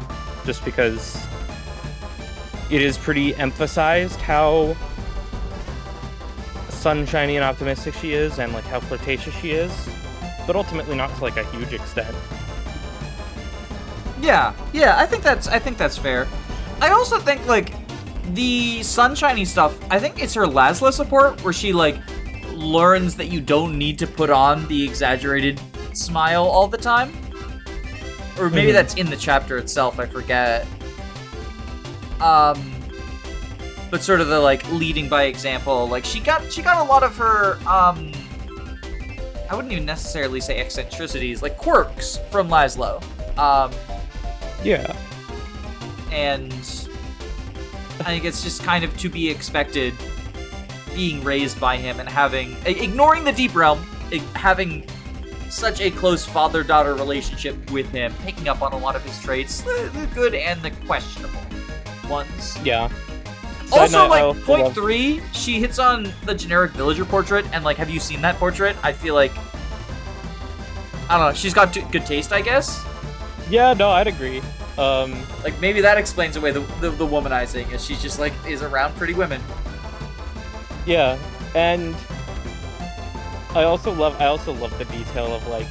just because it is pretty emphasized how sunshiny and optimistic she is, and like how flirtatious she is, but ultimately not to like a huge extent. Yeah, I think that's fair. I also think like the sunshiny stuff, I think it's her Laszlo support where she like learns that you don't need to put on the exaggerated smile all the time, or maybe that's in the chapter itself, I forget. But sort of the like leading by example, like she got a lot of her I wouldn't even necessarily say eccentricities, like quirks from Laszlo. Yeah, and I think it's just kind of to be expected, being raised by him and ignoring the deep realm, having such a close father-daughter relationship with him, picking up on a lot of his traits, the good and the questionable ones. Yeah. Also, like, point 3, she hits on the generic villager portrait, and, like, have you seen that portrait? I feel like, I don't know, she's got good taste, I guess? Yeah, no, I'd agree. Like, maybe that explains away the womanizing, as she's just, like, is around pretty women. Yeah, and I also love the detail of like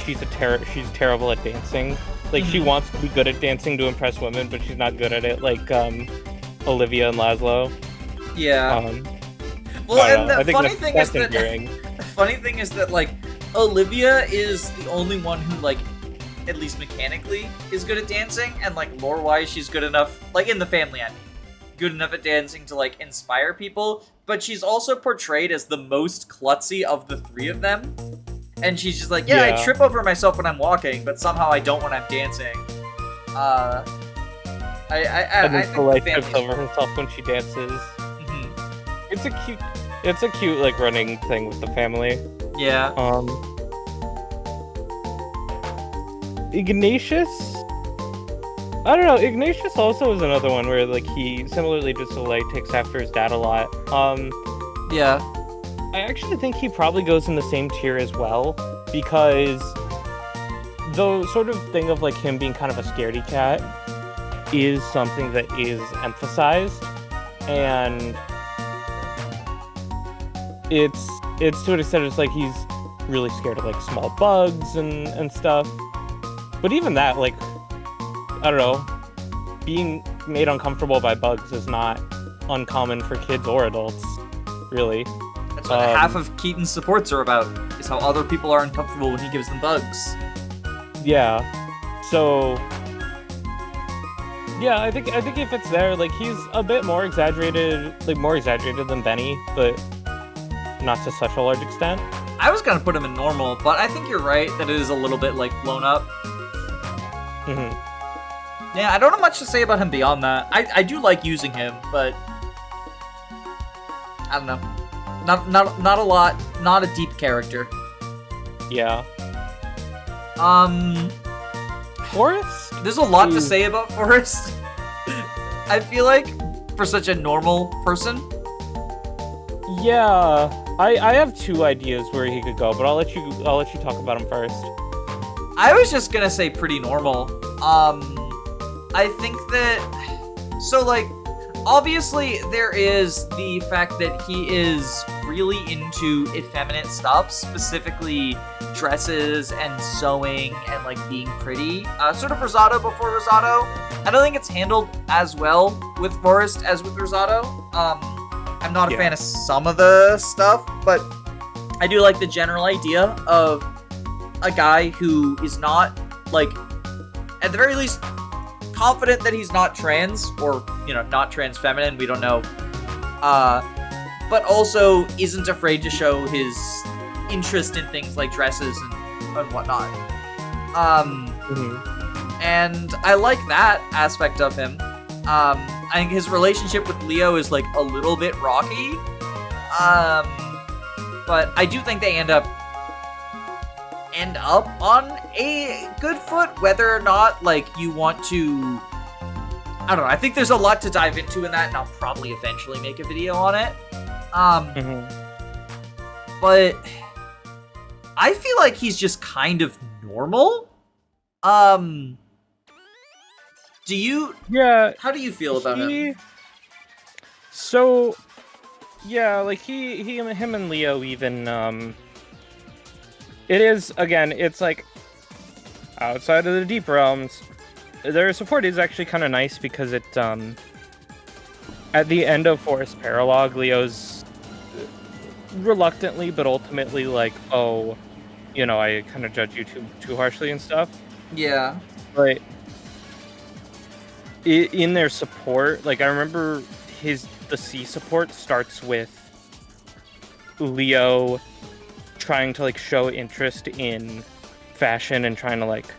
she's terrible at dancing. Like she wants to be good at dancing to impress women, but she's not good at it. Like Olivia and Laszlo. Yeah. Well, and the funny thing is that like Olivia is the only one who like, at least mechanically, is good at dancing, and like lore-wise, she's good enough. Like in the family, I mean, good enough at dancing to like inspire people. But she's also portrayed as the most klutzy of the three of them. And she's just like, I trip over myself when I'm walking, but somehow I don't when I'm dancing. I think trips over herself when she dances. Mm-hmm. It's a cute like running thing with the family. Yeah. Ignatius? I don't know, Ignatius also is another one where like he similarly to Soleil takes after his dad a lot. Yeah. I actually think he probably goes in the same tier as well, because the sort of thing of like him being kind of a scaredy cat is something that is emphasized, and it's to an extent it's like really scared of like small bugs and stuff. But even that, like, I don't know, being made uncomfortable by bugs is not uncommon for kids or adults, really. That's what half of Keaton's supports are about, is how other people are uncomfortable when he gives them bugs. Yeah. So yeah, I think he fits there. Like, he's a bit more exaggerated, than Benny, but not to such a large extent. I was gonna put him in normal, but I think you're right that it is a little bit, like, blown up. Mm-hmm. Yeah, I don't have much to say about him beyond that. I do like using him, but I don't know. Not a lot. Not a deep character. Yeah. Forrest? There's a lot to say about Forrest. I feel like, for such a normal person. Yeah. I have two ideas where he could go, but I'll let you talk about him first. I was just gonna say pretty normal. I think that, so, like, obviously there is the fact that he is really into effeminate stuff, specifically dresses and sewing and, like, being pretty. Sort of Rosado before Rosado. I don't think it's handled as well with Forrest as with Rosado. I'm not a fan of some of the stuff, but I do like the general idea of a guy who is not, like, at the very least, confident that he's not trans, or, you know, not trans feminine, we don't know. But also isn't afraid to show his interest in things like dresses and whatnot. And I like that aspect of him. I think his relationship with Leo is, like, a little bit rocky. But I do think they end up on a good foot, whether or not, like, you want to, I don't know, I think there's a lot to dive into in that, and I'll probably eventually make a video on it. But I feel like he's just kind of normal. Do you? Yeah. How do you feel about him? So, yeah, like him and Leo even, it is, again, it's like outside of the deep realms. Their support is actually kind of nice because it, at the end of Forest Paralog, Leo's reluctantly but ultimately like, oh, you know, I kind of judge you too harshly and stuff. Yeah. But in their support, like, I remember the C support starts with Leo trying to, like, show interest in fashion and trying to, like,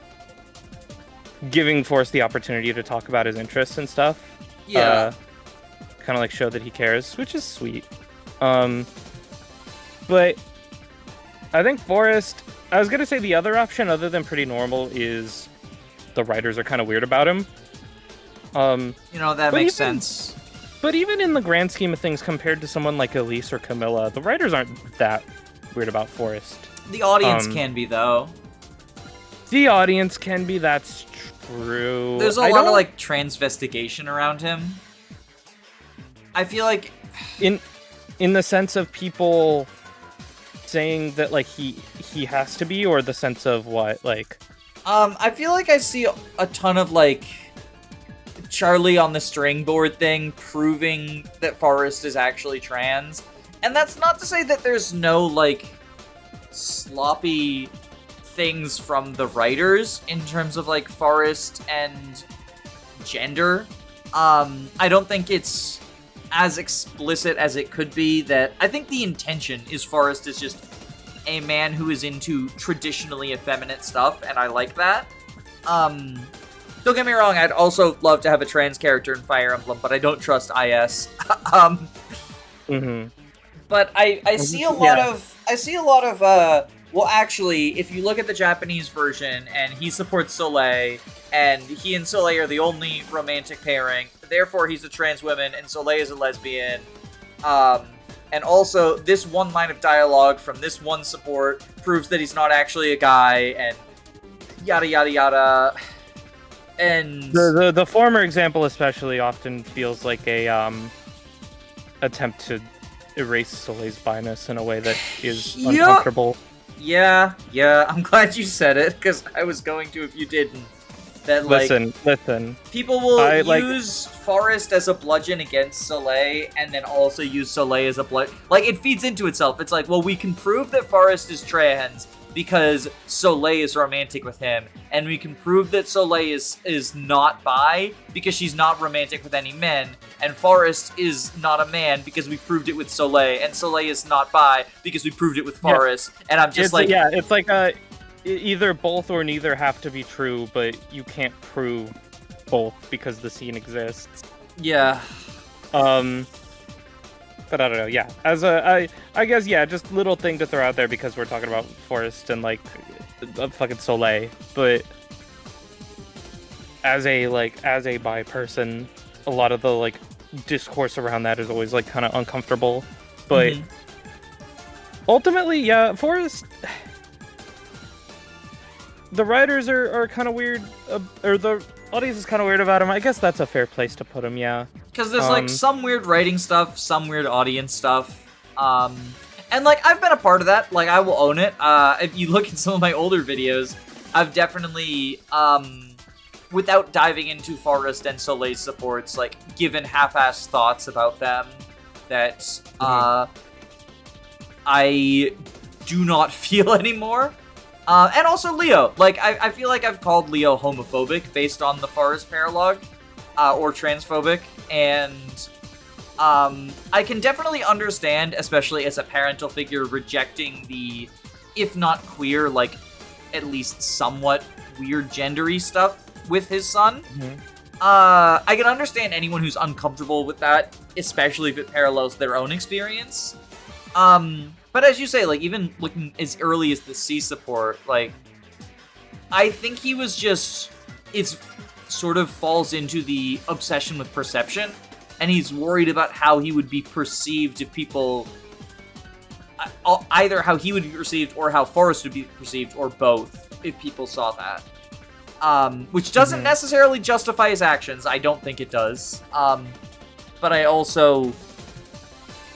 giving Forrest the opportunity to talk about his interests and stuff. Yeah. Kind of, like, show that he cares, which is sweet. But I think Forrest, I was gonna say the other option other than pretty normal is the writers are kind of weird about him. You know, that makes sense. But even in the grand scheme of things, compared to someone like Elise or Camilla, the writers aren't that weird about Forrest. The audience can be, though. The audience can be, that's true. There's a lot of, like, transvestigation around him. I feel like... In the sense of people saying that, like, he has to be, or the sense of what, like... I feel like I see a ton of, like, Charlie on the string board thing proving that Forrest is actually trans. And that's not to say that there's no, like, sloppy things from the writers in terms of, like, Forrest and gender. I don't think it's as explicit as it could be. That I think the intention is Forrest is just a man who is into traditionally effeminate stuff, and I like that. Don't get me wrong, I'd also love to have a trans character in Fire Emblem, but I don't trust IS. But I see a lot of, well, actually, if you look at the Japanese version, and he supports Soleil, and he and Soleil are the only romantic pairing, therefore he's a trans woman, and Soleil is a lesbian. And also, this one line of dialogue from this one support proves that he's not actually a guy, and yada yada yada. And the former example especially often feels like a attempt to erase Soleil's biness in a way that is uncomfortable. Yeah, I'm glad you said it, because I was going to if you didn't. That, like, listen. people will use Forest as a bludgeon against Soleil, and then also use Soleil as a bludgeon. Like, it feeds into itself. It's like, well, we can prove that Forest is trans because Soleil is romantic with him, and we can prove that Soleil is not bi because she's not romantic with any men, and Forest is not a man because we proved it with Soleil, and Soleil is not bi because we proved it with Forest, and I'm just it's like either both or neither have to be true, but you can't prove both because the scene exists. Yeah. But I don't know, yeah. I guess, yeah, just little thing to throw out there because we're talking about Forest and, like, fucking Soleil. But as a bi person, a lot of the, like, discourse around that is always, like, kind of uncomfortable. But ultimately, yeah, Forest... The writers are kind of weird, or the audience is kind of weird about him. I guess that's a fair place to put him, yeah. Because there's, like, some weird writing stuff, some weird audience stuff. And, like, I've been a part of that. Like, I will own it. If you look at some of my older videos, I've definitely, without diving into Forest and Soleil's supports, like, given half-assed thoughts about them that, I do not feel anymore. And also Leo. Like, I feel like I've called Leo homophobic based on the Forest paralogue, or transphobic, and I can definitely understand, especially as a parental figure, rejecting the, if not queer, like, at least somewhat weird gendery stuff with his son. I can understand anyone who's uncomfortable with that, especially if it parallels their own experience. But as you say, like, even looking as early as the C support, like, I think he was just, it's sort of falls into the obsession with perception, and he's worried about how he would be perceived if people, either how he would be perceived or how Forrest would be perceived, or both, if people saw that. Which doesn't necessarily justify his actions. I don't think it does. But I also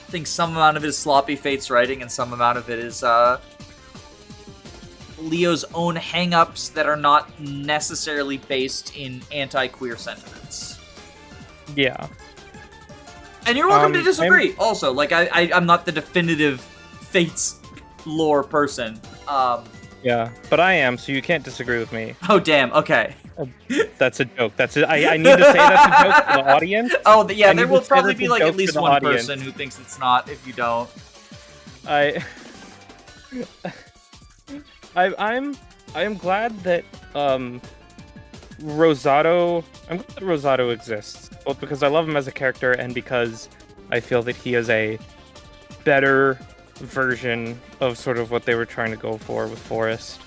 think some amount of it is sloppy Fates writing, and some amount of it is Leo's own hang-ups that are not necessarily based in anti-queer sentiments. Yeah. And you're welcome to disagree, also. Like, I'm not the definitive Fates lore person. Yeah, but I am, so you can't disagree with me. Oh, damn, okay. That's a joke. I need to say that's a joke for the audience. Oh, yeah, there will probably be, like, at least one audience. Person who thinks it's not, if you don't. I am glad that Rosado exists, both because I love him as a character and because I feel that he is a better version of sort of what they were trying to go for with Forest.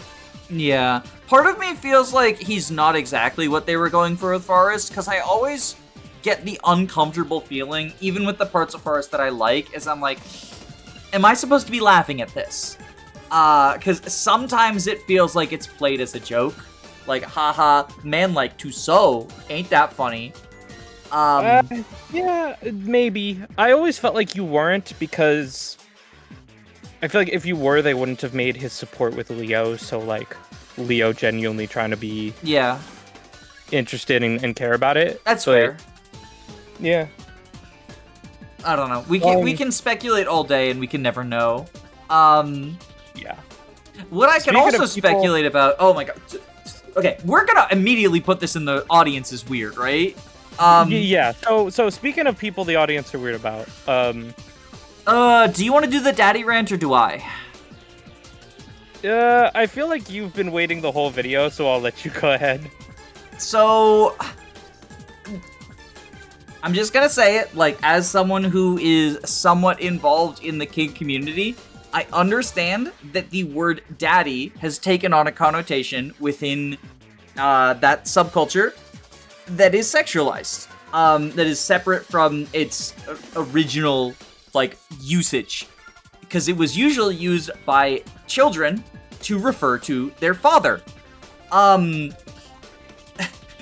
Yeah. Part of me feels like he's not exactly what they were going for with Forest, because I always get the uncomfortable feeling, even with the parts of Forest that I like, is I'm like, am I supposed to be laughing at this? Because sometimes it feels like it's played as a joke. Like, haha, man like Tussaud, ain't that funny? Yeah, maybe. I always felt like you weren't, because I feel like if you were, they wouldn't have made his support with Leo, so, like, Leo genuinely trying to be interested and care about it. That's fair. Yeah. I don't know. We can speculate all day, and we can never know. Yeah. What I can also speculate about... Oh, my God. Okay, we're gonna immediately put this in the audience as weird, right? Yeah. So speaking of people the audience are weird about, do you want to do the daddy rant, or do I? I feel like you've been waiting the whole video, so I'll let you go ahead. So, I'm just gonna say it, like, as someone who is somewhat involved in the kink community, I understand that the word daddy has taken on a connotation within that subculture that is sexualized, that is separate from its original, like, usage, because it was usually used by children to refer to their father.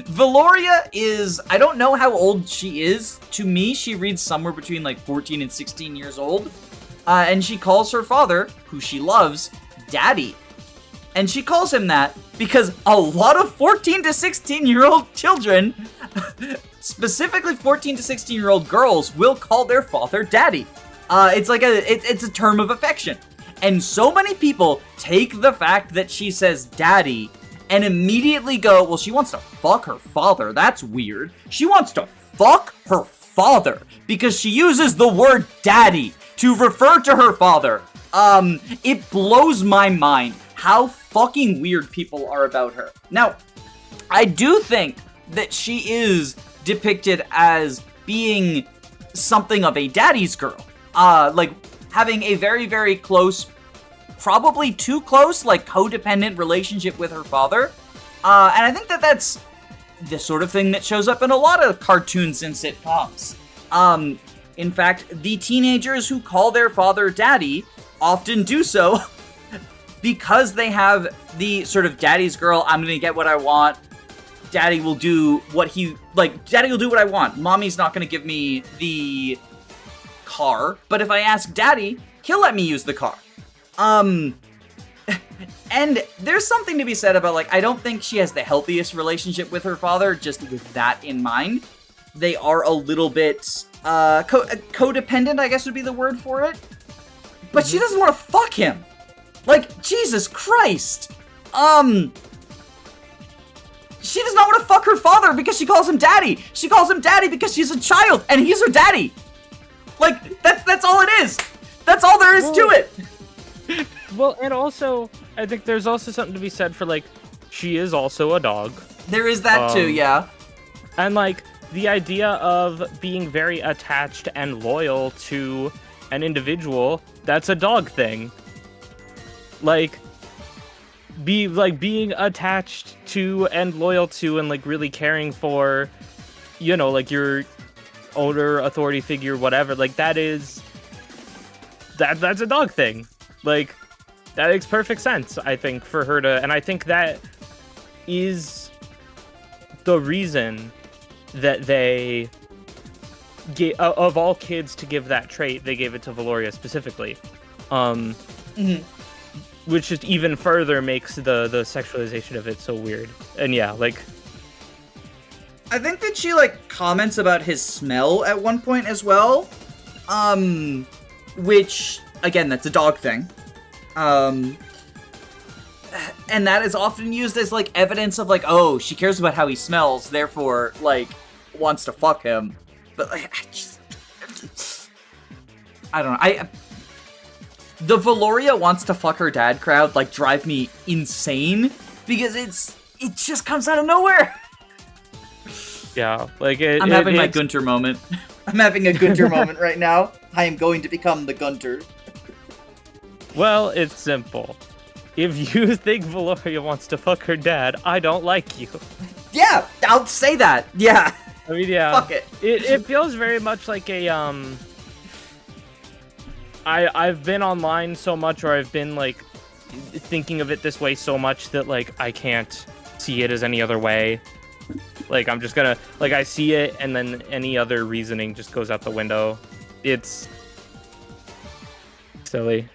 Velouria is, I don't know how old she is. To me, she reads somewhere between, like, 14 and 16 years old. And she calls her father, who she loves, daddy. And she calls him that because a lot of 14 to 16-year-old children, specifically 14 to 16-year-old girls, will call their father daddy. It's like it's a term of affection. And so many people take the fact that she says daddy and immediately go, well, she wants to fuck her father. That's weird. She wants to fuck her father because she uses the word daddy to refer to her father. It blows my mind how fucking weird people are about her. Now, I do think that she is depicted as being something of a daddy's girl. Like, having a very, very close, probably too close, like, codependent relationship with her father. And I think that that's the sort of thing that shows up in a lot of cartoons and sitcoms. In fact, the teenagers who call their father daddy often do so because they have the sort of daddy's girl, I'm gonna get what I want, daddy will do what daddy will do what I want, mommy's not gonna give me the car, but if I ask daddy, he'll let me use the car. And there's something to be said about, like, I don't think she has the healthiest relationship with her father, just with that in mind. They are a little bit, codependent, I guess would be the word for it. But she doesn't want to fuck him. Like, Jesus Christ. She does not want to fuck her father because she calls him daddy. She calls him daddy because she's a child and he's her daddy. Like, that's all it is. That's all there is to it. Well, and also, I think there's also something to be said for, like, she is also a dog. There is that too, yeah. And, like, the idea of being very attached and loyal to an individual, that's a dog thing. Like, being attached to and loyal to and, like, really caring for, you know, like, your owner, authority figure, whatever, like, that's a dog thing. Like, that makes perfect sense, I think, for her to, and I think that is the reason that they gave, of all kids to give that trait, they gave it to Velouria specifically. Which just even further makes the sexualization of it so weird. And yeah, like, I think that she, like, comments about his smell at one point as well. Which, again, that's a dog thing. And that is often used as, like, evidence of, like, oh, she cares about how he smells, therefore, like, wants to fuck him. But, like, I don't know. The Velouria wants to fuck her dad crowd, like, drive me insane, because it just comes out of nowhere. Yeah, like, I'm having my Gunter moment. I'm having a Gunter moment right now. I am going to become the Gunter. Well, it's simple. If you think Velouria wants to fuck her dad, I don't like you. Yeah, I'll say that. Yeah. I mean, yeah. Fuck it. It feels very much like a, I've been online so much, or I've been, like, thinking of it this way so much that, like, I can't see it as any other way. Like, I'm just gonna, like, I see it, and then any other reasoning just goes out the window. It's silly.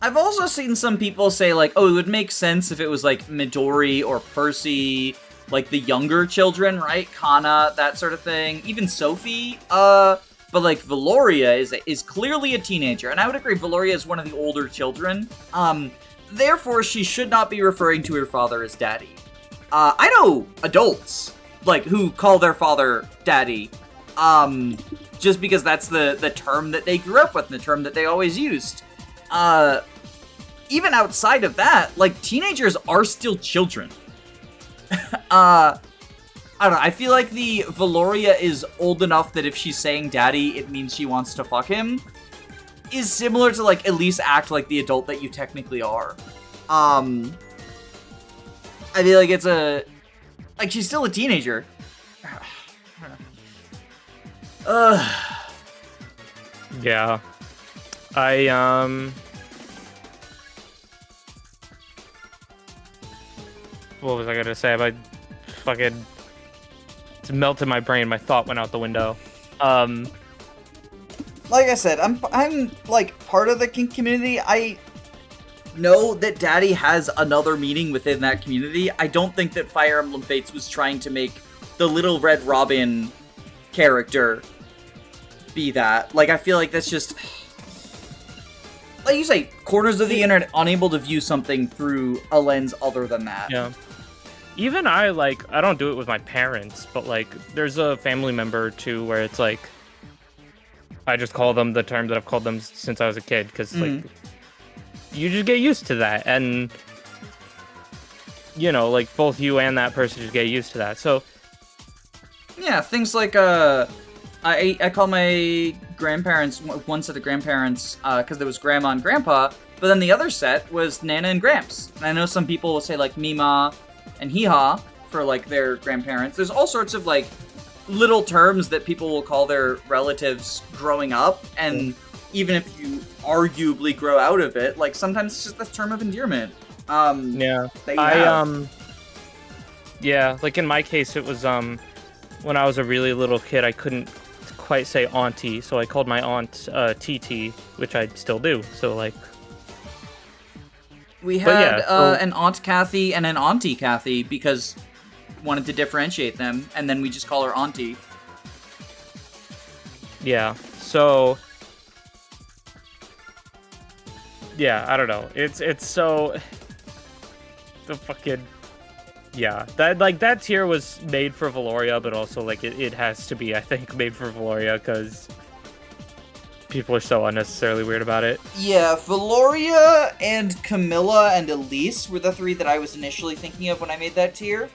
I've also seen some people say, like, oh, it would make sense if it was, like, Midori or Percy, like, the younger children, right? Kana, that sort of thing. Even Sophie, but, like, Velouria is clearly a teenager, and I would agree Velouria is one of the older children. Therefore, she should not be referring to her father as daddy. I know adults, like, who call their father daddy, just because that's the term that they grew up with, the term that they always used. Even outside of that, like, teenagers are still children. I don't know, I feel like the Velouria is old enough that if she's saying daddy, it means she wants to fuck him, is similar to, like, at least act like the adult that you technically are. I feel like it's like, she's still a teenager. Yeah. What was I gonna say? I fucking, it's melted my brain. My thought went out the window. Like I said, I'm like part of the kink community. know that Daddy has another meaning within that community. I don't think that Fire Emblem Fates was trying to make the Little Red Robin character be that. Like, I feel like that's just... Like you say, corners of the internet unable to view something through a lens other than that. Yeah. Even I don't do it with my parents, but, like, there's a family member, too, where it's, like, I just call them the term that I've called them since I was a kid, because, like, you just get used to that, and, you know, like, both you and that person just get used to that, so... Yeah, things like, I call my grandparents, one set of grandparents, because there was Grandma and Grandpa, but then the other set was Nana and Gramps. And I know some people will say, like, Mima and Hee-Haw for, like, their grandparents. There's all sorts of, like, little terms that people will call their relatives growing up, and even if you arguably grow out of it, like, sometimes it's just the term of endearment. Yeah. Yeah, like, in my case, it was, when I was a really little kid, I couldn't quite say auntie, so I called my aunt TT, which I still do. So, like, we had an Aunt Kathy and an Auntie Kathy because wanted to differentiate them, and then we just call her Auntie. Yeah. So, yeah, I don't know. It's so the fucking. Yeah, that tier was made for Velouria, but also, like, it has to be, I think, made for Velouria, because people are so unnecessarily weird about it. Yeah, Velouria and Camilla and Elise were the three that I was initially thinking of when I made that tier.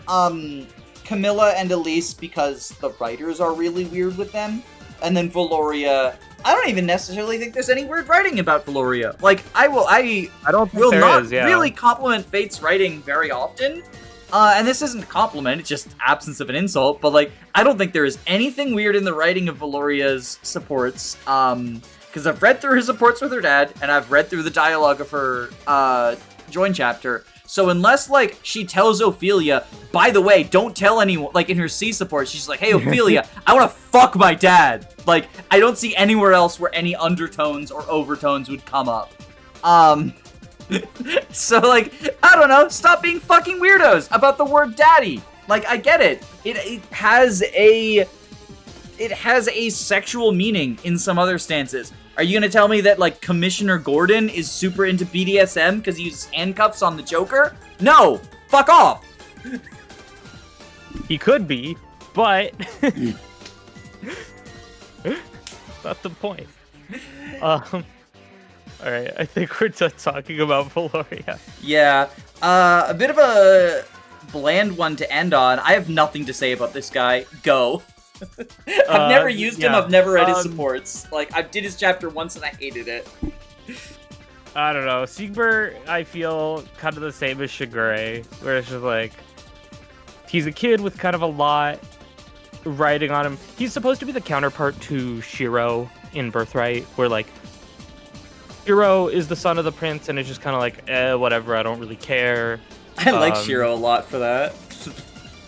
Camilla and Elise because the writers are really weird with them, and then Velouria... I don't even necessarily think there's any weird writing about Velouria. Like, I don't think will there not is, yeah. really compliment Fate's writing very often. And this isn't a compliment, it's just absence of an insult, but, like, I don't think there is anything weird in the writing of Velouria's supports, because I've read through her supports with her dad, and I've read through the dialogue of her, join chapter, so unless, like, she tells Ophelia, by the way, don't tell anyone, like, in her C support, she's like, hey, Ophelia, I want to fuck my dad, like, I don't see anywhere else where any undertones or overtones would come up, so, like, I don't know, stop being fucking weirdos about the word daddy. Like, I get it. It has a sexual meaning in some other stances. Are you gonna tell me that, like, Commissioner Gordon is super into BDSM because he uses handcuffs on the Joker? No! Fuck off! He could be, but... Not the point. Alright, I think we're done talking about Velouria. Yeah, a bit of a bland one to end on. I have nothing to say about this guy. Go. I've never used him, I've never read his supports. Like, I did his chapter once and I hated it. I don't know. Siegbert, I feel kind of the same as Shigure, where it's just like, he's a kid with kind of a lot riding on him. He's supposed to be the counterpart to Shiro in Birthright, where, like, Shiro is the son of the prince, and it's just kind of like, whatever, I don't really care. I like Shiro a lot for that.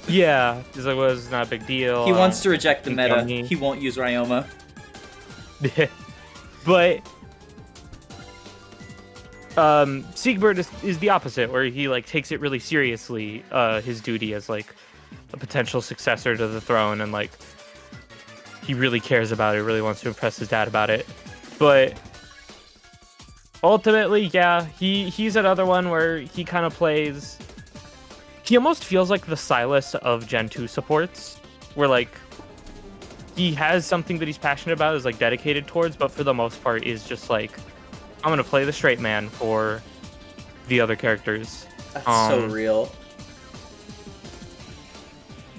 Yeah, he's like, well, it's not a big deal. He wants to reject the meta. He won't use Ryoma. But Siegbert is the opposite, where he, like, takes it really seriously, his duty as, like, a potential successor to the throne, and, like, he really cares about it, really wants to impress his dad about it. But ultimately, yeah, he's another one where he kind of plays... He almost feels like the Silas of Gen 2 supports, where, like, he has something that he's passionate about, is, like, dedicated towards, but for the most part is just, like, I'm gonna play the straight man for the other characters. That's so real.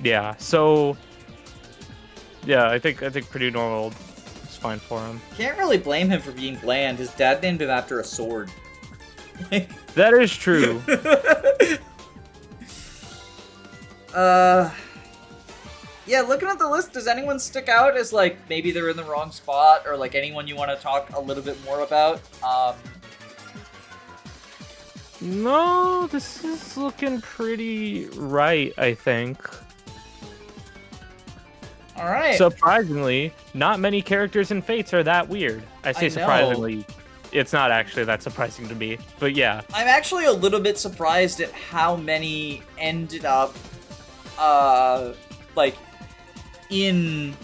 Yeah, so... Yeah, I think pretty normal is fine for him. Can't really blame him for being bland. His dad named him after a sword. That is true. Yeah, looking at the list, does anyone stick out as, like, maybe they're in the wrong spot, or, like, anyone you want to talk a little bit more about? No, this is looking pretty right, I think. Alright. Surprisingly, not many characters in Fates are that weird. I say surprisingly. it's not actually that surprising to me. But yeah. I'm actually a little bit surprised at how many ended up, like, in,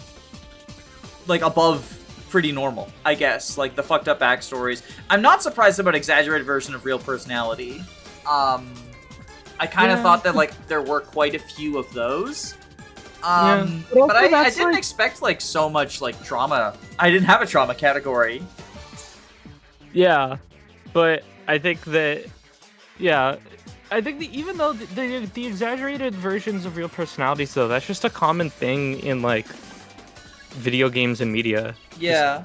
like, above pretty normal, I guess. Like, the fucked up backstories. I'm not surprised about exaggerated version of real personality. I kind of thought that, like, there were quite a few of those. But I didn't expect, like, so much, like, trauma. I didn't have a trauma category. Yeah, but I think that, I think that even though the exaggerated versions of real personalities, though, that's just a common thing in, like, video games and media. Yeah.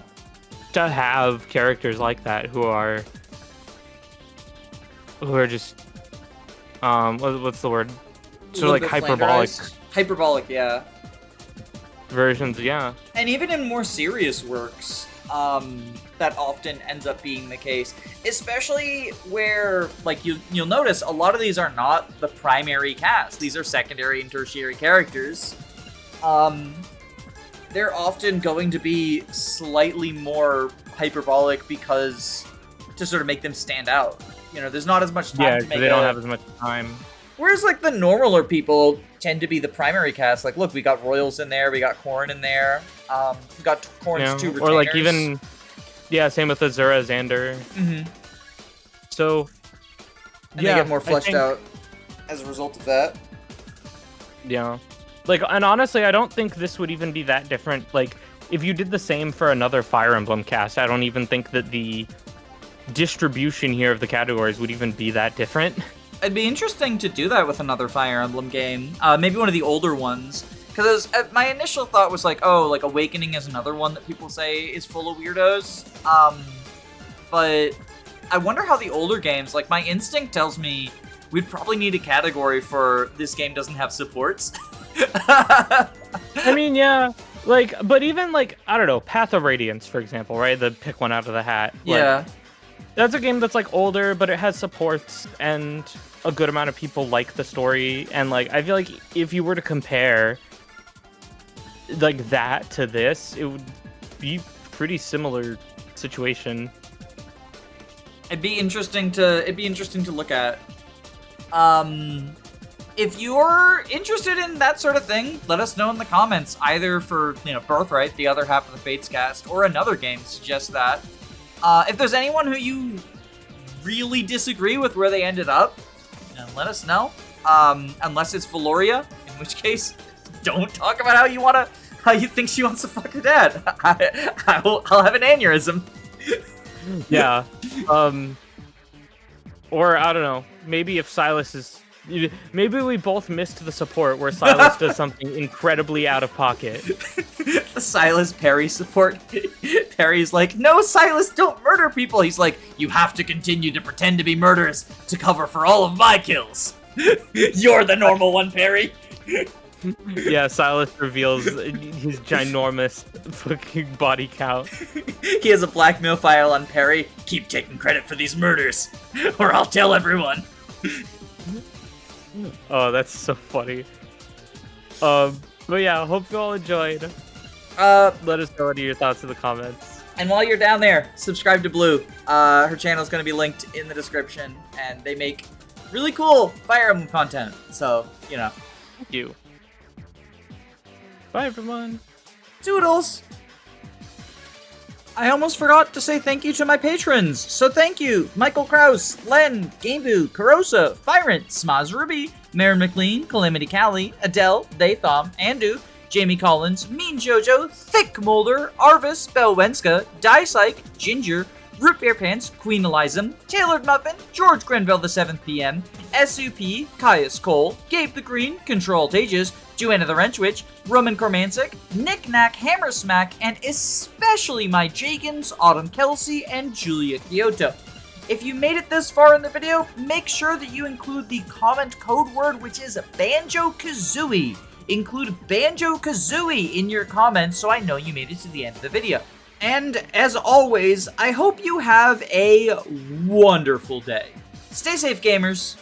Just to have characters like that who are just, what's the word? Sort of like hyperbolic. Hyperbolic, yeah. Versions, yeah. And even in more serious works, that often ends up being the case. Especially where, like, you'll notice a lot of these are not the primary cast. These are secondary and tertiary characters. They're often going to be slightly more hyperbolic because to sort of make them stand out. You know, there's not as much time to make they don't have as much time. Whereas, like, the normaler people tend to be the primary cast. Like, look, we got Royals in there, we got Corrin in there, we got Corrin's two retainers. Or, like, even, same with Azura, Xander. Mm-hmm. So, and they get more fleshed out as a result of that. Yeah. Like, and honestly, I don't think this would even be that different. Like, if you did the same for another Fire Emblem cast, I don't even think that the distribution here of the categories would even be that different. It'd be interesting to do that with another Fire Emblem game. Maybe one of the older ones. Because my initial thought was like, oh, like Awakening is another one that people say is full of weirdos. But I wonder how the older games, like my instinct tells me we'd probably need a category for this game doesn't have supports. I mean, yeah. Like, but even like, I don't know, Path of Radiance, for example, right? The pick one out of the hat. Yeah. Like, that's a game that's like older, but it has supports and a good amount of people like the story. And like, I feel like if you were to compare like that to this, it would be pretty similar situation. It'd be interesting to look at. If you're interested in that sort of thing, let us know in the comments, either for, Birthright, the other half of the Fates cast, or another game suggest that. If there's anyone who you really disagree with where they ended up, let us know. Unless it's Velouria, in which case, don't talk about how you think she wants to fuck her dad. I'll have an aneurysm. Yeah. Or, I don't know, maybe if Silas is... Maybe we both missed the support where Silas does something incredibly out of pocket. The Silas Perry support. Perry's like, no, Silas, don't murder people. He's like, you have to continue to pretend to be murderous to cover for all of my kills. You're the normal one, Perry. Yeah, Silas reveals his ginormous fucking body count. He has a blackmail file on Perry. Keep taking credit for these murders, or I'll tell everyone. Oh, that's so funny. But yeah, hope you all enjoyed. Let us know any of your thoughts in the comments. And while you're down there, subscribe to Blue. Her channel is going to be linked in the description, and they make really cool Fire Emblem content. So, Thank you. Bye, everyone. Doodles! I almost forgot to say thank you to my patrons, so thank you! Michael Kraus, Len, Gameboo, Carosa, Fyrant, Smaz Ruby, Maren McLean, Calamity Callie, Adele, Daythom, Andu, Jamie Collins, Mean Jojo, Thick Molder, Arvis, Belwenska, Diesyke, Ginger, Root Beer Pants, Queen Elizam, Tailored Muffin, George Grenville the 7th PM, SUP, Caius Cole, Gabe the Green, Control Tages, Joanna the Wrench Witch, Roman Kormancic, Nick Knack, Hammer Smack, and especially my Jagans, Autumn Kelsey, and Julia Kyoto. If you made it this far in the video, make sure that you include the comment code word, which is Banjo-Kazooie. Include Banjo-Kazooie in your comments so I know you made it to the end of the video. And as always, I hope you have a wonderful day. Stay safe, gamers.